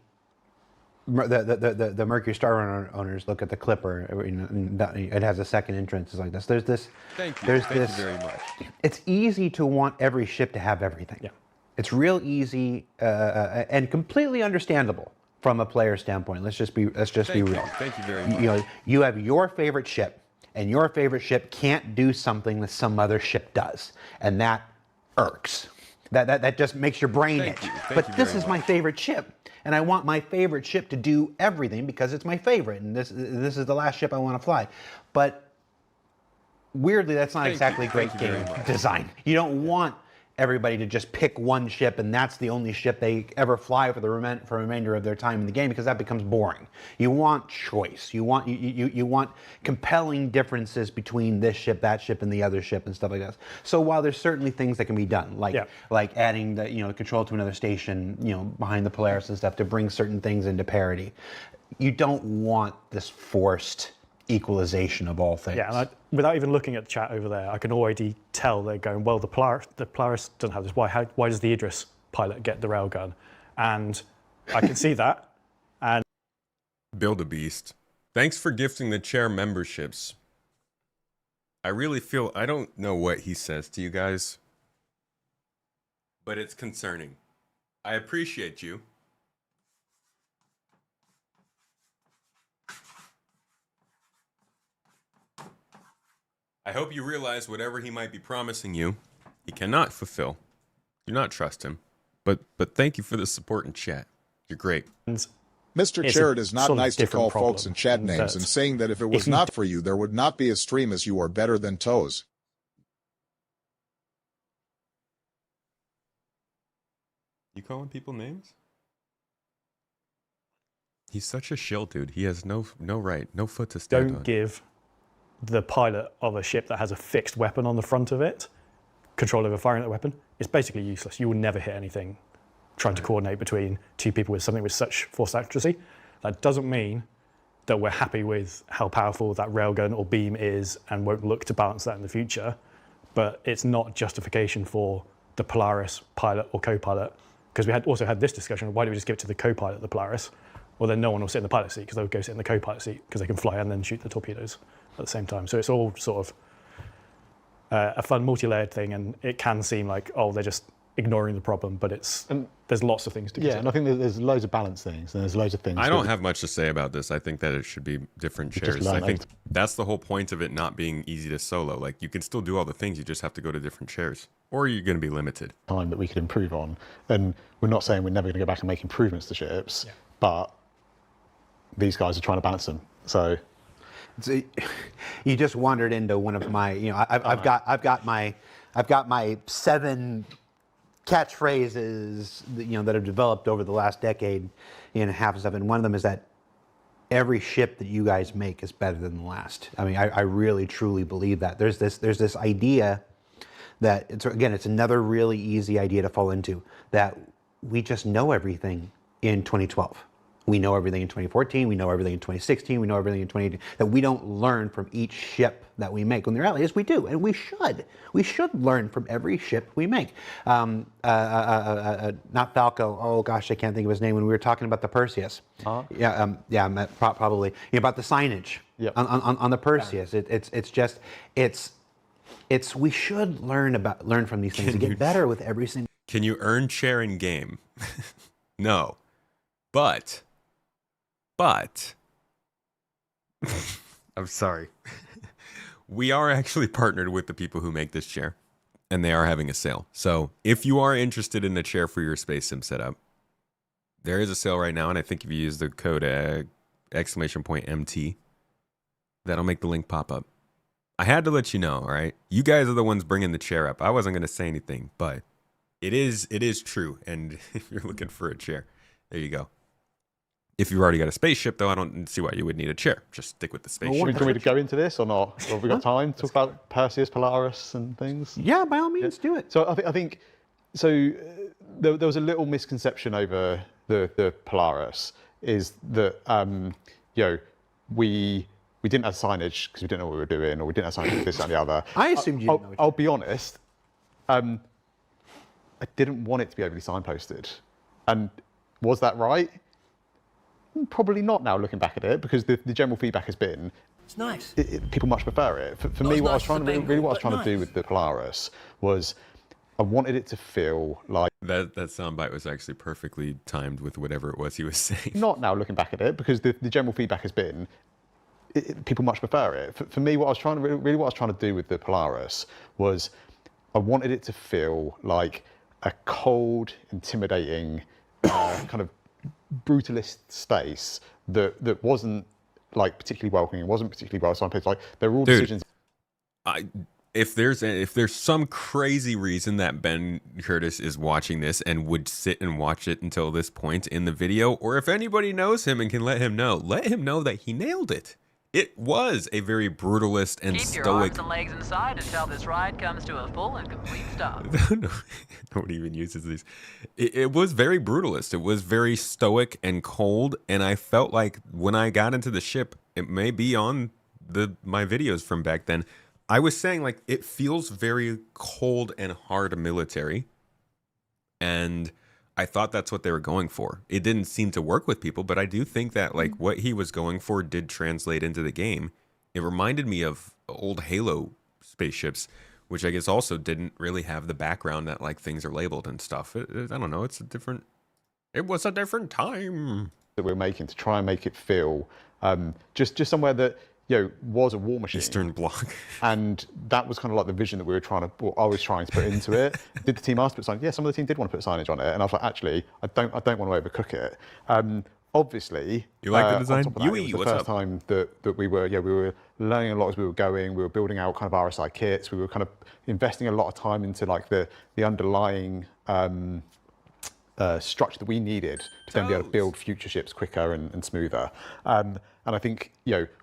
Mercury Star owners look at the Clipper. It has a second entrance. It's like this. There's this. Thank you. There's Thank this. you very much. It's easy to want every ship to have everything. Yeah. It's real easy and completely understandable from a player standpoint. Let's just be real. Thank you very much. You know, you have your favorite ship, and your favorite ship can't do something that some other ship does, and that irks. That just makes your brain itch. But this is my favorite ship, and I want my favorite ship to do everything because it's my favorite, and this is the last ship I want to fly. But weirdly, that's not exactly great game design. You don't want everybody to just pick one ship and that's the only ship they ever fly for the remainder of their time in the game, because that becomes boring. You want choice. You want compelling differences between this ship, that ship, and the other ship and stuff like that. So while there's certainly things that can be done, like adding the control to another station, behind the Polaris and stuff to bring certain things into parity, you don't want this forced equalization of all things. Yeah, and without even looking at the chat over there, I can already tell they're going, well, the Polaris doesn't have this. Why does the Idris pilot get the railgun? And I can see that. And Build a Beast. Thanks for gifting the chair memberships. I really feel, I don't know what he says to you guys, but it's concerning. I appreciate you. I hope you realize whatever he might be promising you, he cannot fulfill. Do not trust him. But thank you for the support in chat. You're great. Mr. Chair, it is not nice to call folks in chat names and saying that if it was not for you, there would not be a stream as you are better than Toes. You calling people names? He's such a shill, dude. He has no right, no foot to stand on. don't give the pilot of a ship that has a fixed weapon on the front of it control over firing that weapon. It's basically useless. You will never hit anything trying to coordinate between two people with something with such force accuracy. That doesn't mean that we're happy with how powerful that railgun or beam is and won't look to balance that in the future, but it's not justification for the Polaris pilot or co-pilot, because we also had this discussion, why do we just give it to the co-pilot of the Polaris? Well, then no one will sit in the pilot seat because they'll go sit in the co-pilot seat because they can fly and then shoot the torpedoes at the same time. So it's all sort of a fun multi-layered thing, and it can seem like, oh, they're just ignoring the problem, but there's lots of things to consider. And I think there's loads of balance things, and there's loads of things. I don't have much to say about this. I think that it should be different chairs. I think that's the whole point of it not being easy to solo. Like, you can still do all the things, you just have to go to different chairs, or you're going to be limited. Time that we could improve on, and we're not saying we're never going to go back and make improvements to ships, but these guys are trying to balance them. So you just wandered into one of my, I've got my 7 catchphrases that have developed over the last decade and a half. And one of them is that every ship that you guys make is better than the last. I mean, I really truly believe that. There's this idea that it's another really easy idea to fall into, that we just know everything in 2012. We know everything in 2014, we know everything in 2016, we know everything in 2018, that we don't learn from each ship that we make. When the reality is we do, and we should. We should learn from every ship we make. Not Falco, oh gosh, I can't think of his name, when we were talking about the Perseus. Probably. About the signage on the Perseus. We should learn from these things and get better with every single. Can you earn chair in game? No. But I'm sorry. We are actually partnered with the people who make this chair, and they are having a sale. So if you are interested in a chair for your Space Sim setup, there is a sale right now, and I think if you use the code !MT, that'll make the link pop up. I had to let you know, all right? You guys are the ones bringing the chair up. I wasn't going to say anything, but it is true. And if you're looking for a chair, there you go. If you've already got a spaceship, though, I don't see why you would need a chair. Just stick with the spaceship. Do you want me to go into this or not? Or have we got time to talk about Perseus, Polaris and things? Yeah, by all means, do it. So I think there was a little misconception over the Polaris, is that we didn't have signage because we didn't know what we were doing, or we didn't have signage for this and the other. I assumed you didn't know. I'll be honest. I didn't want it to be overly signposted, and was that right? Probably not now, looking back at it, because the general feedback has been it's nice. People much prefer it. For me, what I was trying to do with the Polaris was I wanted it to feel like that soundbite was actually perfectly timed with whatever it was he was saying. Not now, looking back at it, because the general feedback has been people much prefer it. For me, what I was trying to do with the Polaris was I wanted it to feel like a cold, intimidating kind of brutalist space that wasn't like particularly welcoming, it wasn't particularly well signposted. Like there were all decisions. If there's some crazy reason that Ben Curtis is watching this and would sit and watch it until this point in the video, or if anybody knows him and can let him know that he nailed it. It was a very brutalist and Keep stoic. your arms and legs inside until this ride comes to a full and complete stop. Nobody even uses these. It was very brutalist. It was very stoic and cold. And I felt like when I got into the ship, it may be on my videos from back then, I was saying like it feels very cold and hard military. And I thought that's what they were going for. It didn't seem to work with people, but I do think that like what he was going for did translate into the game. It reminded me of old Halo spaceships, which I guess also didn't really have the background that like things are labeled and stuff. I don't know. It was a different time that we were making to try and make it feel just somewhere that was a war machine. Eastern Bloc. And that was kind of like the vision that I was trying to put into it. Did the team ask to put signage? Yeah, some of the team did want to put signage on it. And I was like, actually, I don't want to overcook it. Obviously, you like the design? It was the first time that we were learning a lot as we were going. We were building out kind of RSI kits. We were kind of investing a lot of time into like the underlying structure that we needed to then be able to build future ships quicker and smoother. And I think,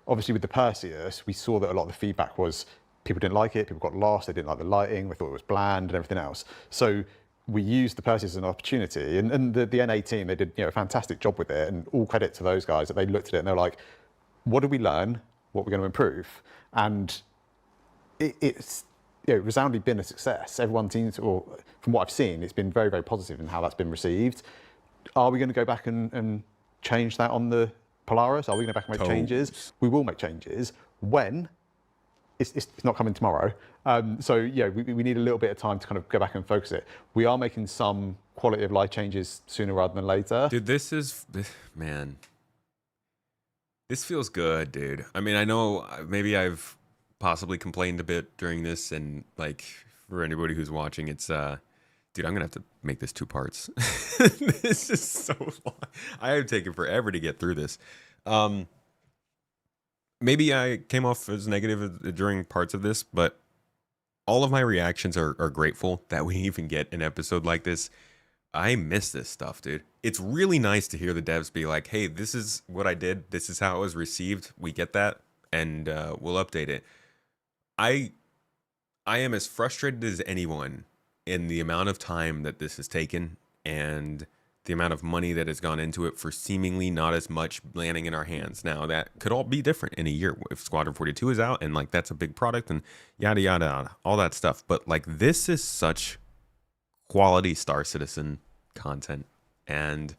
obviously with the Perseus, we saw that a lot of the feedback was people didn't like it, people got lost, they didn't like the lighting, they thought it was bland and everything else. So we used the Perseus as an opportunity, and the NA team, they did a fantastic job with it, and all credit to those guys that they looked at it and they're like, what did we learn? What are we going to improve? And it's resoundingly been a success. Everyone seems, or from what I've seen, it's been very, very positive in how that's been received. Are we going to go back and change that on the Polaris? Are we going to go back and make changes? We will make changes when it's not coming tomorrow. So yeah, we need a little bit of time to kind of go back and focus it. We are making some quality of life changes sooner rather than later. Dude, man, this feels good, dude. I mean, I know maybe I've possibly complained a bit during this, and like for anybody who's watching, it's dude, I'm gonna have to make this 2 parts. This is so long. I have taken forever to get through this. Maybe I came off as negative during parts of this, but all of my reactions are grateful that we even get an episode like this. I miss this stuff, dude. It's really nice to hear the devs be like, hey, this is what I did. This is how it was received. We get that, and we'll update it. I am as frustrated as anyone in the amount of time that this has taken and the amount of money that has gone into it for seemingly not as much landing in our hands. Now, that could all be different in a year if Squadron 42 is out and like that's a big product and yada, yada, yada, all that stuff. But like this is such quality Star Citizen content. And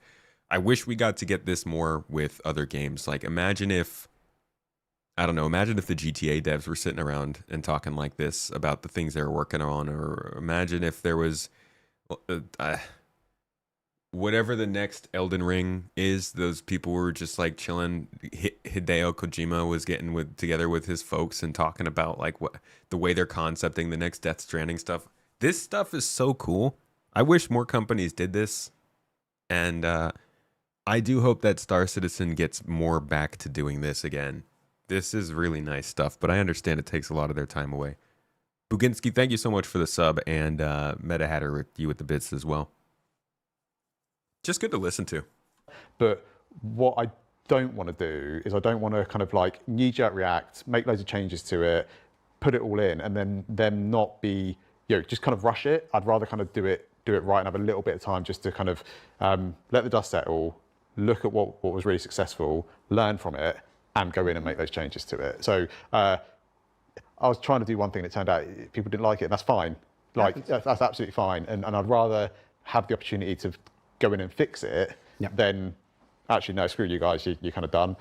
I wish we got to get this more with other games. Like imagine if the GTA devs were sitting around and talking like this about the things they were working on, or imagine if there was whatever the next Elden Ring is, those people were just like chilling. Hideo Kojima was getting together with his folks and talking about like what the way they're concepting the next Death Stranding stuff. This stuff is so cool. I wish more companies did this, and I do hope that Star Citizen gets more back to doing this again. This is really nice stuff, but I understand it takes a lot of their time away. Buginski, thank you so much for the sub, and Meta Hatter, you with the bits as well. Just good to listen to. But what I don't want to do is I don't want to kind of like knee-jerk react, make loads of changes to it, put it all in, and then them not be, just kind of rush it. I'd rather kind of do it right and have a little bit of time just to kind of let the dust settle, look at what was really successful, learn from it, and go in and make those changes to it. So I was trying to do one thing and it turned out people didn't like it, and that's fine. Like that's absolutely fine. And I'd rather have the opportunity to go in and fix it than actually, no, screw you guys, you're kind of done.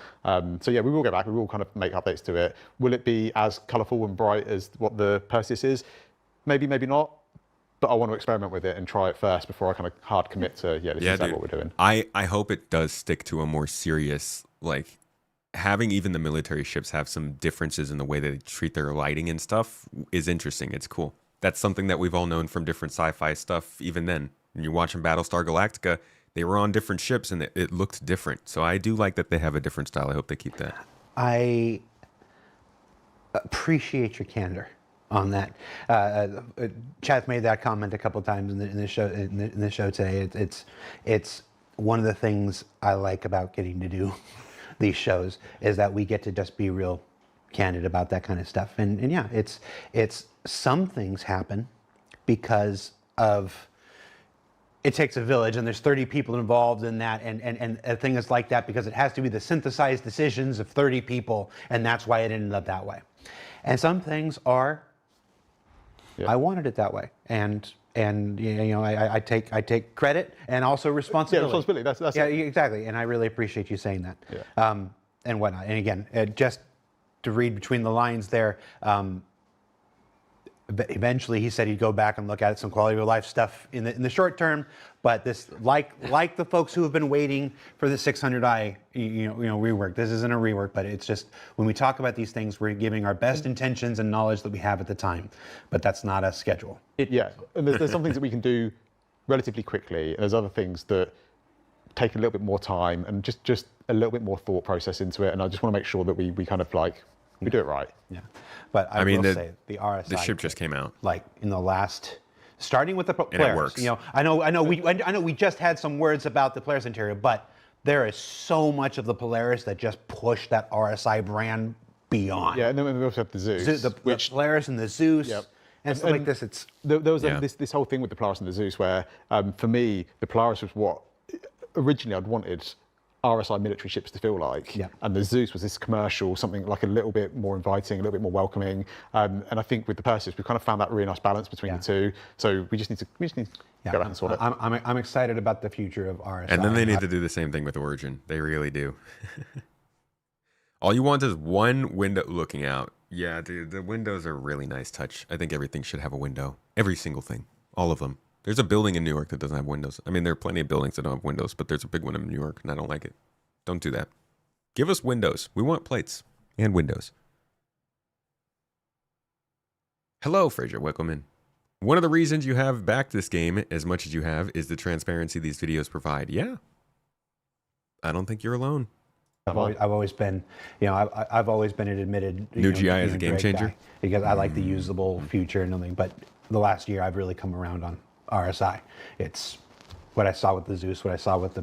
So yeah, we will go back, we will kind of make updates to it. Will it be as colourful and bright as what the Perseus is? Maybe, maybe not. But I want to experiment with it and try it first before I kind of hard commit to, this is what we're doing. I hope it does stick to a more serious, like, having even the military ships have some differences in the way that they treat their lighting and stuff is interesting. It's cool. That's something that we've all known from different sci-fi stuff even then. When you're watching Battlestar Galactica, they were on different ships and it looked different. So I do like that they have a different style. I hope they keep that. I appreciate your candor on that. Chad's made that comment a couple of times in the show today. It's one of the things I like about getting to do these shows is that we get to just be real candid about that kind of stuff. And yeah, it's some things happen because of it takes a village and there's 30 people involved in that, and a thing is like that because it has to be the synthesized decisions of 30 people, and that's why it ended up that way. And some things are I wanted it that way, and I take credit and also responsibility. Yeah, responsibility. That's exactly. And I really appreciate you saying that. Yeah. And whatnot. And again, just to read between the lines there. Eventually, he said he'd go back and look at some quality of life stuff in the short term. But this, like the folks who have been waiting for the 600i, rework. This isn't a rework, but it's just when we talk about these things, we're giving our best intentions and knowledge that we have at the time. But that's not a schedule. And there's some things that we can do relatively quickly, and there's other things that take a little bit more time and just a little bit more thought process into it. And I just want to make sure that we kind of we do it right. Yeah, but I will say the RSI. The ship just came out. Like in the last, starting with the Polaris. And it works. I know we just had some words about the Polaris interior, but there is so much of the Polaris that just pushed that RSI brand beyond. Yeah, and then we also have the Zeus, the Polaris and the Zeus. Yep. And stuff like this. There was this whole thing with the Polaris and the Zeus where, for me, the Polaris was what originally I'd wanted RSI military ships to feel like, and the Zeus was this commercial, something like a little bit more inviting, a little bit more welcoming, and I think with the Perseus we've kind of found that really nice balance between the two. So we just need to go back and sort it. I'm excited about the future of RSI. And then they need to do the same thing with Origin. They really do. All you want is one window looking out. Yeah, dude, the windows are a really nice touch. I think everything should have a window. Every single thing. All of them. There's a building in New York that doesn't have windows. I mean, there are plenty of buildings that don't have windows, but there's a big one in New York, and I don't like it. Don't do that. Give us windows. We want plates and windows. Hello, Fraser. Welcome in. One of the reasons you have backed this game as much as you have is the transparency these videos provide. Yeah. I don't think you're alone. I've always been, I've always been an admitted New GI as a game changer because I like the usable future and everything. But the last year, I've really come around on RSI. It's what I saw with the Zeus, what I saw with the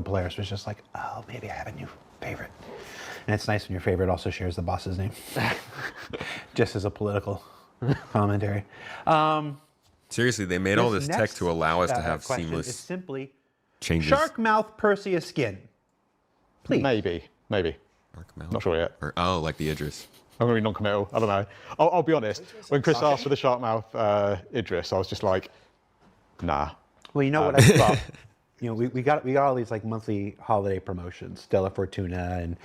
players was just like, oh, maybe I have a new favorite. And it's nice when your favorite also shares the boss's name, just as a political commentary. Seriously, they made all this tech to allow us to have seamless is simply changes. Shark mouth Perseus skin. Please. Maybe. Shark mouth. Not sure yet. Or, like the Idris. I'm going to be non-committal. I don't know. I'll be honest. When Chris asked for the shark mouth Idris, I was just like, nah. Well, you know what I thought? We got all these like monthly holiday promotions, Stella Fortuna and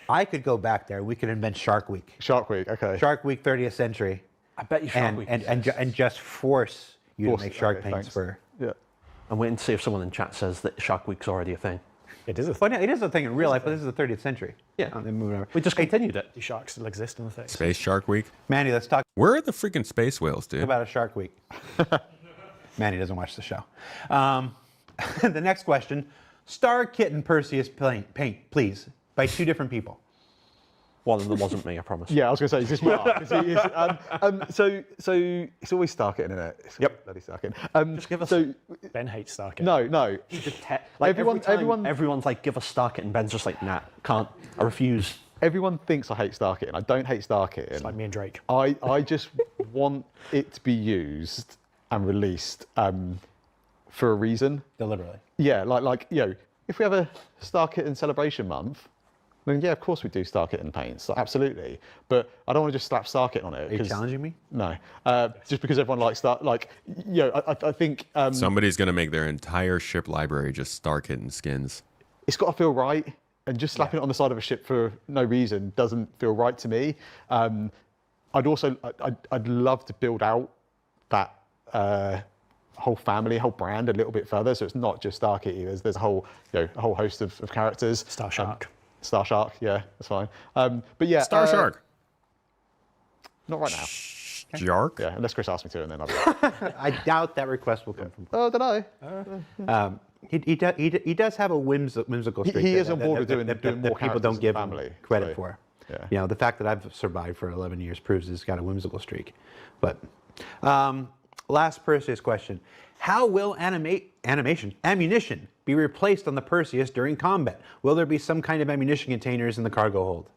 I could go back there. We could invent Shark Week. Shark Week, okay. Shark Week 30th century. I bet you Shark Week. And just force you to make shark paints thanks. for. Yeah. I'm waiting to see if someone in chat says that Shark Week's already a thing. It is a thing. It is a thing in real life, but this is the 30th century. Yeah. They're moving over. We just continued it. Do sharks still exist in the 30s? Space Shark Week. Manny, let's talk Where are the freaking space whales, dude? about a Shark Week. Manny doesn't watch the show. The next question: Star Kitten Perseus paint, please, by two different people. One of them wasn't me, I promise. Yeah, I was going to say, is this Mark? So it's always Starkitten, isn't it? Yep. Bloody Starkitten. Just give us. Ben hates Starkitten. No. He just like everyone's like, give us Starkitten, and Ben's just like, nah, can't. I refuse. Everyone thinks I hate Starkitten. I don't hate Starkitten. It's like me and Drake. I just want it to be used and released for a reason. Deliberately. Yeah, like if we have a Starkitten celebration month, then yeah, of course we do Starkitten paints, absolutely. But I don't want to just slap Starkitten on it. Are you challenging me? No, just because everyone likes I think somebody's gonna make their entire ship library just Starkitten skins. It's got to feel right, and just slapping it on the side of a ship for no reason doesn't feel right to me. I'd love to build out that whole family, whole brand a little bit further, so it's not just Starkitty. There's a whole host of characters. Star Shark. Star Shark, yeah, that's fine. But yeah, Star Shark. Not right now. Shark? Yeah, unless Chris asks me to, and then I'll. I doubt that request will come from. Oh, don't know. He does have a whimsical streak. He is on board with doing more people don't give family, him credit so, for. Yeah. The fact that I've survived for 11 years proves he's got a whimsical streak. But last Perseus question: how will ammunition be replaced on the Perseus during combat? Will there be some kind of ammunition containers in the cargo hold?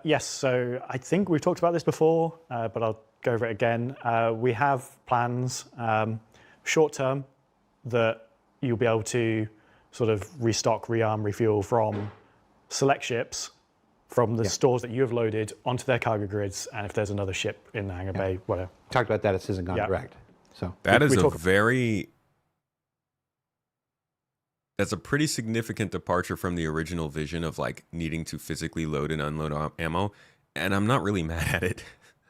Yes, so I think we've talked about this before, but I'll go over it again. We have plans, short term, that you'll be able to sort of restock, rearm, refuel from select ships from the stores that you have loaded onto their cargo grids, and if there's another ship in the hangar bay, whatever. Talked about that at Citizen Gone Direct. So that is that's a pretty significant departure from the original vision of like needing to physically load and unload ammo, and I'm not really mad at it.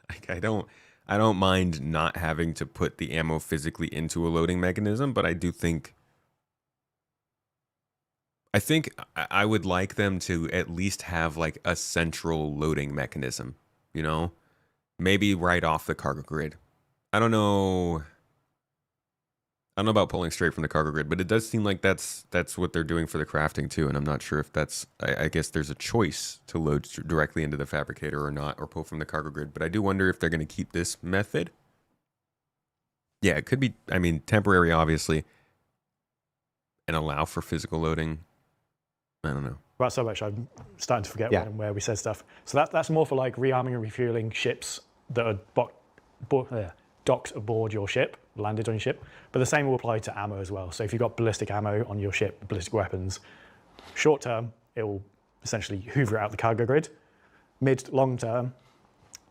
Like I don't mind not having to put the ammo physically into a loading mechanism, but I think I would like them to at least have like a central loading mechanism, maybe right off the cargo grid. I don't know about pulling straight from the cargo grid, but it does seem like that's what they're doing for the crafting too, and I'm not sure if that's, I guess there's a choice to load directly into the fabricator or not, or pull from the cargo grid, but I do wonder if they're going to keep this method. Yeah, it could be, temporary obviously, and allow for physical loading. I don't know. Right, so much I'm starting to forget when and where we said stuff. So that's more for like rearming and refueling ships that are docked aboard your ship, landed on your ship. But the same will apply to ammo as well. So if you've got ballistic ammo on your ship, ballistic weapons, short term, it will essentially hoover it out the cargo grid. Mid, long term,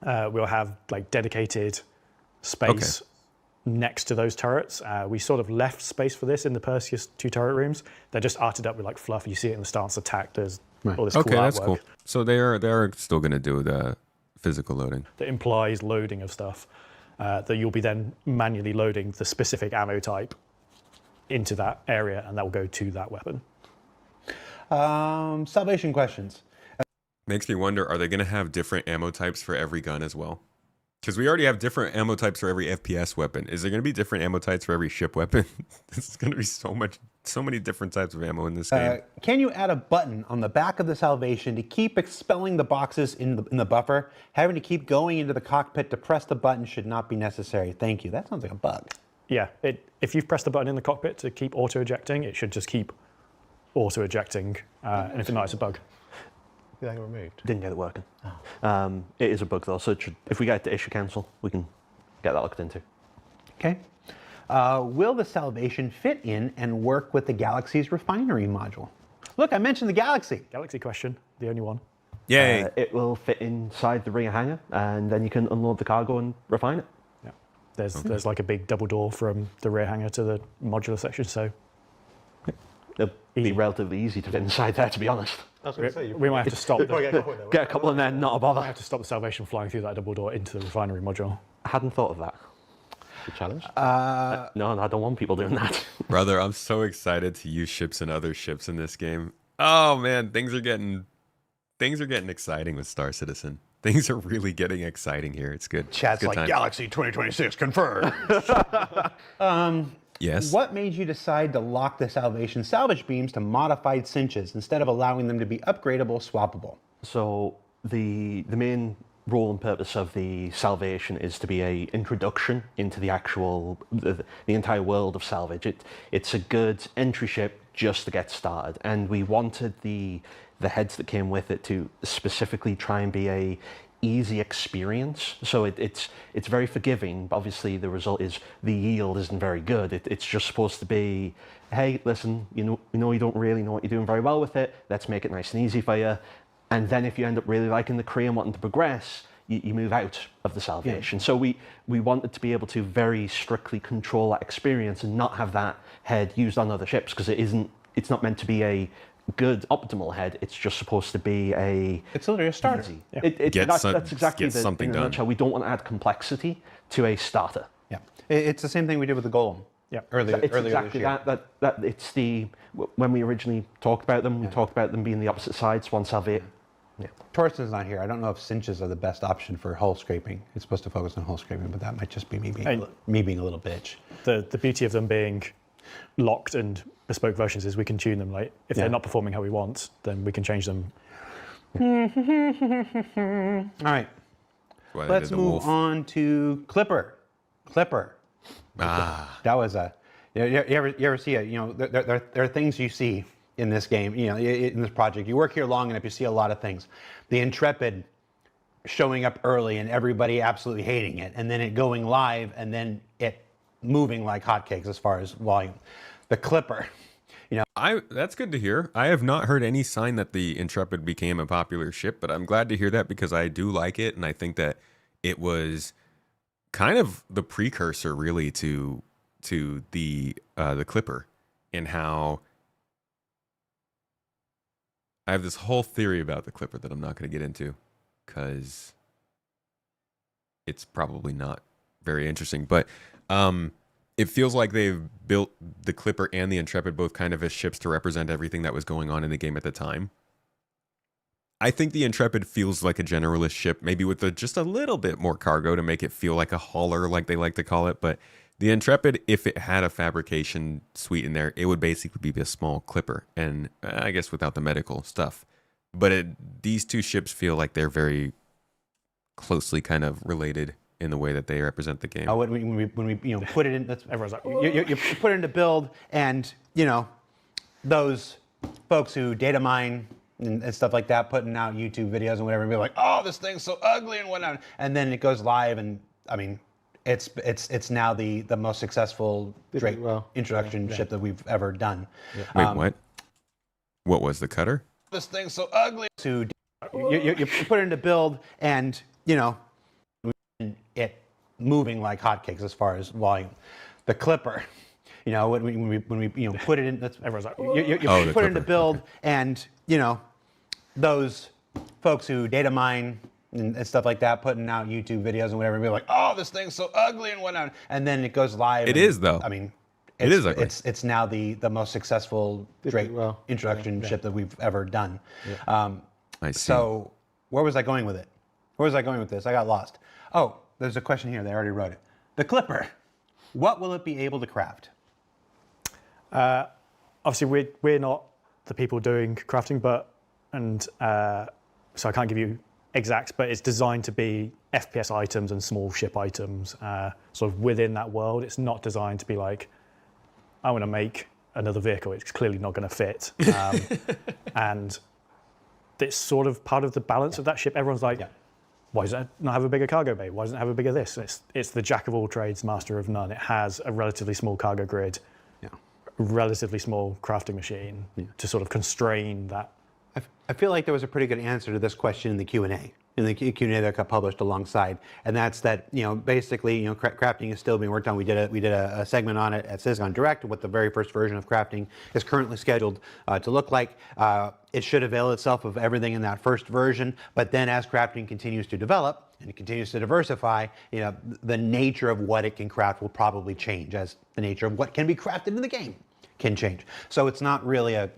we'll have like dedicated space next to those turrets. We sort of left space for this in the Perseus 2 turret rooms. They're just arted up with like fluff. You see it in the stance attack. There's all this Okay, cool that's artwork cool. So they are still going to do the physical loading. that implies loading of stuff, that you'll be then manually loading the specific ammo type into that area, and that will go to that weapon. Salvation questions. Makes me wonder, are they going to have different ammo types for every gun as well? Because we already have different ammo types for every FPS weapon. Is there going to be different ammo types for every ship weapon? This is going to be so many different types of ammo in this game. Can you add a button on the back of the Salvation to keep expelling the boxes in the buffer? Having to keep going into the cockpit to press the button should not be necessary. Thank you. That sounds like a bug. Yeah, if you've pressed the button in the cockpit to keep auto-ejecting, it should just keep auto-ejecting, and if not, it's a bug. Did that get removed? Didn't get it working. It is a bug though, so if we get it to issue cancel, we can get that looked into. Okay. Will the Salvation fit in and work with the Galaxy's refinery module? Look, I mentioned the Galaxy. Galaxy question, the only one. Yay! It will fit inside the rear hangar, and then you can unload the cargo and refine it. Yeah. There's like a big double door from the rear hangar to the modular section, so it'll be relatively easy to fit inside there, to be honest. I was going to say, we might have to stop get a couple in there, not a bother. We have to stop the Salvation flying through that double door into the refinery module. I hadn't thought of that. Good challenge. No, I don't want people doing that. Brother, I'm so excited to use ships and other ships in this game. Oh man, things are getting exciting with Star Citizen. Things are really getting exciting here. It's good. Chat's it's good like time. Galaxy 2026 confirmed. Yes. What made you decide to lock the Salvation salvage beams to modified cinches instead of allowing them to be upgradable, swappable? So the main role and purpose of the Salvation is to be a introduction into the actual the entire world of salvage. It's a good entry ship just to get started, and we wanted the heads that came with it to specifically try and be a easy experience. So it's very forgiving, but obviously the result is the yield isn't very good. It's just supposed to be, hey, listen, you know you don't really know what you're doing very well with it. Let's make it nice and easy for you. And then if you end up really liking the Kree and wanting to progress, you move out of the Salvation. Yeah. So we wanted to be able to very strictly control that experience and not have that head used on other ships, because it's not meant to be a good optimal head. It's just supposed to be it's literally a starter. Easy. Yeah. That's exactly get something in a nutshell. We don't want to add complexity to a starter. Yeah, it's the same thing we did with the Golem. Yeah, earlier exactly this year. that it's when we originally talked about them, we talked about them being the opposite sides. One Salvation. Yeah. Torsten's not here. I don't know if cinches are the best option for hull scraping. It's supposed to focus on hull scraping, but that might just be me being a little bitch. The beauty of them being locked and bespoke versions is we can tune them. Like if they're not performing how we want, then we can change them. All right. Let's move on to Clipper. That was a. You ever see it? There are things you see in this game. In this project, you work here long enough, you see a lot of things. The Intrepid showing up early and everybody absolutely hating it, and then it going live, and then it moving like hotcakes as far as volume. The Clipper. That's good to hear. I have not heard any sign that the Intrepid became a popular ship, but I'm glad to hear that because I do like it, and I think that it was kind of the precursor, really, to the Clipper, and how I have this whole theory about the Clipper that I'm not going to get into because it's probably not very interesting, but it feels like they've built the Clipper and the Intrepid both kind of as ships to represent everything that was going on in the game at the time. I think the Intrepid feels like a generalist ship, maybe with just a little bit more cargo to make it feel like a hauler, like they like to call it. But the Intrepid, if it had a fabrication suite in there, it would basically be a small Clipper, and I guess without the medical stuff. But these two ships feel like they're very closely kind of related in the way that they represent the game. Oh, when we put it in, everyone's like, you put it into build, and those folks who data mine and stuff like that, putting out YouTube videos and whatever, and be like, oh, this thing's so ugly and whatnot, and then it goes live, and I mean, it's now the most successful introduction ship that we've ever done. Yeah. Wait, what? What was the cutter? This thing's so ugly. So you put it into build, and it moving like hotcakes as far as volume. The Clipper, when we put it in, everyone's like, you put it into build, and those folks who data mine and stuff like that, putting out YouTube videos and whatever, and be like, oh, this thing's so ugly and whatnot. And then it goes live. It is, though. I mean, it is ugly. It's now the most successful Drake introduction ship that we've ever done. I see. So where was I going with it? Where was I going with this? I got lost. Oh, there's a question here. They already wrote it. The Clipper. What will it be able to craft? Obviously, we're not the people doing crafting, so I can't give you exact, but it's designed to be FPS items and small ship items, sort of within that world. It's not designed to be like, I want to make another vehicle. It's clearly not going to fit. And it's sort of part of the balance of that ship. Everyone's like, why does it not have a bigger cargo bay? Why doesn't it have a bigger this? It's the jack of all trades, master of none. It has a relatively small cargo grid, relatively small crafting machine to sort of constrain that. I feel like there was a pretty good answer to this question in the Q&A. In the Q&A that got published alongside, and that's that basically crafting is still being worked on. We did a segment on it at CISCON Direct. What the very first version of crafting is currently scheduled to look like. It should avail itself of everything in that first version, but then as crafting continues to develop and it continues to diversify, the nature of what it can craft will probably change as the nature of what can be crafted in the game can change. So it's not really a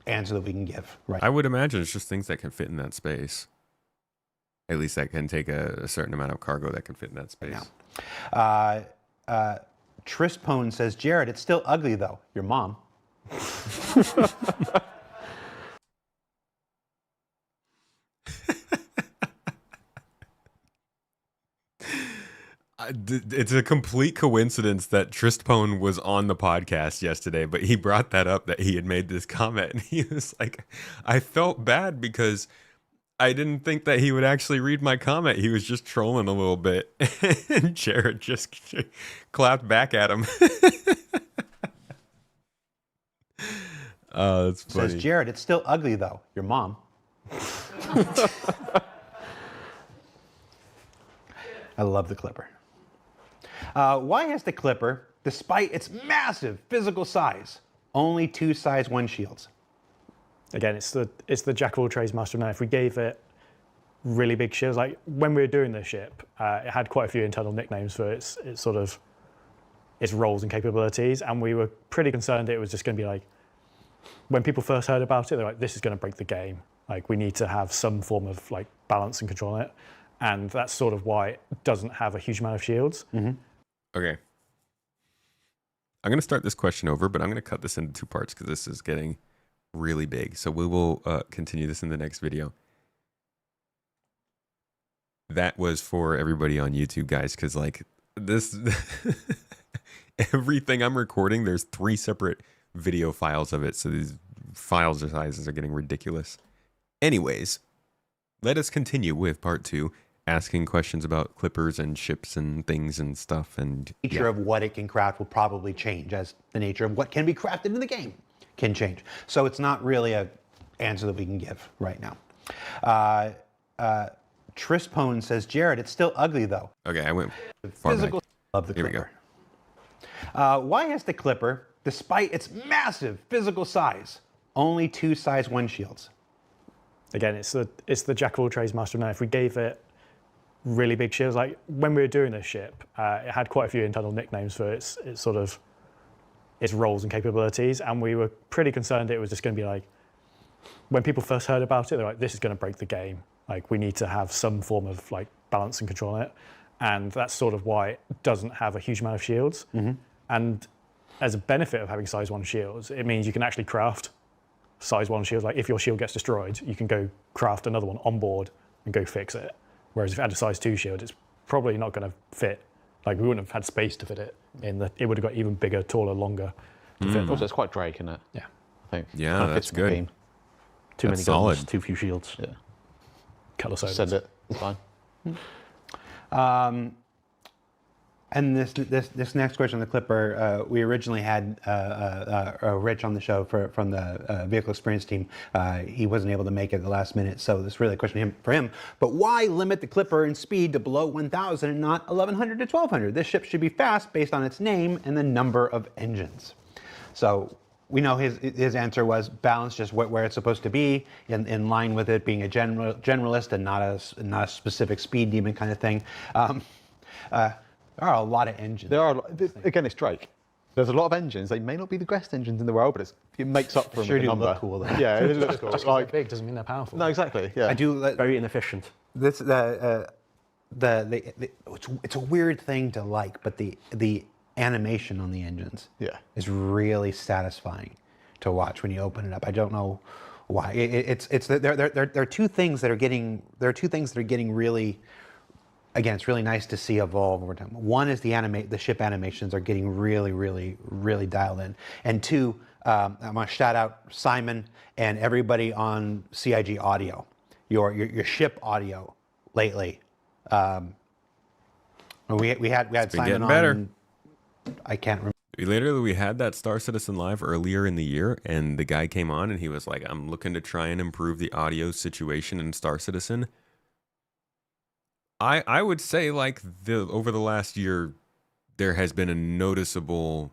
answer that we can give, right? I would imagine it's just things that can fit in that space. At least that can take a certain amount of cargo that can fit in that space. Trispone says, Jared, it's still ugly though. Your mom. It's a complete coincidence that Tristpone was on the podcast yesterday, but he brought that up, that he had made this comment, and he was like, I felt bad because I didn't think that he would actually read my comment. He was just trolling a little bit. And Jared just clapped back at him. Oh, that's funny. Says, Jared, it's still ugly though. Your mom. I love the Clipper. Why has the Clipper, despite its massive physical size, only 2 size 1 shields? Again, it's the jack of all trades, master of none. If we gave it really big shields, like when we were doing this ship, it had quite a few internal nicknames for its roles and capabilities, and we were pretty concerned it was just going to be like, when people first heard about it, they're like, this is going to break the game. Like, we need to have some form of like balance and control on it, and that's sort of why it doesn't have a huge amount of shields. Mm-hmm. Okay. I'm going to start this question over, but I'm going to cut this into 2 parts because this is getting really big. So we will continue this in the next video. That was for everybody on YouTube, guys, because like this, everything I'm recording, there's 3 separate video files of it. So these file sizes are getting ridiculous. Anyways, let us continue with part 2. Asking questions about clippers and ships and things and stuff. And the nature of what it can craft will probably change as the nature of what can be crafted in the game can change. So it's not really a answer that we can give right now. Trispone says, Jared, it's still ugly though. Okay, I went far back. Love the Clipper. Here we go. Why has the Clipper, despite its massive physical size, only 2 size 1 shields? Again, it's the jack of all trades, master of none. If we gave it really big shields, like when we were doing this ship, it had quite a few internal nicknames for its roles and capabilities, and we were pretty concerned it was just going to be like, when people first heard about it, they're like, this is going to break the game. Like, we need to have some form of like balance and control on it, and that's sort of why it doesn't have a huge amount of shields. Mm-hmm. And as a benefit of having size 1 shields, it means you can actually craft size 1 shields. Like, if your shield gets destroyed, you can go craft another one on board and go fix it. Whereas if it had a size 2 shield, it's probably not going to fit. Like, we wouldn't have had space to fit it it would have got even bigger, taller, longer to fit. Also, it's quite Drake, isn't it? Yeah. I think. Yeah, that's good. Game. Too That's many solid. guns, too few shields. Yeah. Colour Send it. It's fine. And this next question on the Clipper, we originally had Rich on the show from the vehicle experience team. He wasn't able to make it at the last minute, so this is really a question for him. But why limit the Clipper in speed to below 1,000 and not 1,100 to 1,200? This ship should be fast based on its name and the number of engines. So we know his answer was balance just where it's supposed to be, in line with it being a generalist and not a specific speed demon kind of thing. There are a lot of engines. There are, again, it's Drake. There's a lot of engines. They may not be the best engines in the world, but it makes up for them with the number. Look cool, though. Yeah, it looks cool. Just like big doesn't mean they're powerful. No, exactly. Yeah. I do. Very inefficient. This it's a weird thing to like, but the animation on the engines is really satisfying to watch when you open it up. I don't know why. There are two things that are getting really. Again, it's really nice to see evolve over time. One is the ship animations are getting really dialed in, and two, I'm gonna shout out Simon and everybody on CIG Audio, your ship audio lately. We had Simon on. Better. I can't remember. We had that Star Citizen Live earlier in the year, and the guy came on and he was like, "I'm looking to try and improve the audio situation in Star Citizen." I would say like over the last year, there has been a noticeable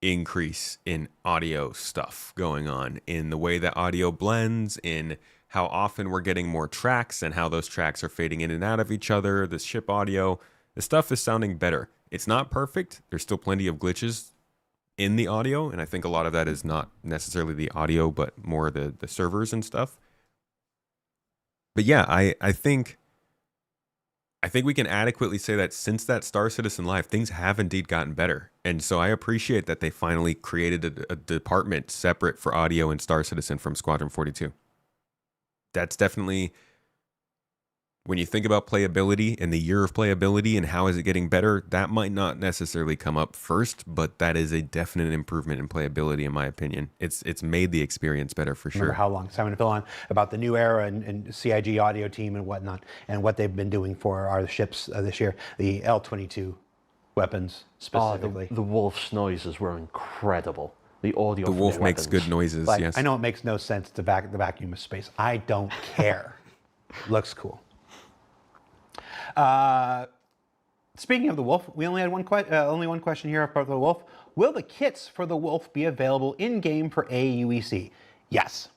increase in audio stuff going on, in the way that audio blends, in how often we're getting more tracks and how those tracks are fading in and out of each other. The ship audio, the stuff is sounding better. It's not perfect. There's still plenty of glitches in the audio, and I think a lot of that is not necessarily the audio, but more the servers and stuff. But yeah, I think we can adequately say that since that Star Citizen Live, things have indeed gotten better. And so I appreciate that they finally created a department separate for audio in Star Citizen from Squadron 42. That's definitely, when you think about playability and the year of playability and how is it getting better, that might not necessarily come up first, but that is a definite improvement in playability, in my opinion. It's made the experience better for sure. Remember how long Simon and Phil on about the new era and CIG audio team and whatnot, and what they've been doing for our ships this year, the L-22 weapons specifically. The Wolf's noises were incredible. The audio. The from Wolf their makes weapons. good noises. Like, yes, I know it makes no sense to the vacuum of space. I don't care. Looks cool. Speaking of the Wolf, we only had one question here about the Wolf. Will the kits for the Wolf be available in game for AUEC? Yes,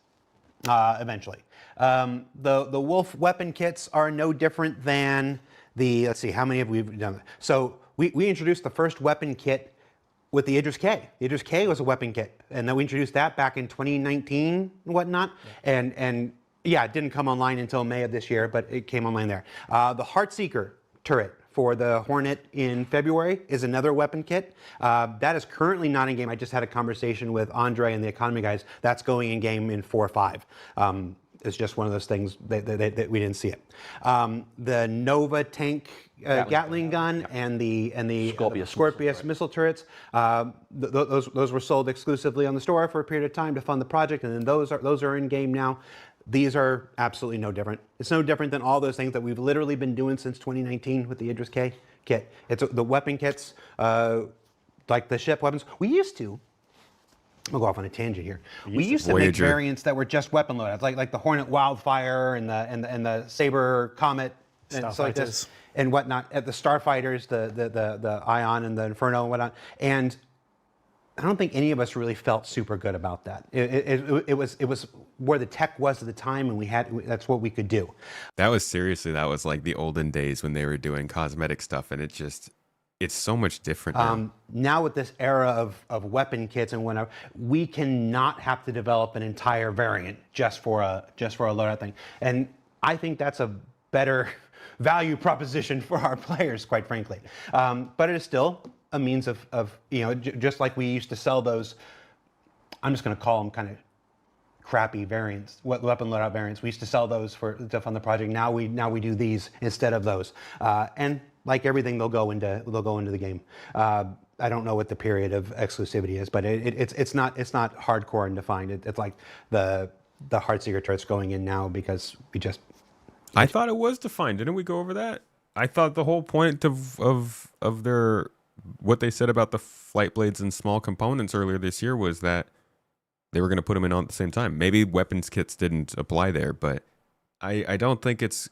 eventually. The Wolf weapon kits are no different than the. Let's see, how many have we done? So we introduced the first weapon kit with the Idris K. The Idris K was a weapon kit, and then we introduced that back in 2019 and whatnot, and yeah, it didn't come online until May of this year, but it came online there. The Heartseeker turret for the Hornet in February is another weapon kit. That is currently not in game. I just had a conversation with Andre and the economy guys. That's going in game in 4.5. It's just one of those things that we didn't see it. The Nova tank Gatling gun and the Scorpius missile turrets. Those were sold exclusively on the store for a period of time to fund the project, and then those are in game now. These are absolutely no different. It's no different than all those things that we've literally been doing since 2019 with the Idris K kit. It's the weapon kits, like the ship weapons. We used to. I'll go off on a tangent here. We used to make variants that were just weapon loadouts, like the Hornet Wildfire and the Saber Comet and stuff like this and whatnot. At the Starfighters, the Ion and the Inferno and whatnot. And I don't think any of us really felt super good about that. It was where the tech was at the time, and that's what we could do. That was like the olden days when they were doing cosmetic stuff, and it's so much different now. Now with this era of weapon kits and whatever, we cannot have to develop an entire variant just for a loadout thing, and I think that's a better value proposition for our players, quite frankly. But it is still a means of just like we used to sell those, I'm just going to call them kind of crappy variants, weapon loadout variants. We used to sell those to fund the project. Now we do these instead of those. And like everything, they'll go into the game. I don't know what the period of exclusivity is, but it's not hardcore and defined. It's like the Heartseeker turret's going in now because we just. I thought it was defined. Didn't we go over that? I thought the whole point of their what they said about the flight blades and small components earlier this year was that they were going to put them in on at the same time. Maybe weapons kits didn't apply there, but I don't think it's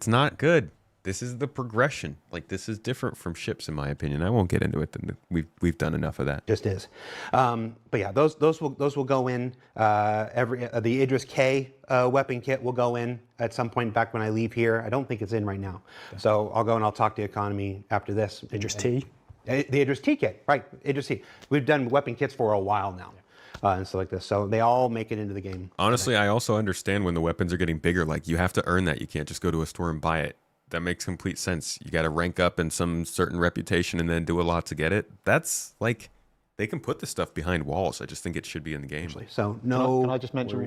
not good. This is the progression. Like, this is different from ships, in my opinion. I won't get into it. We've done enough of that. Just is. But yeah, those will go in. The Idris K weapon kit will go in at some point back when I leave here. I don't think it's in right now. So I'll go and I'll talk to economy after this. Idris T. The Idris T kit, right? Idris T. We've done weapon kits for a while now. And stuff like this. So they all make it into the game. Honestly, I also understand when the weapons are getting bigger. Like, you have to earn that. You can't just go to a store and buy it. That makes complete sense. You got to rank up in some certain reputation and then do a lot to get it. That's like, they can put the stuff behind walls. I just think it should be in the game. So no. Can I just mention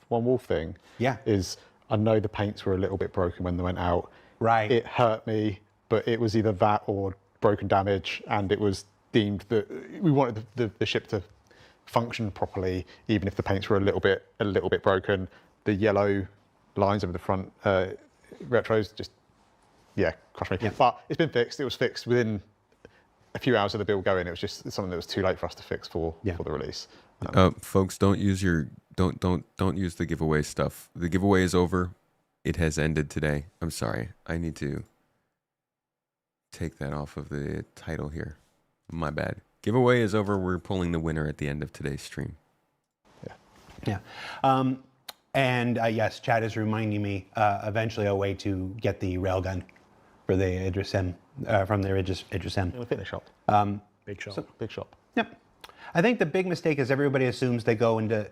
one wolf thing? Yeah. Is I know the paints were a little bit broken when they went out. Right. It hurt me, but it was either that or broken damage, and it was deemed that we wanted the ship to function properly, even if the paints were a little bit broken. The yellow lines over the front retros just crushed me. Yeah. But it's been fixed. It was fixed within a few hours of the build going. It was just something that was too late for us to fix for the release. Folks, don't use the giveaway stuff. The giveaway is over. It has ended today. I'm sorry. I need to take that off of the title here. My bad. Giveaway is over. We're pulling the winner at the end of today's stream. Yeah. And yes, Chad is reminding me eventually a way to get the railgun for the Idris M from the Idris M. In the fitness shop. Big shop. Big shop. Yep. I think the big mistake is everybody assumes they go into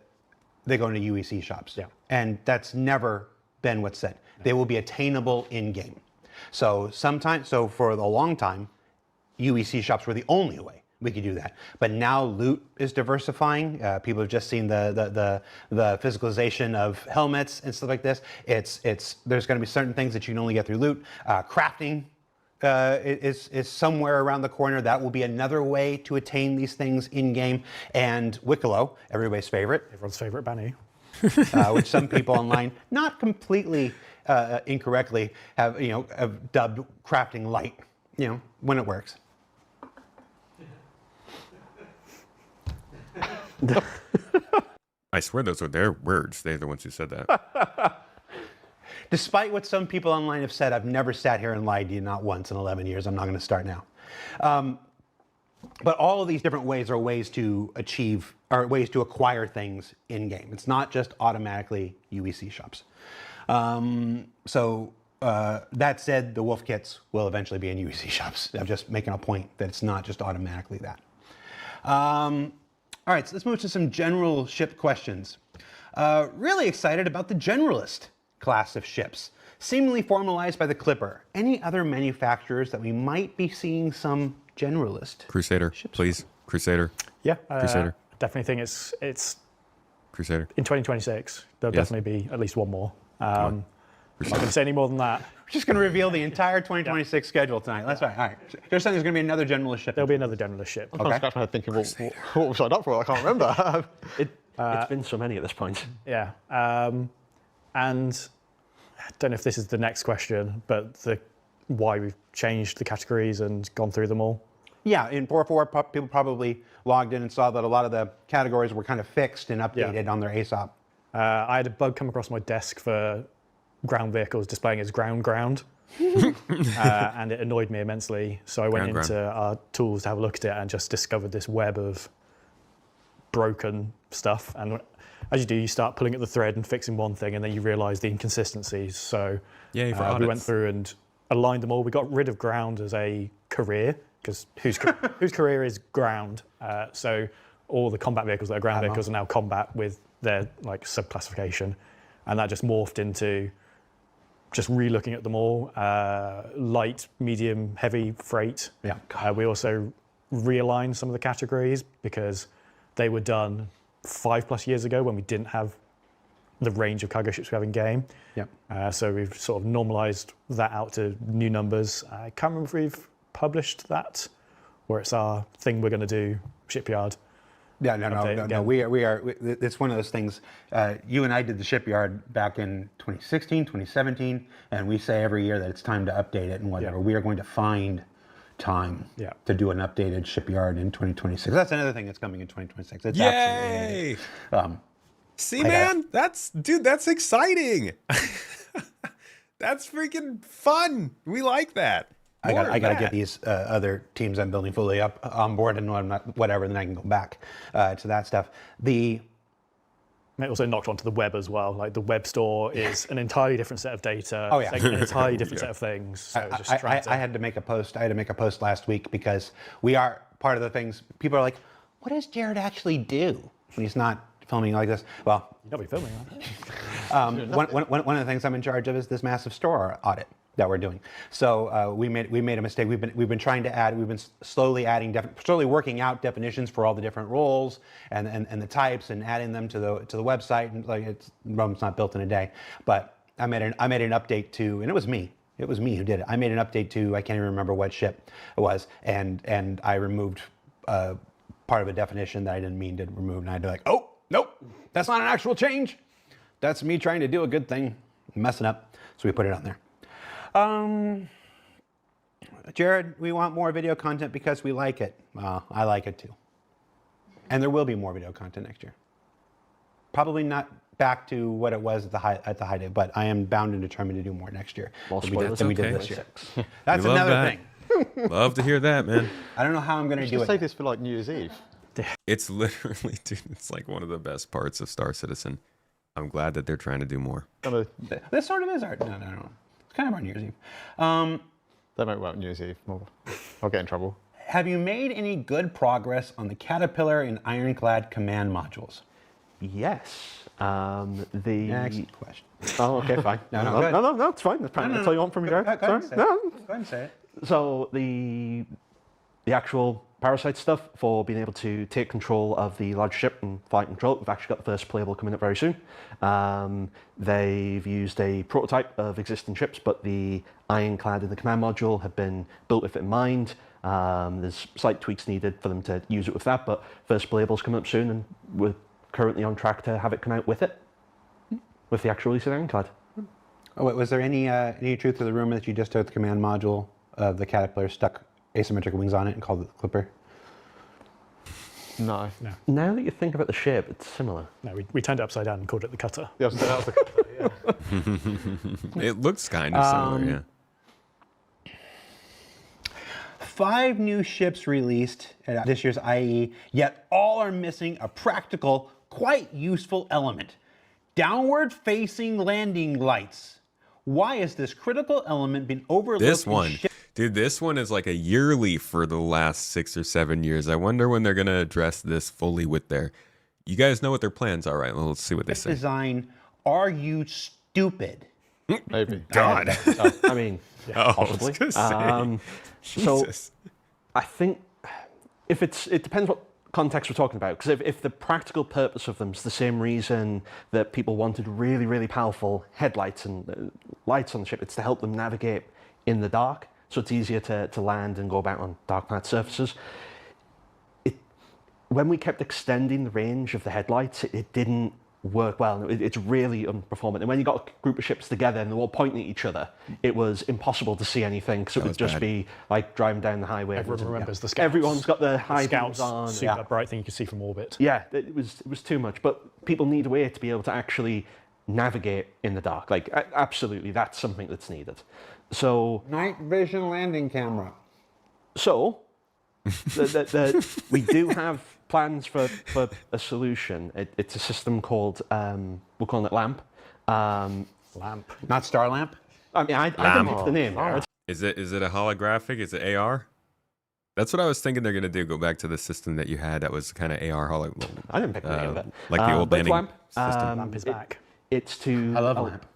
UEC shops. Yeah. And that's never been what's said. No. They will be attainable in game. So for a long time, UEC shops were the only way we could do that. But now loot is diversifying. People have just seen the physicalization of helmets and stuff like this. There's going to be certain things that you can only get through loot. Crafting is somewhere around the corner. That will be another way to attain these things in game. And Wicklow, everybody's favorite. Everyone's favorite Banu. Which some people online, not completely incorrectly, have dubbed crafting light. When it works. I swear those are their words. They're the ones who said that. Despite what some people online have said, I've never sat here and lied to you, not once in 11 years. I'm not going to start now. But all of these different ways are ways to acquire things in game. It's not just automatically UEC shops. That said, the Wolf kits will eventually be in UEC shops. I'm just making a point that it's not just automatically that. All right, so let's move to some general ship questions. Really excited about the Generalist class of ships, seemingly formalized by the Clipper. Any other manufacturers that we might be seeing some Generalist Crusader, ships please. from? Crusader. Yeah, Crusader. Definitely think it's Crusader. In 2026, there'll definitely be at least one more. I'm not going to say any more than that. We're just going to reveal the entire 2026 schedule tonight. That's right. All right. They're saying there's going to be another Generalist ship. There'll be another Generalist ship. I'm scratching my head thinking, what was I up for? I can't remember. It's been so many at this point. Yeah. And I don't know if this is the next question, but why we've changed the categories and gone through them all. Yeah, in 4.4, people probably logged in and saw that a lot of the categories were kind of fixed and updated on their ASOP. I had a bug come across my desk for ground vehicles displaying as ground. And it annoyed me immensely. So I went into our tools to have a look at it and just discovered this web of broken stuff. And as you do, you start pulling at the thread and fixing one thing, and then you realize the inconsistencies. So we went through and aligned them all. We got rid of ground as a career, because whose career is ground. So all the combat vehicles that are ground vehicles are now combat with their sub-classification. And that just morphed into just re-looking at them all. Light, medium, heavy, freight. Yeah. We also realigned some of the categories because they were done 5+ years ago when we didn't have the range of cargo ships we have in game. Yeah. So we've sort of normalized that out to new numbers. I can't remember if we've published that or it's our thing we're going to do, Shipyard. Yeah, no. We are. It's one of those things. You and I did the Shipyard back in 2016, 2017, and we say every year that it's time to update it and whatever. Yeah. We are going to find time to do an updated Shipyard in 2026. That's another thing that's coming in 2026. It's Yay! Absolutely See, man, that's exciting. That's freaking fun. We like that. I got to get these other teams I'm building fully up on board, and when I'm not, whatever, then I can go back to that stuff. It also knocked onto the web as well. Like the web store is an entirely different set of data. Oh, yeah. Like an entirely different set of things. So I had to make a post. I had to make a post last week because we are part of the things. People are like, "What does Jared actually do when he's not filming like this?" Well, you'll be filming. Right? One of the things I'm in charge of is this massive store audit that we're doing. So we made a mistake. We've been trying to add. We've been slowly working out definitions for all the different roles and the types and adding them to the website. And like Rome's not built in a day, but I made an update to, and it was me. It was me who did it. I made an update to, I can't even remember what ship it was, and I removed part of a definition that I didn't mean to remove, and I'd be like, oh, nope, that's not an actual change. That's me trying to do a good thing, messing up. So we put it on there. Jared, we want more video content because we like it. I like it too. And there will be more video content next year. Probably not back to what it was at the high day, but I am bound and determined to do more next year than we did this year. That's another thing. Love to hear that, man. I don't know how I'm going to do it. Save this for like New Year's Eve. It's literally, dude, it's like one of the best parts of Star Citizen. I'm glad that they're trying to do more. This sort of is art. No. It's kind of our New Year's Eve. They might work New Year's Eve. I'll get in trouble. Have you made any good progress on the Caterpillar and Ironclad command modules? Yes. Next question. Oh, okay, fine. No, it's fine. That's all you want from me, Jared. Go ahead and say it. So the actual Parasite stuff for being able to take control of the large ship and flight control. We've actually got the first playable coming up very soon. They've used a prototype of existing ships, but the Ironclad and the command module have been built with it in mind. There's slight tweaks needed for them to use it with that, but first playable's coming up soon, and we're currently on track to have it come out with it, with the actual release of Ironclad. Oh, wait, was there any truth to the rumor that you just took the command module of the Caterpillar, stuck asymmetric wings on it, and called it the Clipper? No. Now that you think about the shape, it's similar. No, we turned it upside down and called it the Cutter. Yeah, that was the Cutter, yeah. It looks kind of similar, yeah. 5 new ships released at this year's IE, yet all are missing a practical, quite useful element. Downward-facing landing lights. Why has this critical element been overlooked? This one. Dude, this one is like a yearly for the last 6 or 7 years. I wonder when they're going to address this fully with their... You guys know what their plans are, right? Well, let's see what they say. Design, are you stupid? Maybe. God. I mean, possibly. So I think it depends what context we're talking about, because if the practical purpose of them is the same reason that people wanted really, really powerful headlights and lights on the ship, it's to help them navigate in the dark, so it's easier to land and go about on dark path surfaces. When we kept extending the range of the headlights, it didn't work well. It's really unperformant. And when you got a group of ships together and they're all pointing at each other, it was impossible to see anything, because it would just be like driving down the highway. Everyone remembers the scouts. Everyone's got the high beams on. Super bright thing you can see from orbit. Yeah, it was too much. But people need a way to be able to actually navigate in the dark. Like, absolutely, that's something that's needed. So night vision landing camera. So we do have plans for a solution. It's a system called, we're calling it LAMP. LAMP. Not Star Lamp? I mean, I don't know the name. Is it a holographic? Is it AR? That's what I was thinking they're going to do. Go back to the system that you had that was kind of AR hologram. I didn't pick the name of it. Like the old landing LAMP system. LAMP is back. It's to... I love LAMP.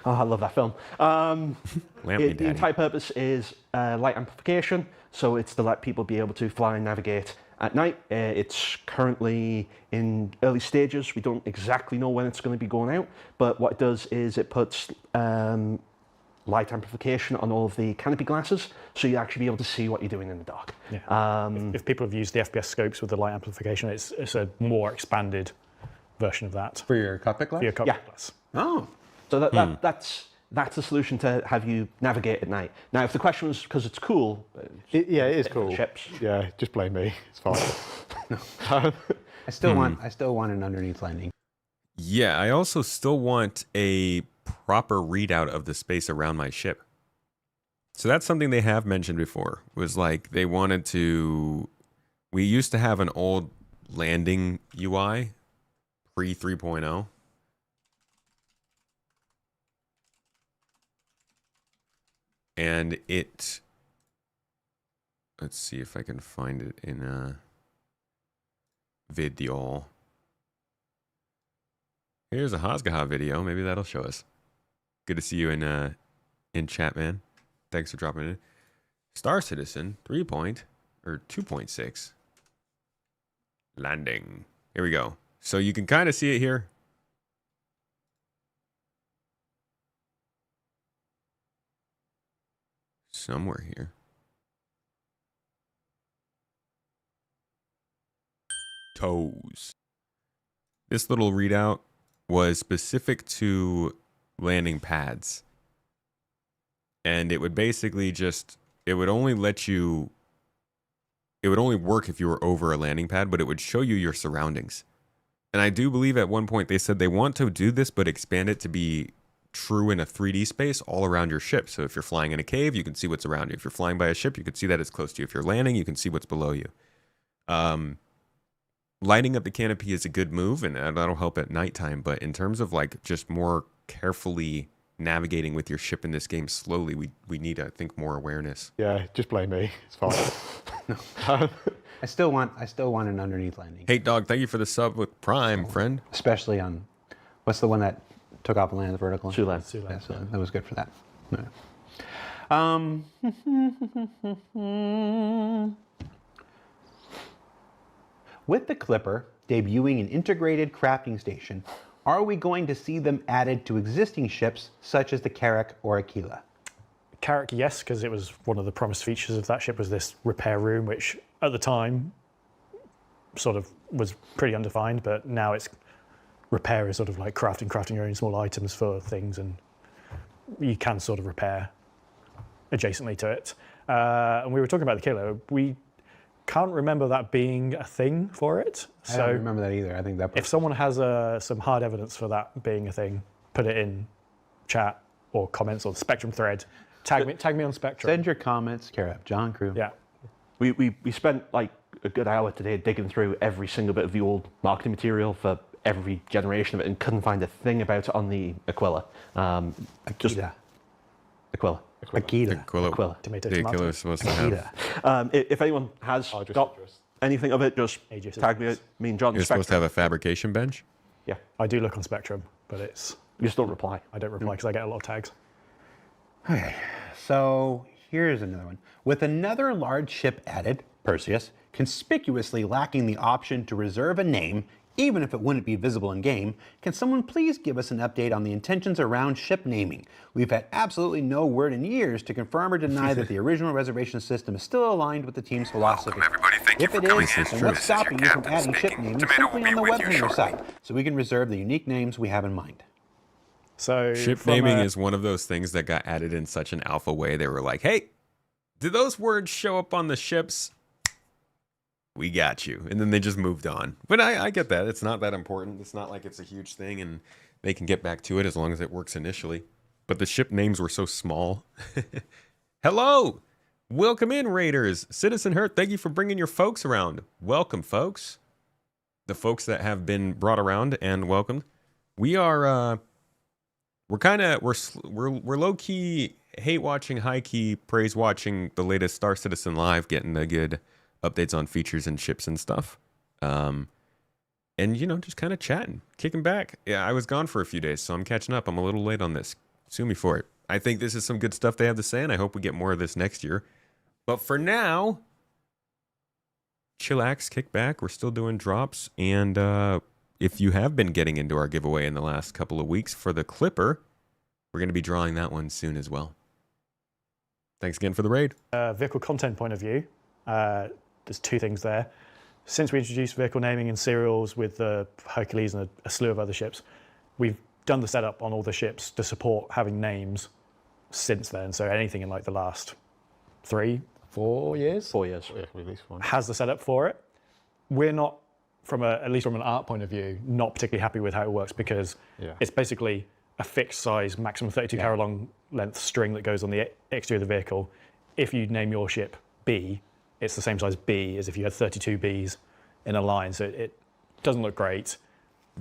Oh, I love that film. The entire purpose is light amplification, so it's to let people be able to fly and navigate at night. It's currently in early stages. We don't exactly know when it's going to be going out, but what it does is it puts light amplification on all of the canopy glasses, so you actually be able to see what you're doing in the dark. Yeah. If people have used the FPS scopes with the light amplification, it's a more expanded version of that. For your cockpit glass? For your cockpit glass. Oh. So that's the solution to have you navigate at night. Now, if the question was because it's cool, it is cool. Ships. Yeah, just blame me. It's fine. I still want an underneath landing. Yeah, I also still want a proper readout of the space around my ship. So that's something they have mentioned before, was like they wanted to... We used to have an old landing UI, pre 3.0. And it... Let's see if I can find it in a video. Here's a Hazgaha video. Maybe that'll show us. Good to see you in chat, man. Thanks for dropping in. Star Citizen 2.6 landing. Here we go. So you can kind of see it here. Somewhere here. Toes. This little readout was specific to landing pads. And it would basically just, it would only let you, it would only work if you were over a landing pad, but it would show you your surroundings. And I do believe at one point they said they want to do this, but expand it to be true in a 3D space all around your ship. So if you're flying in a cave, you can see what's around you. If you're flying by a ship, you can see that it's close to you. If you're landing, you can see what's below you. Lighting up the canopy is a good move, and that'll help at nighttime. But in terms of like just more carefully navigating with your ship in this game slowly, we need, I think, more awareness. Yeah, just blame me. It's fine. I still want an underneath landing. Hey, Dog, thank you for the sub with Prime, friend. Especially on, what's the one that took off and landed vertical? Sulan. Yeah, that was good for that. Yeah. With the Clipper debuting an integrated crafting station, are we going to see them added to existing ships such as the Carrack or Aquila? Carrack, yes, because it was one of the promised features of that ship was this repair room, which at the time sort of was pretty undefined, but now it's repair is sort of like crafting your own small items for things, and you can sort of repair adjacently to it. And we were talking about the Kilo. We can't remember that being a thing for it. I don't remember that either. I think that. If someone has some hard evidence for that being a thing, put it in chat or comments or the Spectrum thread. Tag me on Spectrum. Send your comments, John Crew. Yeah. We spent like a good hour today digging through every single bit of the old marketing material for every generation of it and couldn't find a thing about it on the Aquila. Aquila. Aquila. Aquila. The Aquila is supposed to have. If anyone has got anything of it, just tag me and John. You're supposed to have a fabrication bench? Yeah. I do look on Spectrum, but it's... You just don't reply. I don't reply because I get a lot of tags. Okay, so here's another one. With another large ship added, Perseus, conspicuously lacking the option to reserve a name, even if it wouldn't be visible in game, can someone please give us an update on the intentions around ship naming? We've had absolutely no word in years to confirm or deny that the original reservation system is still aligned with the team's philosophy. Everybody, thank If you it for is, coming in. then what's This is your stopping you from captain adding ship speaking. names Tomato will simply be on the with web you painter shortly. site, so we can reserve the unique names we have in mind? So ship naming is one of those things that got added in such an alpha way. They were like, hey, did those words show up on the ships? We got you. And then they just moved on. But I get that. It's not that important. It's not like it's a huge thing and they can get back to it as long as it works initially. But the ship names were so small. Hello. Welcome in, Raiders. Citizen Hurt, thank you for bringing your folks around. Welcome, folks. The folks that have been brought around and welcomed. We are... We're low key hate watching, high key praise watching the latest Star Citizen Live, getting the good updates on features and ships and stuff. And just kind of chatting, kicking back. Yeah, I was gone for a few days, so I'm catching up. I'm a little late on this. Sue me for it. I think this is some good stuff they have to say, and I hope we get more of this next year. But for now, chillax, kick back. We're still doing drops, and if you have been getting into our giveaway in the last couple of weeks for the Clipper, we're going to be drawing that one soon as well. Thanks again for the raid. Vehicle content point of view, there's two things there. Since we introduced vehicle naming and serials with the Hercules and a slew of other ships, we've done the setup on all the ships to support having names since then. So anything in like the last 3-4 years? 4 years. Yeah, at least one. Has the setup for it. We're not, at least from an art point of view, not particularly happy with how it works because it's basically a fixed size, maximum 32 carat long length string that goes on the exterior of the vehicle. If you name your ship B, it's the same size B as if you had 32 Bs in a line. So it doesn't look great.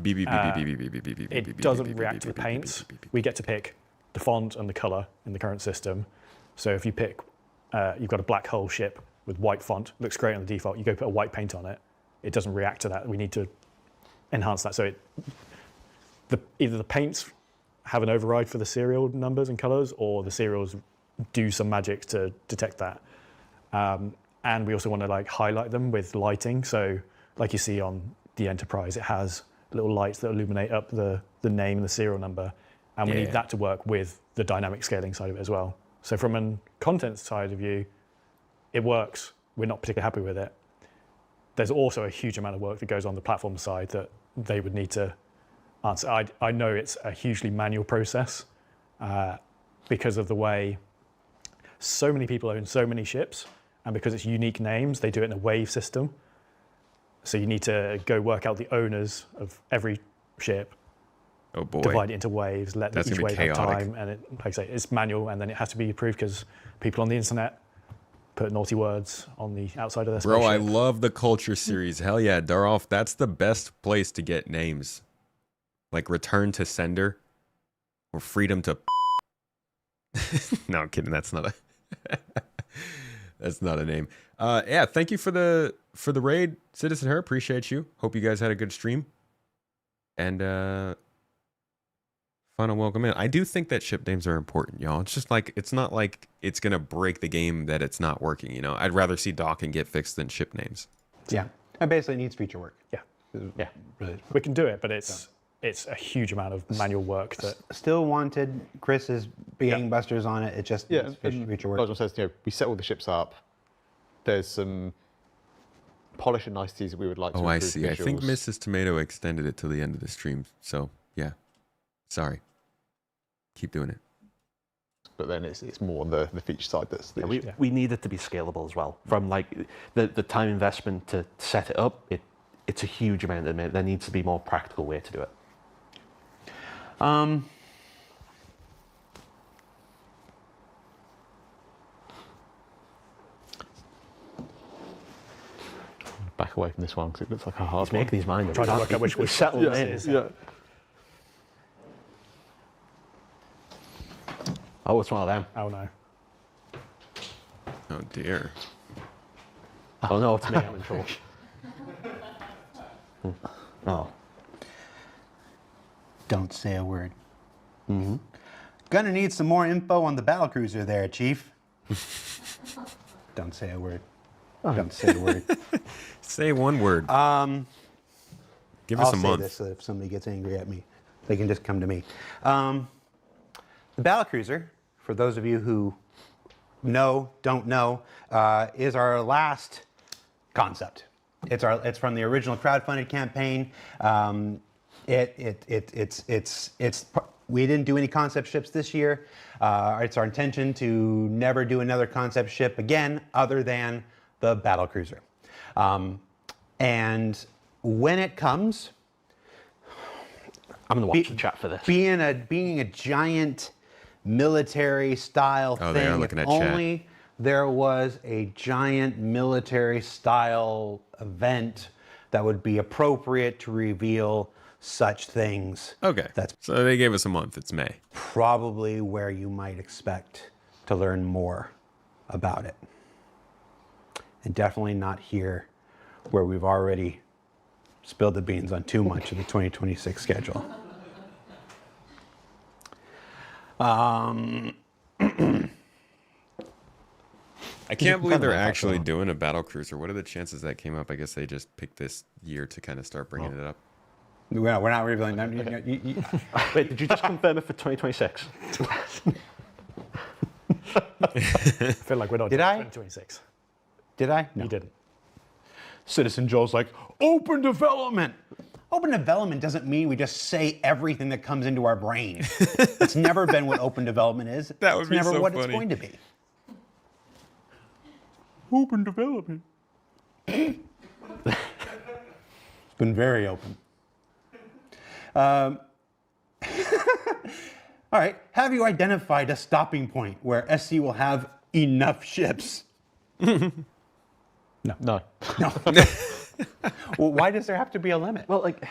It doesn't react to the paints. We get to pick the font and the color in the current system. So if you pick, you've got a black hull ship with white font, looks great on the default, you go put a white paint on it, it doesn't react to that. We need to enhance that. So either the paints have an override for the serial numbers and colors, or the serials do some magic to detect that. And we also want to like highlight them with lighting. So like you see on the Enterprise, it has little lights that illuminate up the name and the serial number. And we need that to work with the dynamic scaling side of it as well. So from a content side of view, it works. We're not particularly happy with it. There's also a huge amount of work that goes on the platform side that they would need to answer. I know it's a hugely manual process because of the way so many people own so many ships, and because it's unique names, they do it in a wave system. So you need to go work out the owners of every ship, divide it into waves, let each wave have time, and it, like I say, it's manual, and then it has to be approved because people on the internet put naughty words on the outside of their spaceship. Bro, I love the Culture series. Hell yeah, Darolf, that's the best place to get names. Like Return to Sender or Freedom to No, I'm kidding, that's not a that's not a name. Yeah, thank you for the raid, Citizen Her. Appreciate you. Hope you guys had a good stream. And final welcome in. I do think that ship names are important, y'all. It's just like, it's not like it's gonna break the game that it's not working, you know? I'd rather see docking get fixed than ship names. Yeah, it basically needs feature work. Yeah, yeah. Really. We can do it, but it's a huge amount of manual work that still wanted. Chris is being busters on it. It just needs feature work. Nigel says, you know, we set all the ships up. There's some polish and niceties that we would like to improve. I see. I think Mrs. Tomato extended it to the end of the stream. So yeah, sorry. Keep doing it. But then it's more on the feature side that's the issue. We need it to be scalable as well. From like the time investment to set it up, it's a huge amount. There needs to be a more practical way to do it. Back away from this one because it looks like a hard one. Make these mine. Trying to work out which we settle in. Yeah. Oh, it's one of them. Oh no. Oh dear. Oh no, it's me. I'm in trouble. Oh. Don't say a word. Mm-hmm. Gonna need some more info on the battlecruiser there, Chief. Don't say a word. Don't say a word. Say one word. Give us a month. I'll say this so if somebody gets angry at me, they can just come to me. The battlecruiser, for those of you who don't know, is our last concept. It's from the original crowdfunded campaign. We didn't do any concept ships this year. It's our intention to never do another concept ship again, other than the battlecruiser. And when it comes, I'm gonna watch the chat for this. Being a giant military style thing, if only there was a giant military style event that would be appropriate to reveal such things. Okay, so they gave us a month. It's May. Probably where you might expect to learn more about it. And definitely not here where we've already spilled the beans on too much of the 2026 schedule. I can't believe they're actually doing a battle cruiser. What are the chances that came up? I guess they just picked this year to kind of start bringing it up. We're not revealing that. Wait, did you just confirm it for 2026? I feel like we're not doing 2026. Did I? No. You didn't. Citizen Joel's like, open development. Open development doesn't mean we just say everything that comes into our brain. It's never been what open development is. That would be never so what funny. It's going to be. Open development. It's been very open. All right. Have you identified a stopping point where SC will have enough ships? No. No. Well, why does there have to be a limit? Well, like,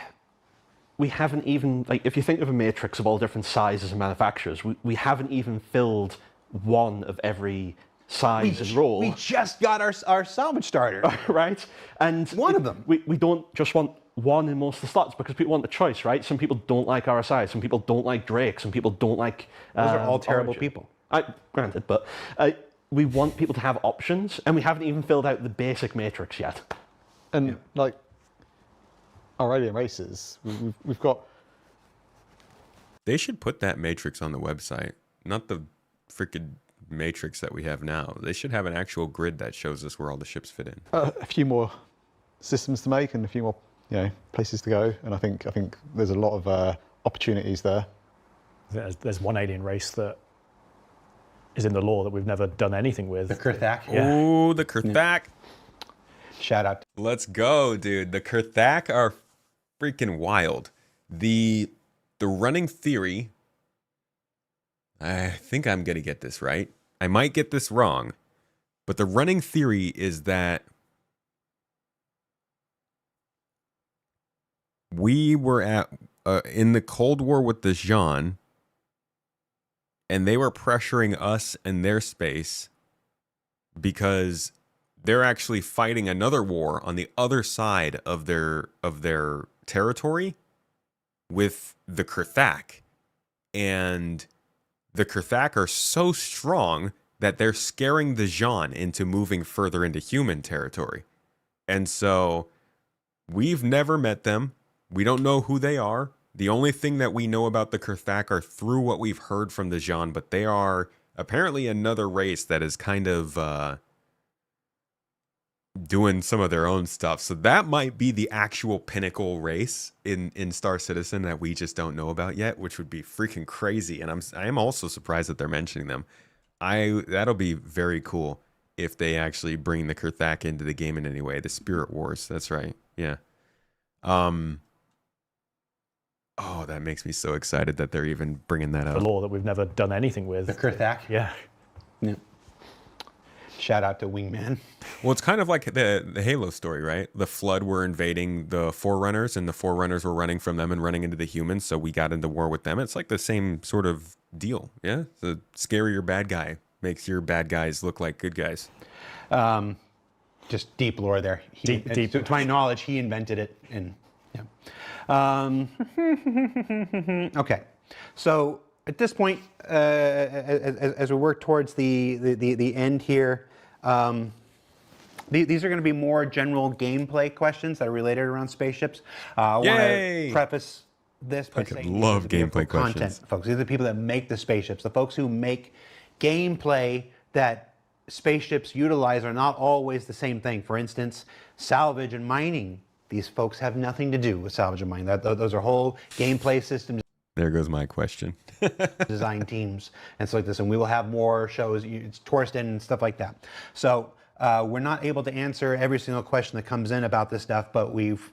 we haven't even, like, if you think of a matrix of all different sizes and manufacturers, we haven't even filled one of every size and role. We just got our salvage starter. Right? And one of them. We don't just want one in most of the slots because people want the choice, right? Some people don't like RSI, some people don't like Drake, some people don't like... Those are all terrible Origin. people. Granted, but we want people to have options, and we haven't even filled out the basic matrix yet. And like our alien races, we've got. They should put that matrix on the website, not the freaking matrix that we have now. They should have an actual grid that shows us where all the ships fit in. A few more systems to make and a few more, places to go. And I think there's a lot of opportunities there. There's one alien race that is in the lore that we've never done anything with. The Kurthak. Yeah. Ooh, the Kurthak. Yeah. Shout out. Let's go, dude. The Kurthak are freaking wild. The running theory, I think I'm going to get this right. I might get this wrong, but the running theory is that we were at in the Cold War with the Zhan, and they were pressuring us in their space because they're actually fighting another war on the other side of their territory with the Kurthak. And the Kurthak are so strong that they're scaring the Zhan into moving further into human territory. And so we've never met them. We don't know who they are. The only thing that we know about the Kurthak are through what we've heard from the Zhan, but they are apparently another race that is kind of doing some of their own stuff. So that might be the actual pinnacle race in Star Citizen that we just don't know about yet, which would be freaking crazy. And I am also surprised that they're mentioning them. That'll be very cool if they actually bring the Kurthak into the game in any way. The Spirit Wars, that's right. Yeah. Oh, that makes me so excited that they're even bringing that up. The lore that we've never done anything with. The Kurthak. Yeah. Shout out to Wingman. Well, it's kind of like the Halo story, right? The Flood were invading the Forerunners, and the Forerunners were running from them and running into the humans, so we got into war with them. It's like the same sort of deal, yeah? The scarier bad guy makes your bad guys look like good guys. Just deep lore there. Deep. To my knowledge, he invented it. And okay, so at this point, as we work towards the end here, these are going to be more general gameplay questions that are related around spaceships. I want to preface this by saying love gameplay content, questions, folks. These are the people that make the spaceships. The folks who make gameplay that spaceships utilize are not always the same thing. For instance, salvage and mining. These folks have nothing to do with salvage and mining. Those are whole gameplay systems. There goes my question. Design teams and stuff like this, and we will have more shows. It's Torsten and stuff like that. So we're not able to answer every single question that comes in about this stuff, but we've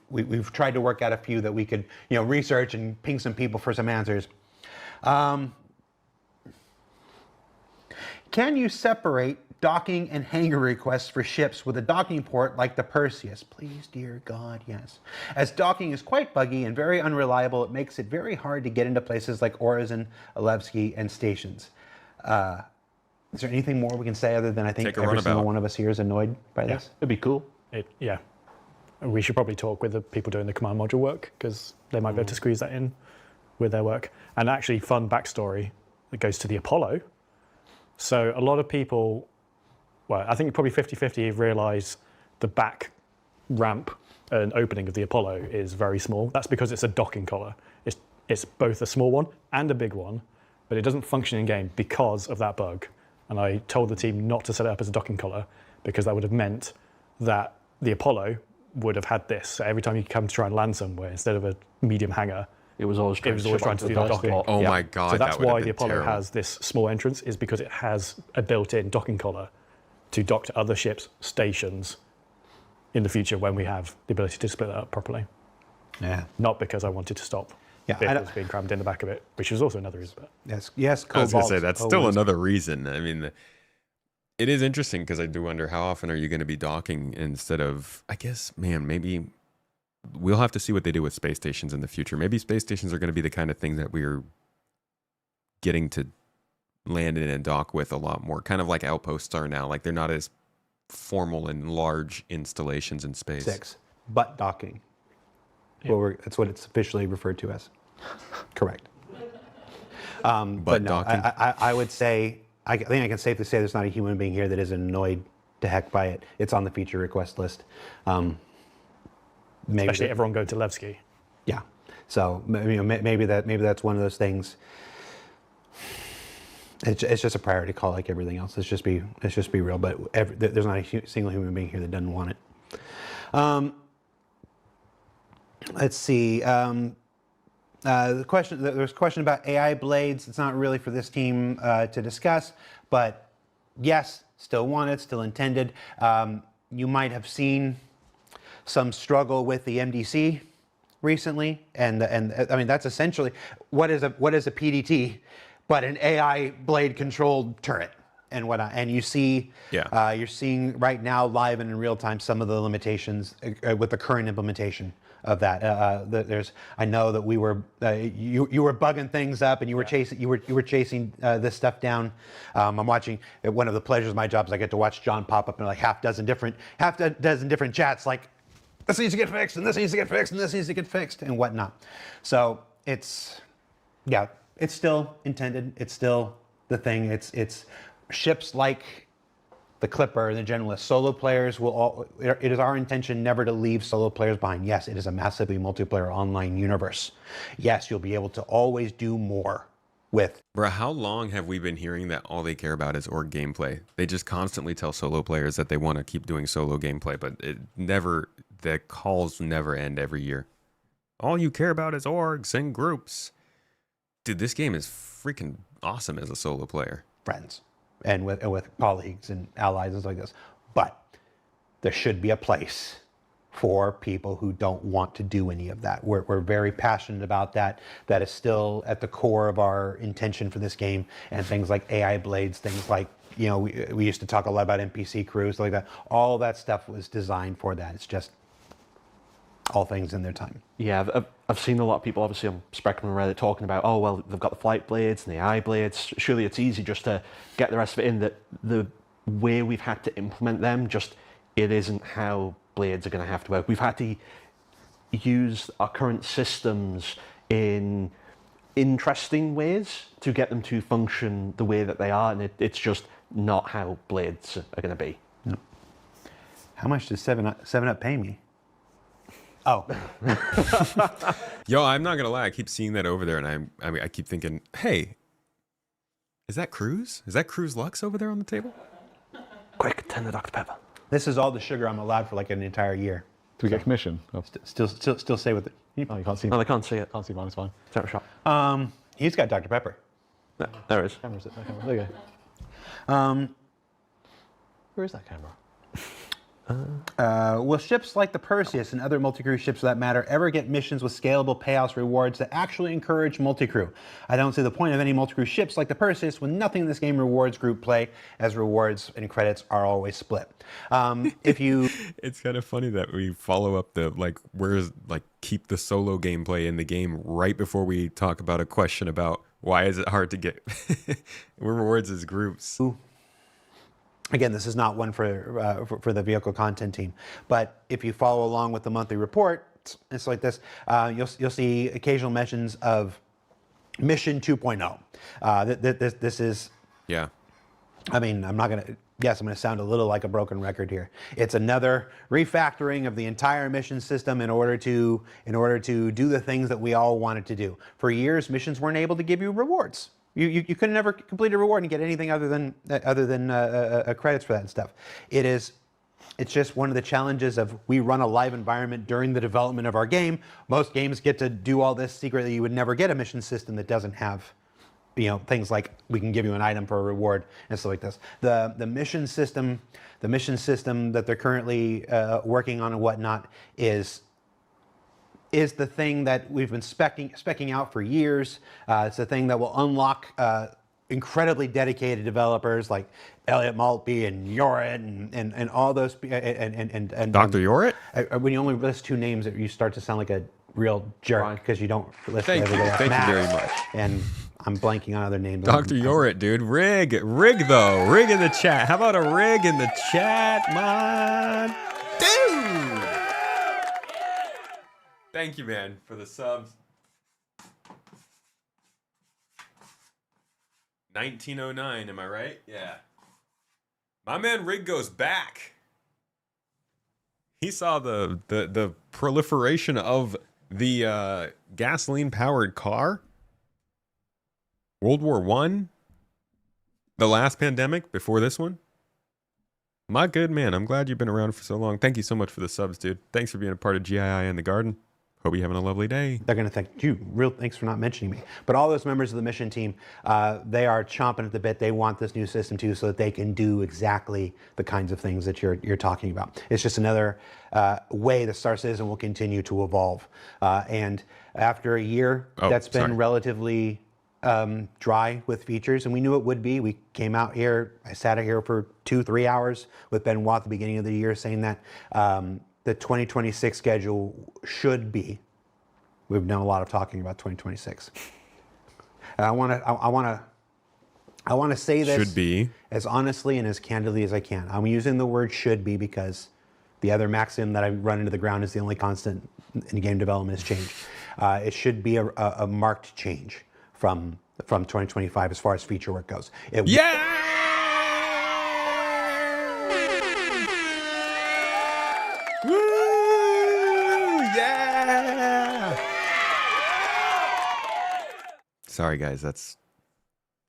tried to work out a few that we could research and ping some people for some answers. Can you separate docking and hangar requests for ships with a docking port like the Perseus? Please, dear God, yes. As docking is quite buggy and very unreliable, it makes it very hard to get into places like Orizon, Alevsky, and stations. Is there anything more we can say other than I think every single one of us here is annoyed by this? It'd be cool. Yeah. We should probably talk with the people doing the command module work because they might be able to squeeze that in with their work. And actually, fun backstory that goes to the Apollo. So a lot of people, well, I think probably 50-50 have realised the back ramp and opening of the Apollo is very small. That's because it's a docking collar. It's both a small one and a big one, but it doesn't function in game because of that bug. And I told the team not to set it up as a docking collar because that would have meant that the Apollo would have had this. So every time you come to try and land somewhere, instead of a medium hangar, it was always trying to do the docking. Oh my God, so that's that why the Apollo has this small entrance, is because it has a built-in docking collar to dock to other ships' stations in the future when we have the ability to split that up properly. Yeah. Not because I wanted to stop vehicles being crammed in the back of it, which is also another reason. Yes. I was going to say Cobalt that's still always- another reason. I mean, it is interesting because I do wonder how often are you going to be docking instead of, I guess, man, maybe we'll have to see what they do with space stations in the future. Maybe space stations are going to be the kind of thing that we're getting to land in and dock with a lot more, kind of like outposts are now. Like they're not as formal and large installations in space. 6, butt docking. Well, that's what it's officially referred to as. Correct. But no, docking? I would say, I think I can safely say there's not a human being here that isn't annoyed to heck by it. It's on the feature request list. Especially everyone going to Levski. Yeah. So maybe that's one of those things. It's just a priority call like everything else. Let's just be real. But there's not a single human being here that doesn't want it. Let's see. There's a question about AI blades. It's not really for this team to discuss, but yes, still wanted, still intended. You might have seen some struggle with the MDC recently, and I mean that's essentially what is a PDT, but an AI blade controlled turret. And whatnot, and you see, you're seeing right now live and in real time some of the limitations with the current implementation of that. I know that we were, you were bugging things up, and you were chasing this stuff down. I'm watching one of the pleasures of my job is I get to watch John pop up in like half a dozen different chats, like this needs to get fixed, and this needs to get fixed, and this needs to get fixed, and whatnot. So it's still intended. It's still the thing. It's ships like the Clipper and the Generalist. Solo players it is our intention never to leave solo players behind. Yes, it is a massively multiplayer online universe. Yes, you'll be able to always do more with. Bro, how long have we been hearing that all they care about is org gameplay? They just constantly tell solo players that they want to keep doing solo gameplay, but the calls never end every year. All you care about is orgs and groups. Dude, this game is freaking awesome as a solo player. Friends. And with colleagues and allies and stuff like this. But there should be a place for people who don't want to do any of that. We're very passionate about that. That is still at the core of our intention for this game. And things like AI blades, things like, we used to talk a lot about NPC crews, like that. All that stuff was designed for that. It's just all things in their time. Yeah, I've seen a lot of people, obviously on Spectrum and Reddit, talking about, oh, well, they've got the flight blades and the eye blades. Surely it's easy just to get the rest of it in. That the way we've had to implement them, it isn't how blades are going to have to work. We've had to use our current systems in interesting ways to get them to function the way that they are, and it's just not how blades are going to be. No. How much does 7-Up pay me? Oh. Yo, I'm not gonna lie. I keep seeing that over there, and I keep thinking, hey, is that Cruz? Is that Cruz Lux over there on the table? Quick, 10 the Dr. Pepper. This is all the sugar I'm allowed for like an entire year. Do we get commission? Oh. Still stay with it. Oh, you can't see. No, they can't see it. Can't see mine. It's fine. It's out of shot. He's got Dr. Pepper. No, there it is. Camera's it. There you go. Where is that camera? Will ships like the Perseus and other multi-crew ships for that matter ever get missions with scalable payouts rewards that actually encourage multi-crew? I don't see the point of any multi-crew ships like the Perseus when nothing in this game rewards group play, as rewards and credits are always split. It's kind of funny that we follow up keep the solo gameplay in the game right before we talk about a question about why is it hard to get rewards as groups. Ooh. Again, this is not one for the vehicle content team, but if you follow along with the monthly report, it's like this. You'll see occasional mentions of Mission 2.0. This is. Yeah. I mean, I'm going to sound a little like a broken record here. It's another refactoring of the entire mission system in order to do the things that we all wanted to do. For years, missions weren't able to give you rewards. You could never complete a reward and get anything other than credits for that and stuff. It's just one of the challenges of we run a live environment during the development of our game. Most games get to do all this secretly. You would never get a mission system that doesn't have, things like we can give you an item for a reward and stuff like this. The mission system that they're currently working on and whatnot is is the thing that we've been specking out for years. It's the thing that will unlock incredibly dedicated developers like Elliot Maltby and Yorit and all those and Dr. Yorit? When you only list two names, you start to sound like a real jerk because you don't list everybody else. Thank you very much. And I'm blanking on other names. Dr. Yorit, dude. Rig though. Rig in the chat. How about a rig in the chat, man? Dude! Thank you, man, for the subs. 1909, am I right? Yeah. My man Rig goes back. He saw the proliferation of the gasoline-powered car. World War I. The last pandemic before this one. My good man, I'm glad you've been around for so long. Thank you so much for the subs, dude. Thanks for being a part of GII in the Garden. Hope you're having a lovely day. They're going to thank you. Real thanks for not mentioning me. But all those members of the mission team, they are chomping at the bit. They want this new system too, so that they can do exactly the kinds of things that you're talking about. It's just another way the Star Citizen will continue to evolve. And after a year that's been relatively dry with features, and we knew it would be. We came out here, I sat out here for 2-3 hours with Benoit at the beginning of the year saying that the 2026 schedule should be. We've done a lot of talking about 2026. And I want to say this should be as honestly and as candidly as I can. I'm using the word should be because the other maxim that I run into the ground is the only constant in game development is change. It should be a marked change from 2025 as far as feature work goes. Yeah! Woo! Yeah! Sorry, guys.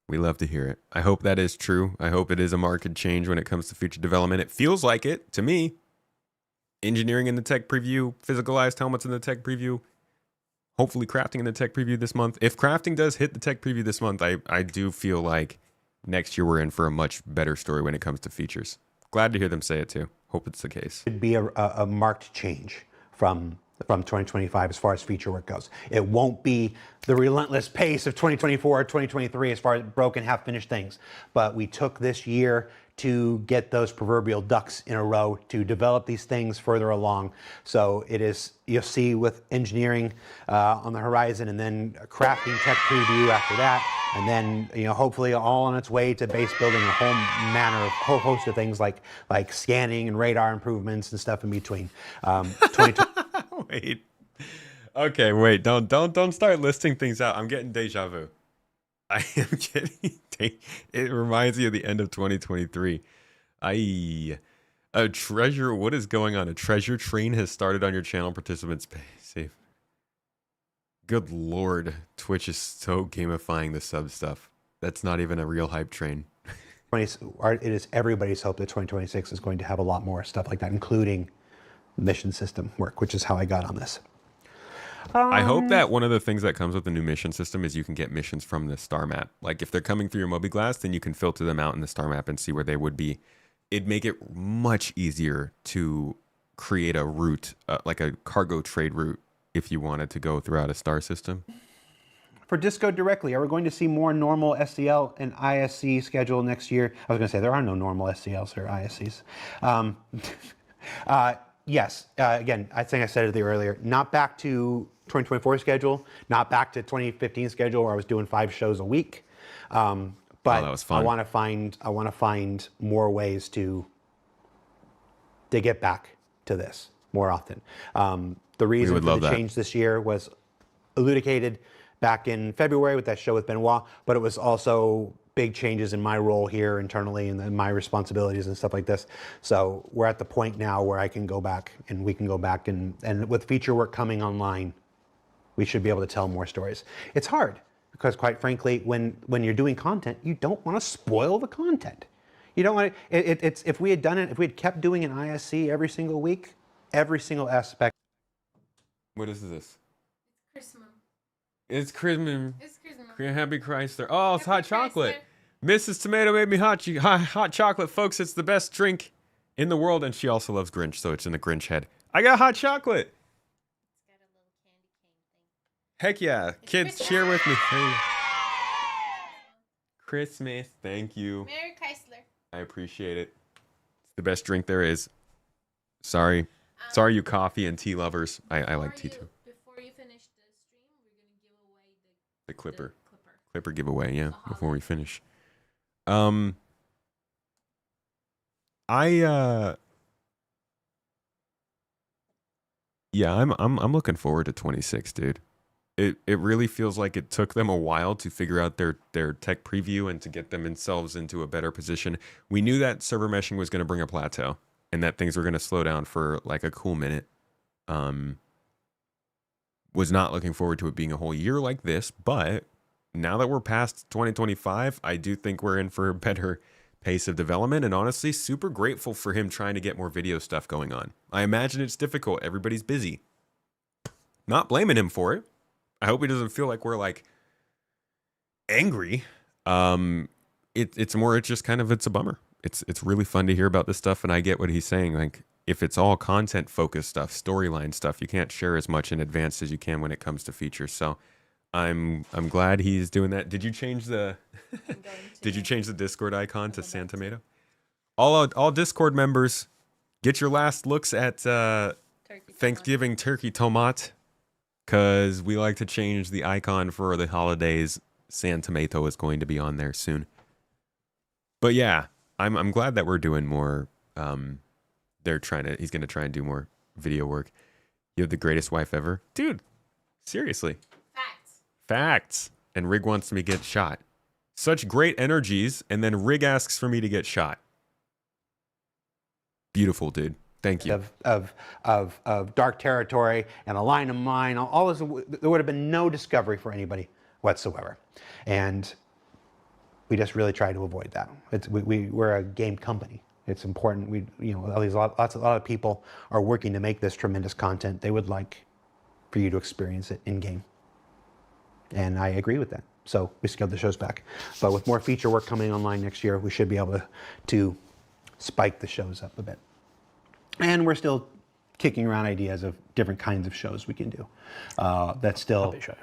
We love to hear it. I hope that is true. I hope it is a marked change when it comes to feature development. It feels like it to me. Engineering in the tech preview, physicalized helmets in the tech preview, hopefully crafting in the tech preview this month. If crafting does hit the tech preview this month, I do feel like next year we're in for a much better story when it comes to features. Glad to hear them say it too. Hope it's the case. It should be a marked change from 2025 as far as feature work goes. It won't be the relentless pace of 2024 or 2023 as far as broken, half-finished things. But we took this year to get those proverbial ducks in a row to develop these things further along. So it is, you'll see with engineering on the horizon, and then a crafting tech preview after that, and then hopefully all on its way to base building, a whole host of things like scanning and radar improvements and stuff in between. Wait. Okay, wait. Don't start listing things out. I'm getting deja vu. I am getting. It reminds me of the end of 2023. A treasure. What is going on? A treasure train has started on your channel. Participants pay safe. Good lord, Twitch is so gamifying the sub stuff. That's not even a real hype train. It is everybody's hope that 2026 is going to have a lot more stuff like that, including mission system work, which is how I got on this. I hope that one of the things that comes with the new mission system is you can get missions from the star map. Like if they're coming through your mobiGlas, then you can filter them out in the star map and see where they would be. It'd make it much easier to create a route, like a cargo trade route, if you wanted to go throughout a star system. For Disco directly, are we going to see more normal SCL and ISC schedule next year? I was going to say there are no normal SCLs or ISCs. Yes, again, I think I said it earlier, not back to 2024 schedule, not back to 2015 schedule where I was doing 5 shows a week. But that was fun. I want to find more ways to get back to this more often. The reason for the change this year was elucidated back in February with that show with Benoit, but it was also big changes in my role here internally and my responsibilities and stuff like this. So we're at the point now where I can go back and we can go back and with feature work coming online, we should be able to tell more stories. It's hard because quite frankly, when you're doing content, you don't want to spoil the content. You don't want to, if we had done it, if we had kept doing an ISC every single week, every single aspect. What is this? Christmas. It's Christmas. It's Christmas. Happy Chrysler. Oh, it's hot Chrysler. chocolate. Mrs. Tomato made me hot chocolate, folks. It's the best drink in the world, and she also loves Grinch, so it's in the Grinch head. I got hot chocolate. It's got a little candy Heck yeah. Kids, cheer with me. Hey. Christmas. Thank you. Merry Chrysler. I appreciate it. It's the best drink there is. Sorry. Sorry, you coffee and tea lovers. I like tea too. Before you finish the stream, we're going to give away The Clipper. the Clipper. Clipper giveaway, yeah, before we finish. Yeah, I'm looking forward to 26, dude. It really feels like it took them a while to figure out their tech preview and to get themselves into a better position. We knew that server meshing was going to bring a plateau and that things were going to slow down for like a cool minute. Was not looking forward to it being a whole year like this, but now that we're past 2025, I do think we're in for a better pace of development, and honestly, super grateful for him trying to get more video stuff going on. I imagine it's difficult. Everybody's busy. Not blaming him for it. I hope he doesn't feel like we're like angry. It's just kind of, it's a bummer. It's really fun to hear about this stuff, and I get what he's saying. Like, if it's all content focused stuff, storyline stuff, you can't share as much in advance as you can when it comes to features. So I'm glad he's doing that. Did you change the Discord icon to San Tomato? All Discord members, get your last looks at Thanksgiving turkey tomat, because we like to change the icon for the holidays. San Tomato is going to be on there soon. But yeah, I'm glad that we're doing more. He's gonna try and do more video work. You have the greatest wife ever, dude. Seriously. Facts. And Rig wants me to get shot. Such great energies, and then Rig asks for me to get shot. Beautiful, dude. Thank you. Of dark territory and a line of mine, all this, there would have been no discovery for anybody whatsoever. And we just really try to avoid that. We're a game company. It's important. A lot of people are working to make this tremendous content. They would like for you to experience it in game. And I agree with that. So we scaled the shows back. But with more feature work coming online next year, we should be able to spike the shows up a bit. And we're still kicking around ideas of different kinds of shows we can do. That's still... Puppet show.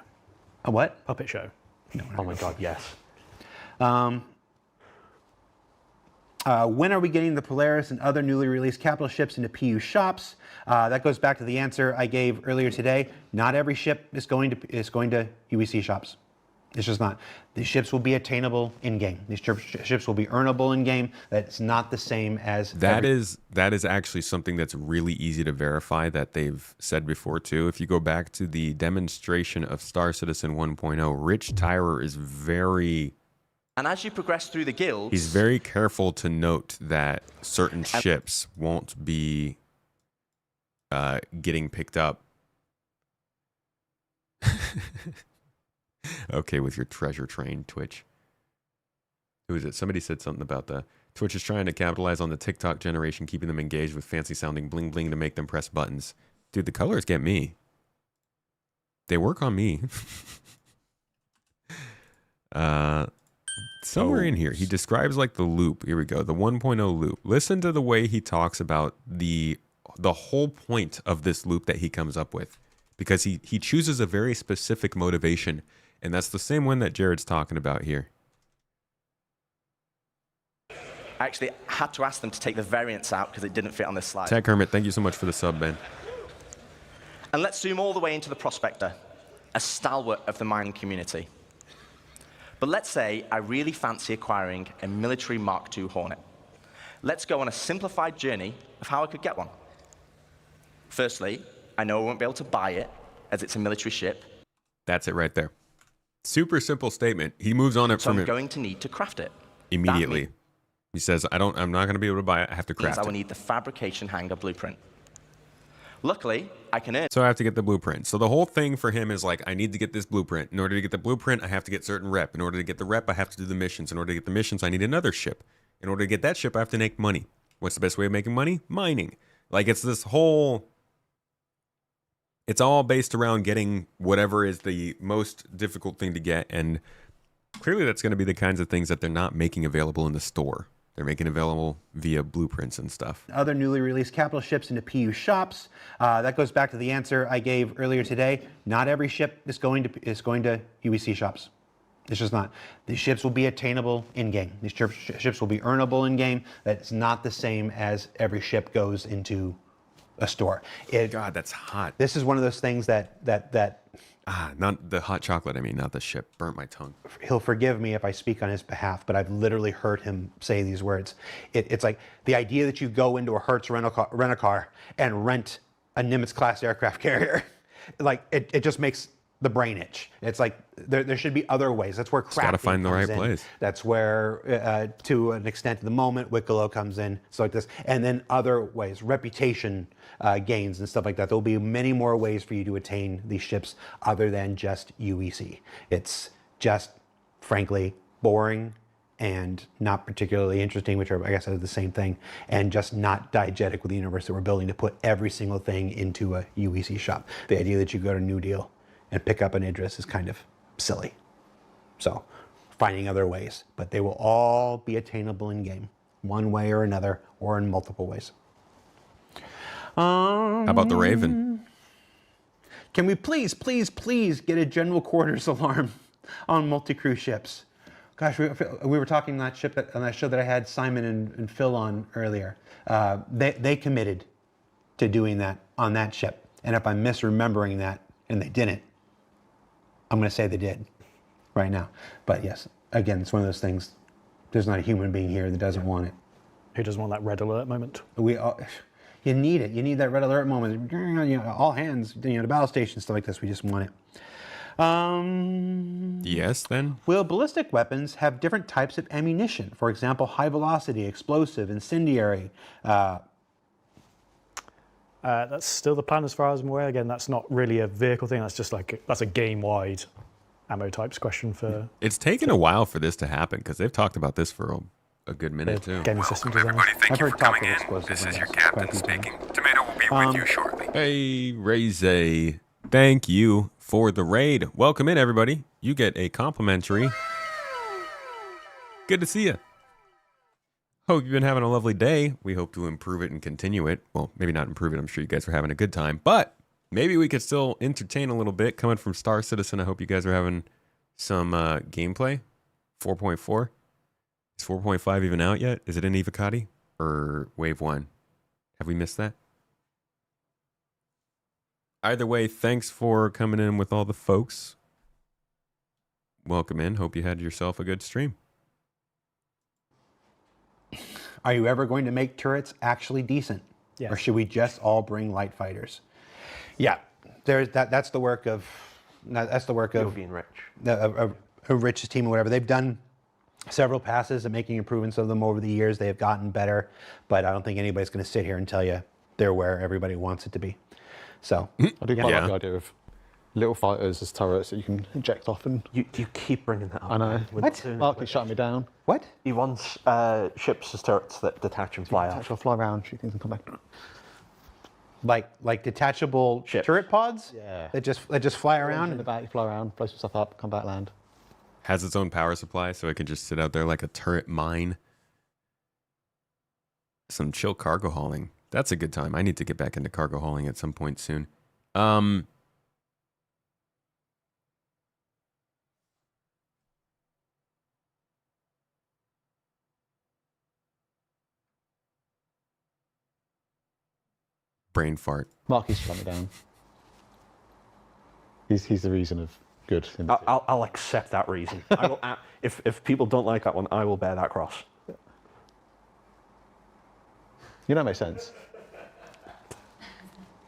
A what? Puppet show. No, oh my God, yes. When are we getting the Polaris and other newly released capital ships into PU shops? That goes back to the answer I gave earlier today. Not every ship is going to UEC shops. It's just not. These ships will be attainable in game. These ships will be earnable in game. That's not the same as that is actually something that's really easy to verify that they've said before too. If you go back to the demonstration of Star Citizen 1.0, Rich Tyrer is very... And as you progress through the guilds... He's very careful to note that certain ships won't be getting picked up. Okay, with your treasure train, Twitch. Who is it? Somebody said something about the... Twitch is trying to capitalize on the TikTok generation, keeping them engaged with fancy-sounding bling-bling to make them press buttons. Dude, the colors get me. They work on me. Somewhere in here, he describes like the loop. Here we go, the 1.0 loop. Listen to the way he talks about the whole point of this loop that he comes up with, because he chooses a very specific motivation, and that's the same one that Jared's talking about here. I actually had to ask them to take the variants out because it didn't fit on this slide. Tech Hermit, thank you so much for the sub, Ben. And let's zoom all the way into the Prospector, a stalwart of the mining community. But let's say I really fancy acquiring a military Mark II Hornet. Let's go on a simplified journey of how I could get one. Firstly, I know I won't be able to buy it, as it's a military ship. That's it right there. Super simple statement. He moves on it So from I'm going to need to craft it. immediately. He says, I'm not going to be able to buy it. I have to craft I it. will need the fabrication hangar blueprint. Luckily, I can earn. So I have to get the blueprint. So the whole thing for him is like, I need to get this blueprint. In order to get the blueprint, I have to get certain rep. In order to get the rep, I have to do the missions. In order to get the missions, I need another ship. In order to get that ship, I have to make money. What's the best way of making money? Mining. Like, it's this whole... It's all based around getting whatever is the most difficult thing to get. And clearly that's going to be the kinds of things that they're not making available in the store. They're making it available via blueprints and stuff. Other newly released capital ships into PU shops. That goes back to the answer I gave earlier today. Not every ship is going to UEC shops. It's just not. These ships will be attainable in-game. These ships will be earnable in-game. That's not the same as every ship goes into a store. God, that's hot. This is one of those things that not the hot chocolate, I mean, not the ship. Burnt my tongue. He'll forgive me if I speak on his behalf, but I've literally heard him say these words. It's like the idea that you go into a Hertz rent-a-car and rent a Nimitz-class aircraft carrier, like it just makes the brain itch. It's like there should be other ways. That's where crafting Got to find the right comes in. place. That's where, to an extent, at the moment, Wicklow comes in, so like this, and then other ways, reputation gains and stuff like that. There'll be many more ways for you to attain these ships other than just UEC. It's just, frankly, boring and not particularly interesting, which are, I guess, are the same thing, and just not diegetic with the universe that we're building to put every single thing into a UEC shop. The idea that you go to New Deal and pick up an Idris is kind of silly. So, finding other ways, but they will all be attainable in game, one way or another, or in multiple ways. How about the Raven? Can we please get a general quarters alarm on multi-crew ships? Gosh, we were talking on that show that I had Simon and Phil on earlier. They committed to doing that on that ship, and if I'm misremembering that, and they didn't, I'm going to say they did right now. But yes, again, it's one of those things. There's not a human being here that doesn't want it. Who doesn't want that red alert moment? You need it. You need that red alert moment. You know, all hands, the battle station, stuff like this. We just want it. Yes, then? Will ballistic weapons have different types of ammunition? For example, high velocity, explosive, incendiary. That's still the plan as far as I'm aware. Again, that's not really a vehicle thing. That's just that's a game-wide ammo types question for... It's taken a while for this to happen because they've talked about this for a good minute too. Game system design. Everybody, thank you for coming in. explosive This is ones your captain quite a few speaking. Tomato will be with you shortly. Hey, Raze, thank you for the raid. Welcome in, everybody. You get a complimentary. Good to see you. Hope you've been having a lovely day. We hope to improve it and continue it. Well, maybe not improve it. I'm sure you guys are having a good time, but maybe we could still entertain a little bit. Coming from Star Citizen, I hope you guys are having some gameplay. 4.4. Is 4.5 even out yet? Is it in Evocati or Wave 1? Have we missed that? Either way, thanks for coming in with all the folks. Welcome in. Hope you had yourself a good stream. Are you ever going to make turrets actually decent? Yes. Or should we just all bring light fighters? Yeah, that's the work of being Rich. Of Rich's team or whatever. They've done several passes at making improvements of them over the years. They have gotten better, but I don't think anybody's going to sit here and tell you they're where everybody wants it to be. So I do quite like the idea of little fighters as turrets that you can inject off. And you keep bringing that up. I know. What? Mark keeps shutting me down. What? He wants ships as turrets that detach and fly off. Fly around, shoot things and come back. Like detachable turret pods? Yeah. That just fly around? In the back, you fly around, blow some stuff up, come back, land. Has its own power supply, so it can just sit out there like a turret mine. Some chill cargo hauling. That's a good time. I need to get back into cargo hauling at some point soon. Brain fart. Mark keeps shutting me down. He's the reason of good. I'll accept that reason. I will, if people don't like that one, I will bear that cross. You know, it makes sense.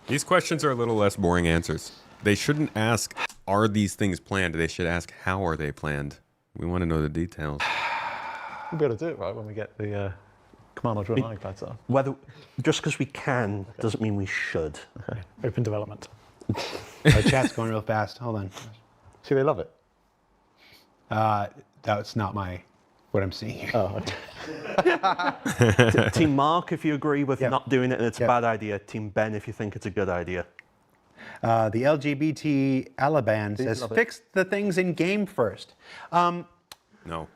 These questions are a little less boring answers. They shouldn't ask, are these things planned? They should ask, how are they planned? We want to know the details. We'll be able to do it, right, when we get the command module and iPads on. Just because we can doesn't mean we should. Okay. Open development. My chat's going real fast. Hold on. See, they love it. That's not what I'm seeing here. Oh, okay. Team Mark, if you agree with not doing it and it's a bad idea. Team Ben, if you think it's a good idea. The LGBT Alaban says, fix the things in game first. No.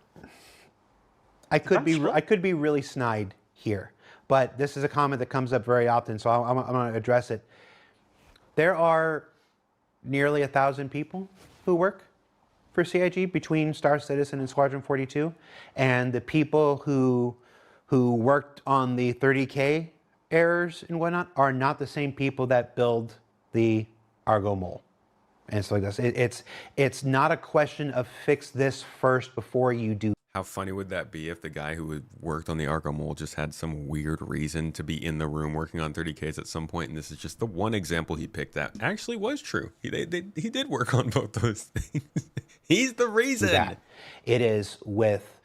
I could be really snide here, but this is a comment that comes up very often, so I'm going to address it. There are nearly 1,000 people who work for CIG between Star Citizen and Squadron 42, and the people who worked on the 30K errors and whatnot are not the same people that build the Argo Mole. And so like this, it's not a question of fix this first before you do. How funny would that be if the guy who had worked on the Argo Mole just had some weird reason to be in the room working on 30Ks at some point, and this is just the one example he picked that actually was true. He did work on both those things. He's the reason. That. It is with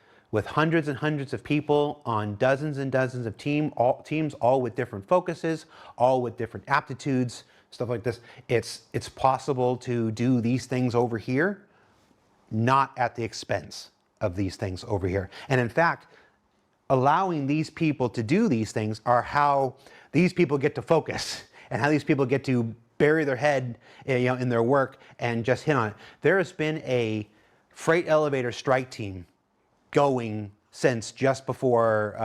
hundreds and hundreds of people on dozens and dozens of teams, all with different focuses, all with different aptitudes, stuff like this. It's possible to do these things over here, not at the expense of these things over here. And in fact, allowing these people to do these things are how these people get to focus and how these people get to bury their head, in their work and just hit on it. There has been a freight elevator strike team going since just before,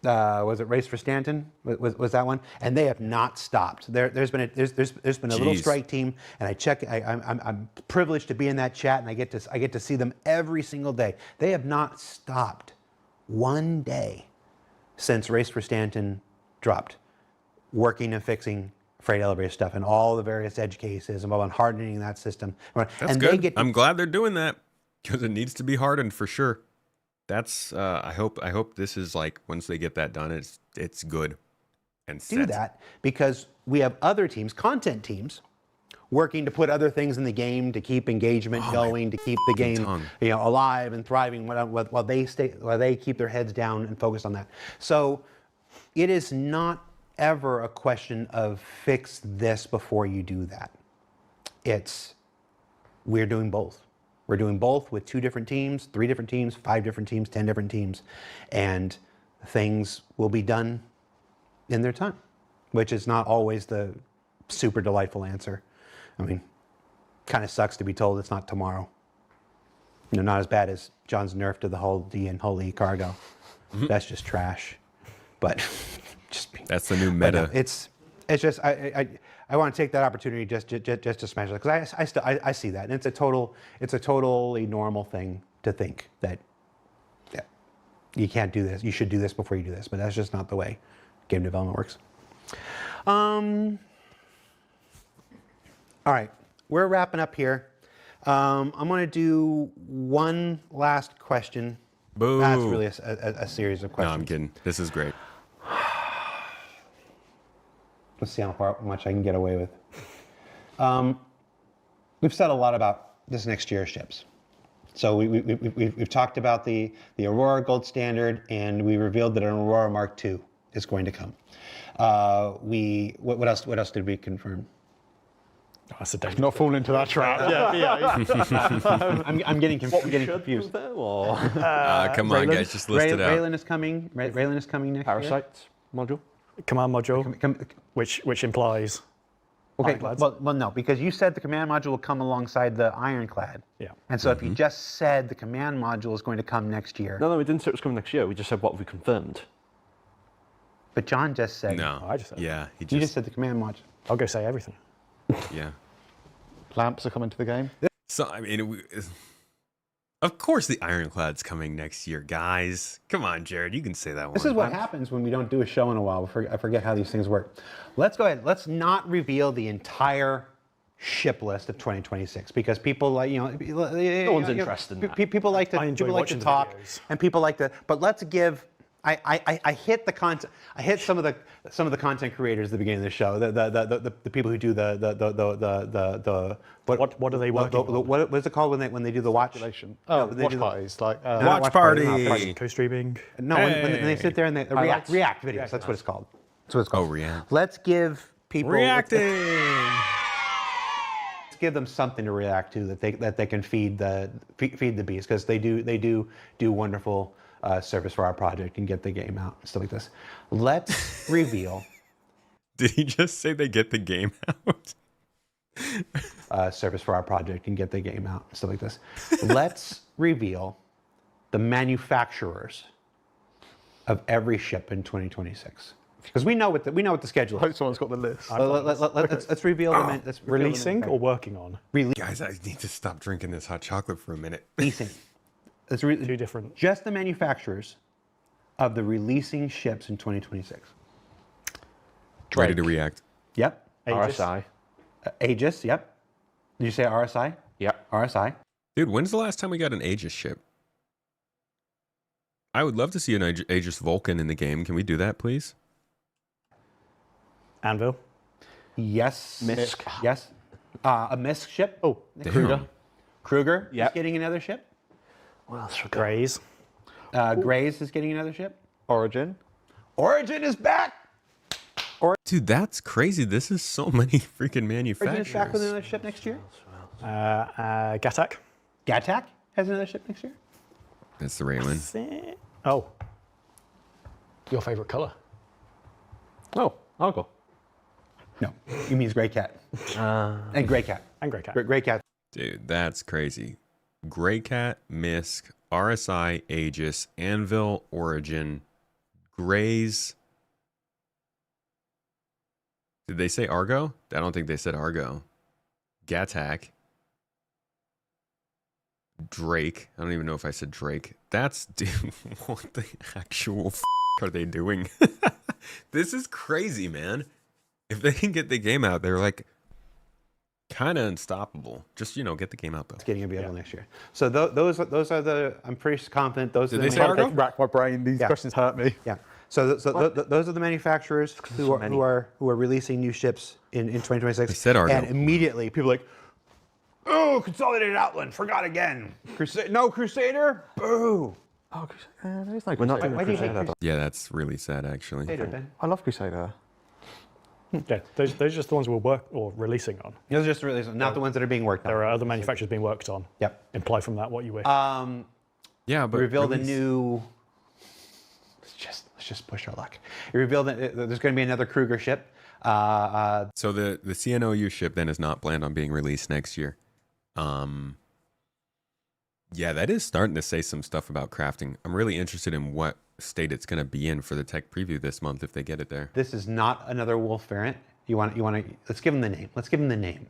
was it Race for Stanton? Was that one? And they have not stopped. There's been a little strike team, and I'm privileged to be in that chat, and I get to see them every single day. They have not stopped one day since Race for Stanton dropped, working and fixing freight elevator stuff and all the various edge cases and hardening that system. That's good. I'm glad they're doing that because it needs to be hardened for sure. That's I hope this is like once they get that done, it's good and set. Do that because we have other teams, content teams, working to put other things in the game to keep engagement going, to keep the game alive and thriving while they keep their heads down and focus on that. So it is not ever a question of fix this before you do that. We're doing both. We're doing both with 2 different teams, 3 different teams, 5 different teams, 10 different teams, and things will be done in their time, which is not always the super delightful answer. I mean, kind of sucks to be told it's not tomorrow. Not as bad as John's nerf to the whole D and whole E cargo. That's just trash. But that's the new meta. It's just I want to take that opportunity just to smash it because I see that, and it's a totally normal thing to think that you can't do this. You should do this before you do this, but that's just not the way game development works. All right, we're wrapping up here. I'm going to do one last question. Boo. That's really a series of questions. No, I'm kidding. This is great. Let's see how much I can get away with. We've said a lot about this next year's ships. So we've talked about the Aurora Gold Standard, and we revealed that an Aurora Mark II is going to come. What else did we confirm? Oh, that's a not fall into that trap. I'm getting confused. Come on, guys, just list it out. Raylan is coming. Raylan is coming next year. Parasite module. Command module, which implies ironclads. Well, no, because you said the command module will come alongside the ironclad. Yeah. And so if you just said the command module is going to come next year. No, we didn't say it was coming next year. We just said what we confirmed. But John just said. No. I just said. Yeah. You just said the command module. I'll go say everything. Yeah. Lamps are coming to the game. So I mean, of course the ironclad's coming next year, guys. Come on, Jared, you can say that one. This is what happens when we don't do a show in a while. I forget how these things work. Let's go ahead. Let's not reveal the entire ship list of 2026 because people like no one's interested in that. People like to talk and people like to. But let's give. I hit the content. I hit some of the content creators at the beginning of the show. The people who do what are they working on? What is it called when they do the watch? Watch parties like watch party. Co-streaming. No, when they sit there and they react videos. That's what it's called. Oh, react. Let's give people reacting. Let's give them something to react to that they can feed the beast because they do wonderful service for our project and get the game out and stuff like this. Let's reveal. Did he just say they get the game out? Service for our project and get the game out and stuff like this. Let's reveal the manufacturers of every ship in 2026? Because we know what the schedule is. I hope someone's got the list. Let's reveal the releasing or working on. Guys, I need to stop drinking this hot chocolate for a minute. Releasing. Two different. Just the manufacturers of the releasing ships in 2026. Ready to react. Yep. Aegis. RSI. Aegis. Yep. Did you say RSI? Yep. RSI. Dude, when's the last time we got an Aegis ship? I would love to see an Aegis Vulcan in the game. Can we do that, please? Anvil. Yes. Misk. Yes. A Misk ship. Oh, Kruger. Kruger Yep. is getting another ship. What else? Grays. Grays is getting another ship. Origin. Origin is back. Dude, that's crazy. This is so many freaking Origin is manufacturers. back with another ship next year. Gatak. Gatak has another ship next year. That's the Raylan. Oh. Your favorite color? Oh, Argo. No, he means Grey Cat. And Grey Cat. And Grey Cat. Grey Cat. Dude, that's crazy. Grey Cat, Misk, RSI, Aegis, Anvil, Origin, Grays. Did they say Argo? I don't think they said Argo. Gatak. Drake. I don't even know if I said Drake. That's, dude, what the actual are they doing? This is crazy, man. If they can get the game out, they're like kind of unstoppable. Just, get the game out though. It's getting available next year. So those are the, I'm pretty confident those Did are they the say Argo? Rack my brain. These questions hurt me. Yeah. So those are the manufacturers who are releasing new ships in 2026. They said Argo. And immediately people are like, oh, Consolidated Outland, forgot again. No Crusader, boo. Oh, there's no We're not Crusader. doing Why do you hate Crusader. Yeah, that's really sad actually. Crusader, Ben? I love Crusader. Yeah, those are just the ones we're releasing on. Those are just really not the ones that are being worked on. There are other manufacturers being worked on. Yep. Imply from that what you wish. Yeah, but Revealed a new. Let's just push our luck. It revealed that there's going to be another Kruger ship. So the CNOU ship then is not planned on being released next year. Yeah, that is starting to say some stuff about crafting. I'm really interested in what state it's going to be in for the tech preview this month if they get it there. This is not another wolf variant. You want to? Let's give him the name. Let's give him the name.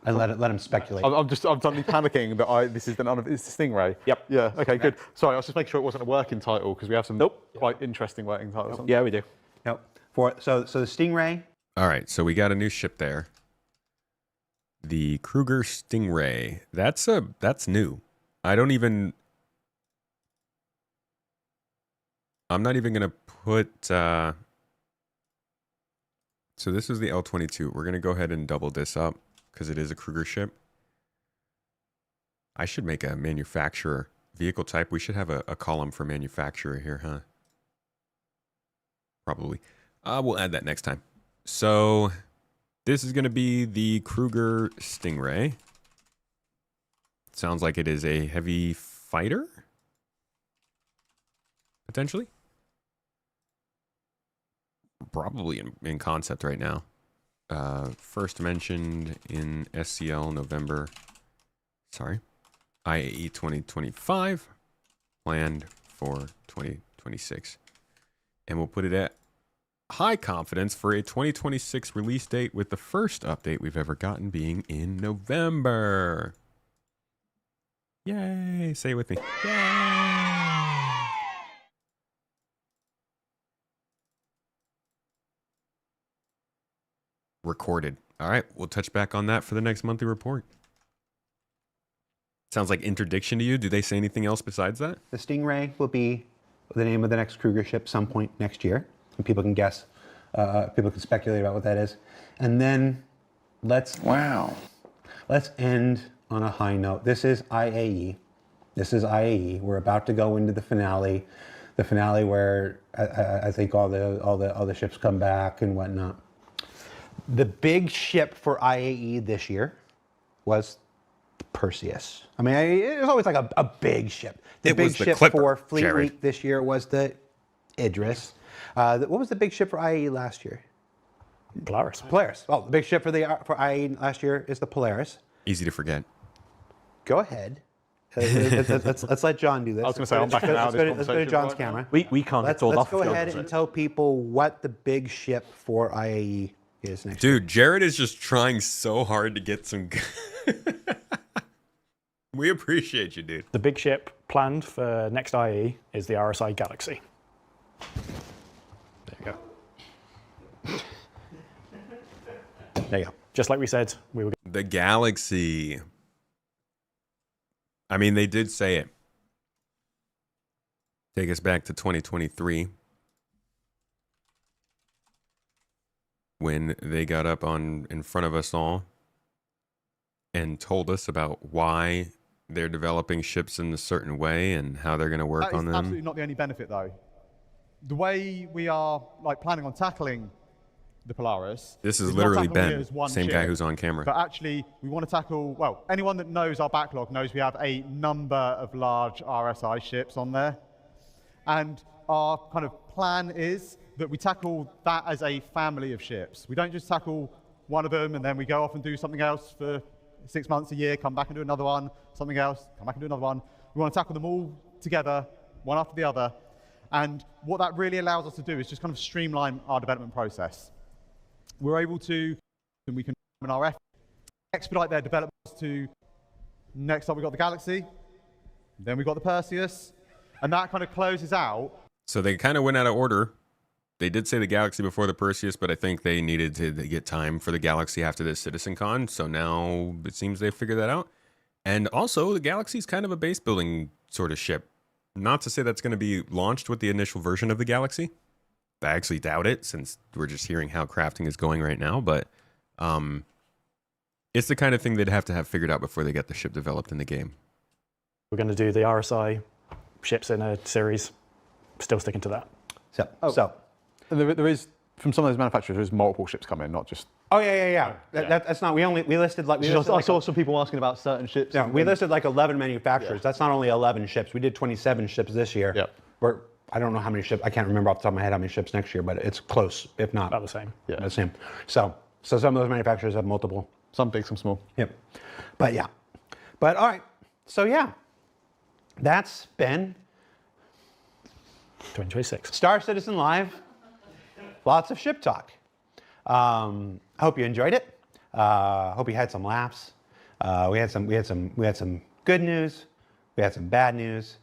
And let him speculate. I'm suddenly panicking that this is it's the Stingray. Yep. Yeah. Okay. Good. Sorry, I was just making sure it wasn't a working title because we have some quite interesting working titles. Nope. Yeah, we do. Nope. So the Stingray. All right, so we got a new ship there. The Kruger Stingray. That's new. I'm not even going to put... So this is the L-22. We're going to go ahead and double this up because it is a Kruger ship. I should make a manufacturer vehicle type. We should have a column for manufacturer here, huh? Probably. We'll add that next time. So this is going to be the Kruger Stingray. Sounds like it is a heavy fighter, potentially. Probably in concept right now. First mentioned in SCL November. Sorry. IAE 2025. Planned for 2026. And we'll put it at high confidence for a 2026 release date, with the first update we've ever gotten being in November. Yay! Say it with me. Yay! Recorded. All right, we'll touch back on that for the next monthly report. Sounds like interdiction to you. Do they say anything else besides that? The Stingray will be the name of the next Kruger ship some point next year. And people can guess. People can speculate about what that is. And then let's end on a high note. This is IAE. We're about to go into the finale. The finale where I think all the ships come back and whatnot. The big ship for IAE this year was the Perseus. I mean, it was always like a big ship. The big ship for Fleet Week this year was the Idris. What was the big ship for IAE last year? Polaris. Polaris. Well, the big ship for IAE last year is the Polaris. Easy to forget. Go ahead Let's let John do this. I was going to say, I'm backing out of this Let's go to John's camera. We can't get told Let's off. go ahead and tell people what the big ship for IAE is next. Dude, Jared is just trying so hard to get some. We appreciate you, dude. The big ship planned for next IE is the RSI Galaxy. There you go. There you go. Just like we said, we were. The Galaxy. I mean, they did say it. Take us back to 2023 when they got up in front of us all and told us about why they're developing ships in a certain way and how they're going to work on them. That is absolutely not the only benefit, though. The way we are planning on tackling the Polaris. This is literally Ben, same guy who's on camera. But actually, we want to tackle, well, anyone that knows our backlog knows we have a number of large RSI ships on there. And our kind of plan is that we tackle that as a family of ships. We don't just tackle one of them and then we go off and do something else for 6 months, a year, come back and do another one, something else, come back and do another one. We want to tackle them all together, one after the other. And what that really allows us to do is just kind of streamline our development process. We're able to, and we can in our effort, expedite their developments to, next up we've got the Galaxy, then we've got the Perseus, and that kind of closes out. So they kind of went out of order. They did say the Galaxy before the Perseus, but I think they needed to get time for the Galaxy after this CitizenCon. So now it seems they figured that out. And also, the Galaxy is kind of a base building sort of ship. Not to say that's going to be launched with the initial version of the Galaxy. I actually doubt it, since we're just hearing how crafting is going right now. But it's the kind of thing they'd have to have figured out before they get the ship developed in the game. We're going to do the RSI ships in a series. Still sticking to that. So. There is, from some of those manufacturers, there's multiple ships coming, not just. Oh yeah. That's not. We listed like. I saw some people asking about certain ships. Yeah, we listed like 11 manufacturers. Yeah. That's not only 11 ships. We did 27 ships this year. Yeah. I don't know how many ships. I can't remember off the top of my head how many ships next year, but it's close, if not about the same. Yeah, the same. So some of those manufacturers have multiple. Some big, some small. Yep. But yeah. But all right. So yeah, that's been 2026 Star Citizen Live. Lots of ship talk. I hope you enjoyed it. Hope you had some laughs. We had some good news. We had some bad news,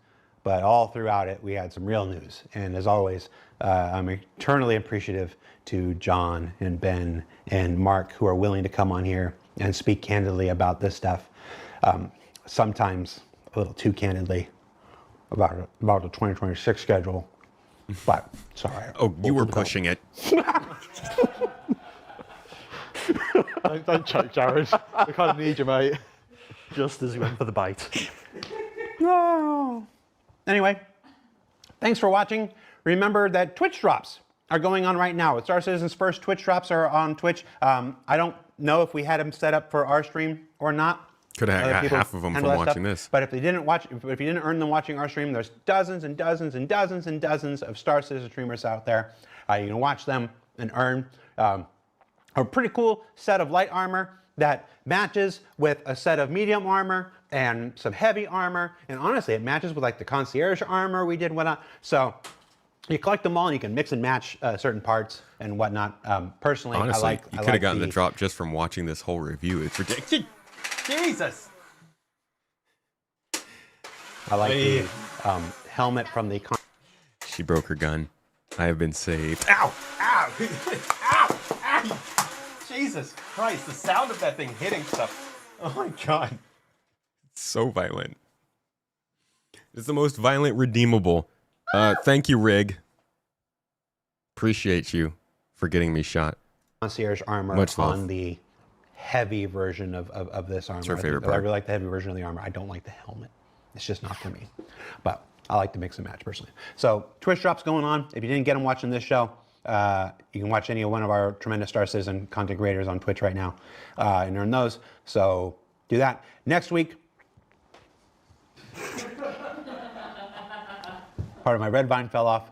but all throughout it, we had some real news. And as always, I'm eternally appreciative to John and Ben and Mark, who are willing to come on here and speak candidly about this stuff. Sometimes a little too candidly about the 2026 schedule. But sorry. Oh, you were pushing it. Don't choke, Jared. We kind of need you, mate. Just as you went for the bite. No. Anyway, thanks for watching. Remember that Twitch drops are going on right now. Star Citizen's first Twitch drops are on Twitch. I don't know if we had them set up for our stream or not. Could have got half of them from watching this. But if they didn't watch, if you didn't earn them watching our stream, there's dozens and dozens and dozens and dozens of Star Citizen streamers out there. You can watch them and earn a pretty cool set of light armor that matches with a set of medium armor and some heavy armor. And honestly, it matches with like the concierge armor we did and whatnot. So you collect them all and you can mix and match certain parts and whatnot. Personally, honestly, you could have gotten the drop just from watching this whole review. It's ridiculous. Jesus! I like the helmet from the... She broke her gun. I have been saved. Ow! Ow! Ow! Ow! Jesus Christ, the sound of that thing hitting stuff. Oh my God. It's so violent. It's the most violent redeemable. Thank you, Rig. Appreciate you for getting me shot. Concierge armor on the heavy version of this armor. It's your favorite part. I really like the heavy version of the armor. I don't like the helmet. It's just not for me. But I like to mix and match personally. So Twitch drops going on. If you didn't get them watching this show, you can watch any one of our tremendous Star Citizen content creators on Twitch right now and earn those. So do that. Next week, part of my red vine fell off.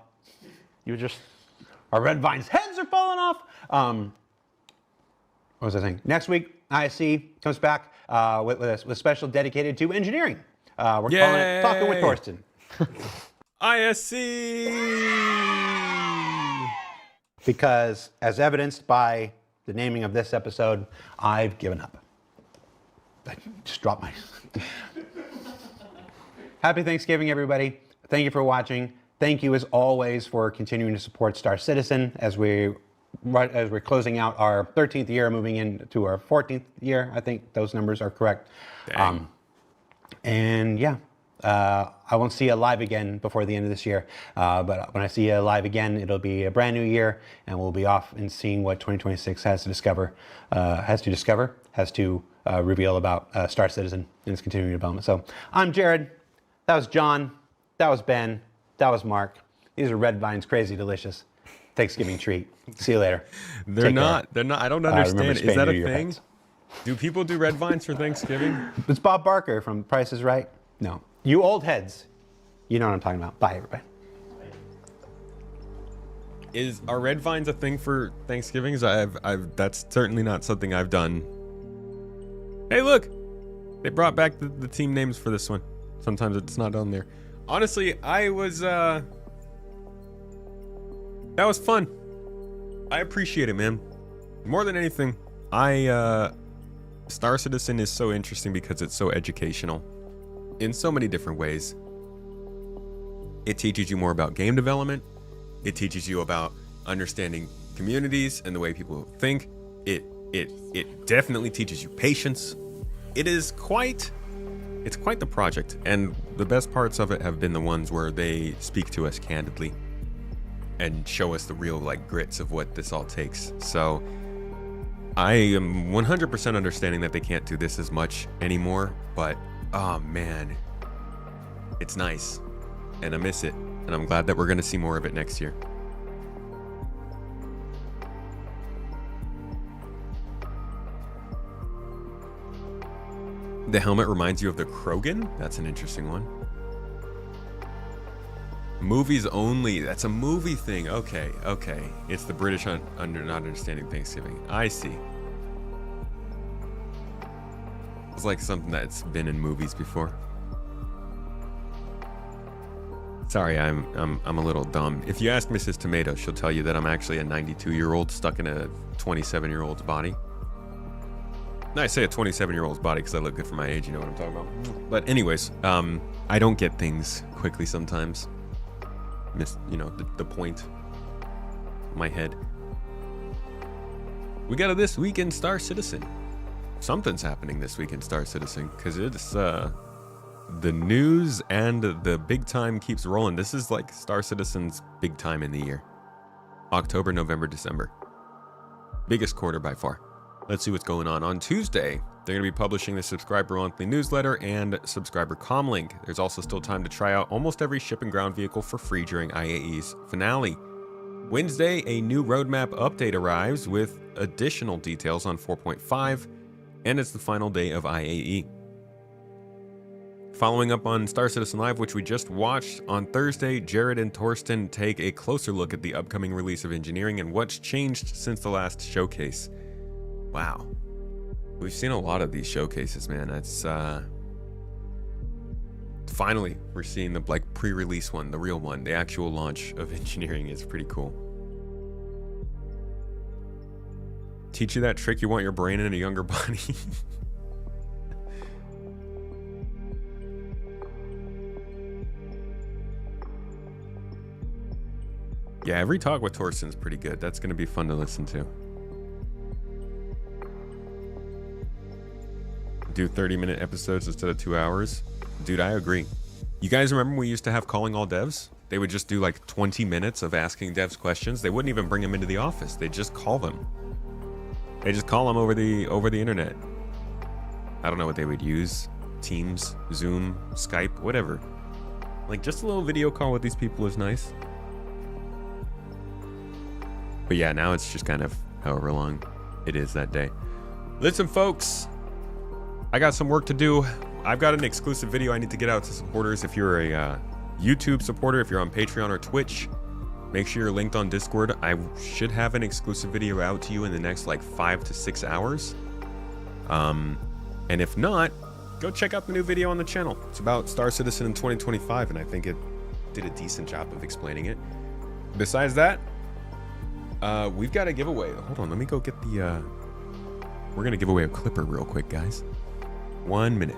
Our red vine's heads are falling off. What was I saying? Next week, ISC comes back with a special dedicated to engineering. We're calling it Talking with Torsten. ISC! Because, as evidenced by the naming of this episode, I've given up. I just dropped my... Happy Thanksgiving, everybody. Thank you for watching. Thank you, as always, for continuing to support Star Citizen as we're closing out our 13th year, moving into our 14th year. I think those numbers are correct. And yeah, I won't see you live again before the end of this year. But when I see you live again, it'll be a brand new year, and we'll be off and seeing what 2026 has to reveal about Star Citizen and its continuing development. So I'm Jared. That was John. That was Ben. That was Mark. These are Red Vine's Crazy Delicious Thanksgiving treat. See you later. They're not. I don't understand. Is that a thing? Do people do Red Vines for Thanksgiving? It's Bob Barker from Price is Right. No. You old heads. You know what I'm talking about. Bye, everybody. Are Red Vines a thing for Thanksgivings? That's certainly not something I've done. Hey, look. They brought back the team names for this one. Sometimes it's not on there. Honestly, that was fun. I appreciate it, man. More than anything, Star Citizen is so interesting because it's so educational in so many different ways. It teaches you more about game development. It teaches you about understanding communities and the way people think. It definitely teaches you patience. It's quite the project, and the best parts of it have been the ones where they speak to us candidly and show us the real grits of what this all takes. So I am 100% understanding that they can't do this as much anymore, but oh man, it's nice and I miss it, and I'm glad that we're going to see more of it next year. The helmet reminds you of the Krogan? That's an interesting one. Movies only. That's a movie thing. Okay. It's the British not understanding Thanksgiving. I see. It's like something that's been in movies before. Sorry, I'm a little dumb. If you ask Mrs. Tomato, she'll tell you that I'm actually a 92-year-old stuck in a 27-year-old's body. I say a 27-year-old's body because I look good for my age, you know what I'm talking about. But anyways, I don't get things quickly sometimes. Miss, the point. My head. We got This Week in Star Citizen. Something's happening this week in Star Citizen because it's the news and the big time keeps rolling. This is like Star Citizen's big time in the year. October, November, December. Biggest quarter by far. Let's see what's going on. On Tuesday, they're going to be publishing the subscriber monthly newsletter and subscriber comlink. There's also still time to try out almost every ship and ground vehicle for free during IAE's finale. Wednesday, a new roadmap update arrives with additional details on 4.5, and it's the final day of IAE. Following up on Star Citizen Live, which we just watched, on Thursday, Jared and Torsten take a closer look at the upcoming release of engineering and what's changed since the last showcase. Wow. We've seen a lot of these showcases, man. It's finally we're seeing the pre-release one, the real one. The actual launch of engineering is pretty cool. Teach you that trick you want your brain in a younger body. Yeah, every talk with Torsten's pretty good. That's going to be fun to listen to. Do 30-minute episodes instead of 2 hours. Dude, I agree. You guys remember when we used to have Calling All Devs? They would just do 20 minutes of asking devs questions. They wouldn't even bring them into the office. They'd just call them. They just call them over the internet. I don't know what they would use. Teams, Zoom, Skype, whatever. Just a little video call with these people is nice. But yeah, now it's just kind of however long it is that day. Listen, folks. I got some work to do. I've got an exclusive video I need to get out to supporters. If you're a YouTube supporter, if you're on Patreon or Twitch, make sure you're linked on Discord. I should have an exclusive video out to you in the next 5 to 6 hours. And if not, go check out the new video on the channel. It's about Star Citizen in 2025, and I think it did a decent job of explaining it. Besides that, we've got a giveaway. Hold on, let me go get the... We're going to give away a clipper real quick, guys. 1 minute.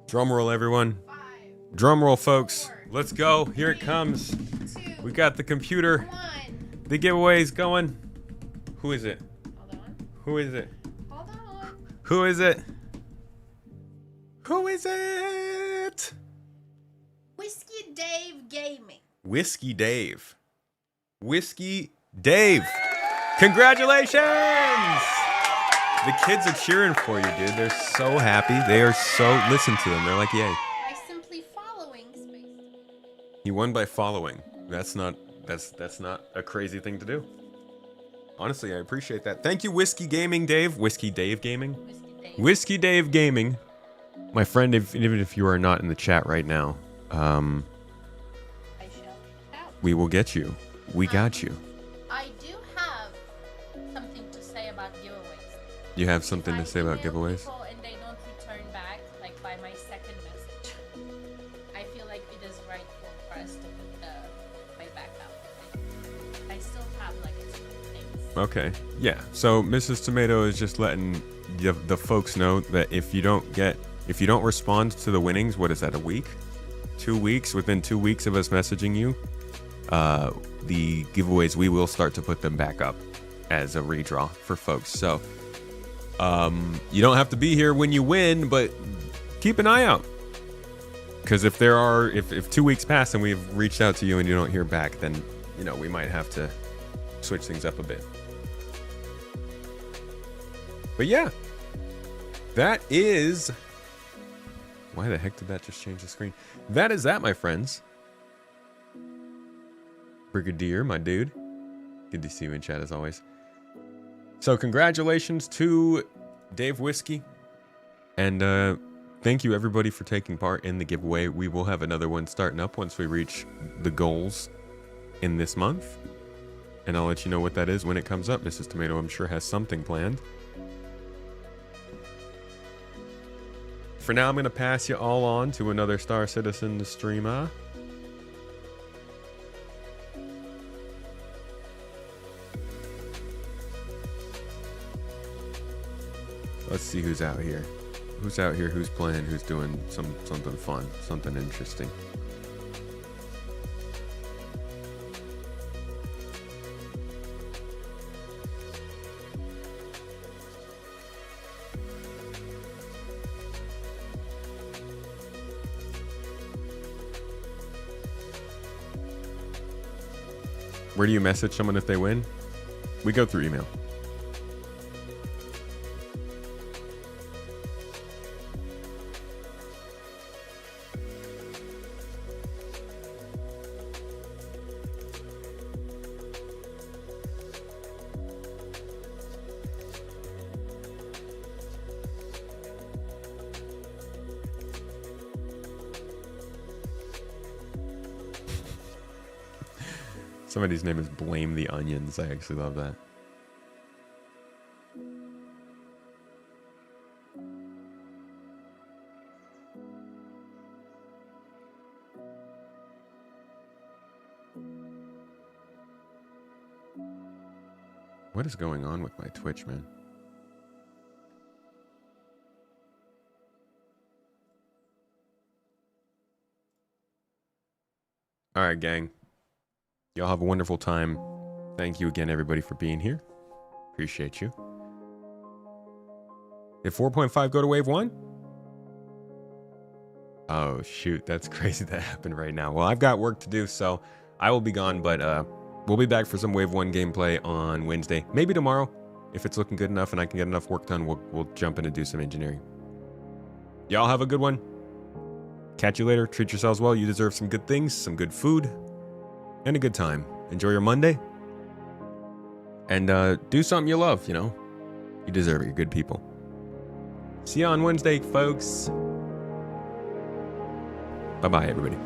Drum roll, everyone. Drum roll, folks. Let's go. Here it comes. We got the computer. The giveaway's going. Who is it? Who is it? Who is it? Who is it? Whiskey Dave Gaming. Whiskey Dave. Whiskey Dave. Congratulations! The kids are cheering for you, dude. They're so happy. They are so... Listen to them. They're like, yay. By simply following space. He won by following. That's not a crazy thing to do. Honestly, I appreciate that. Thank you, Whiskey Gaming Dave. Whiskey Dave Gaming? Whiskey Dave Gaming. My friend, even if you are not in the chat right now, we will get you. We got you. I do have something to say about giveaways. You have something to say about giveaways? And they don't return back, like by my second message. I feel like it is rightful for us to put the payback out. I still have like two things. Okay. Yeah. So Mrs. Tomato is just letting the folks know that if you don't respond to the winnings, what is that, a week? 2 weeks? Within 2 weeks of us messaging you, the giveaways, we will start to put them back up as a redraw for folks. So you don't have to be here when you win, but keep an eye out. Because if 2 weeks pass and we've reached out to you and you don't hear back, then, you know, we might have to switch things up a bit. But yeah, that is... Why the heck did that just change the screen? That is that, my friends. Brigadier, my dude. Good to see you in chat as always. So congratulations to Dave Whiskey. And thank you everybody for taking part in the giveaway. We will have another one starting up once we reach the goals in this month. And I'll let you know what that is when it comes up. Mrs. Tomato, I'm sure, has something planned. For now, I'm going to pass you all on to another Star Citizen streamer. Let's see who's out here. Who's out here, who's playing, who's doing something fun, something interesting. Where do you message someone if they win? We go through email. Somebody's name is Blame the Onions. I actually love that. What is going on with my Twitch, man? All right, gang. Y'all have a wonderful time. Thank you again, everybody, for being here. Appreciate you. Did 4.5 go to wave 1? Oh, shoot. That's crazy that happened right now. Well, I've got work to do, so I will be gone, but we'll be back for some Wave 1 gameplay on Wednesday. Maybe tomorrow. If it's looking good enough and I can get enough work done, we'll jump in and do some engineering. Y'all have a good one. Catch you later. Treat yourselves well. You deserve some good things, some good food, and a good time. Enjoy your Monday. And do something you love, you know. You deserve it. You're good people. See you on Wednesday, folks. Bye-bye, everybody.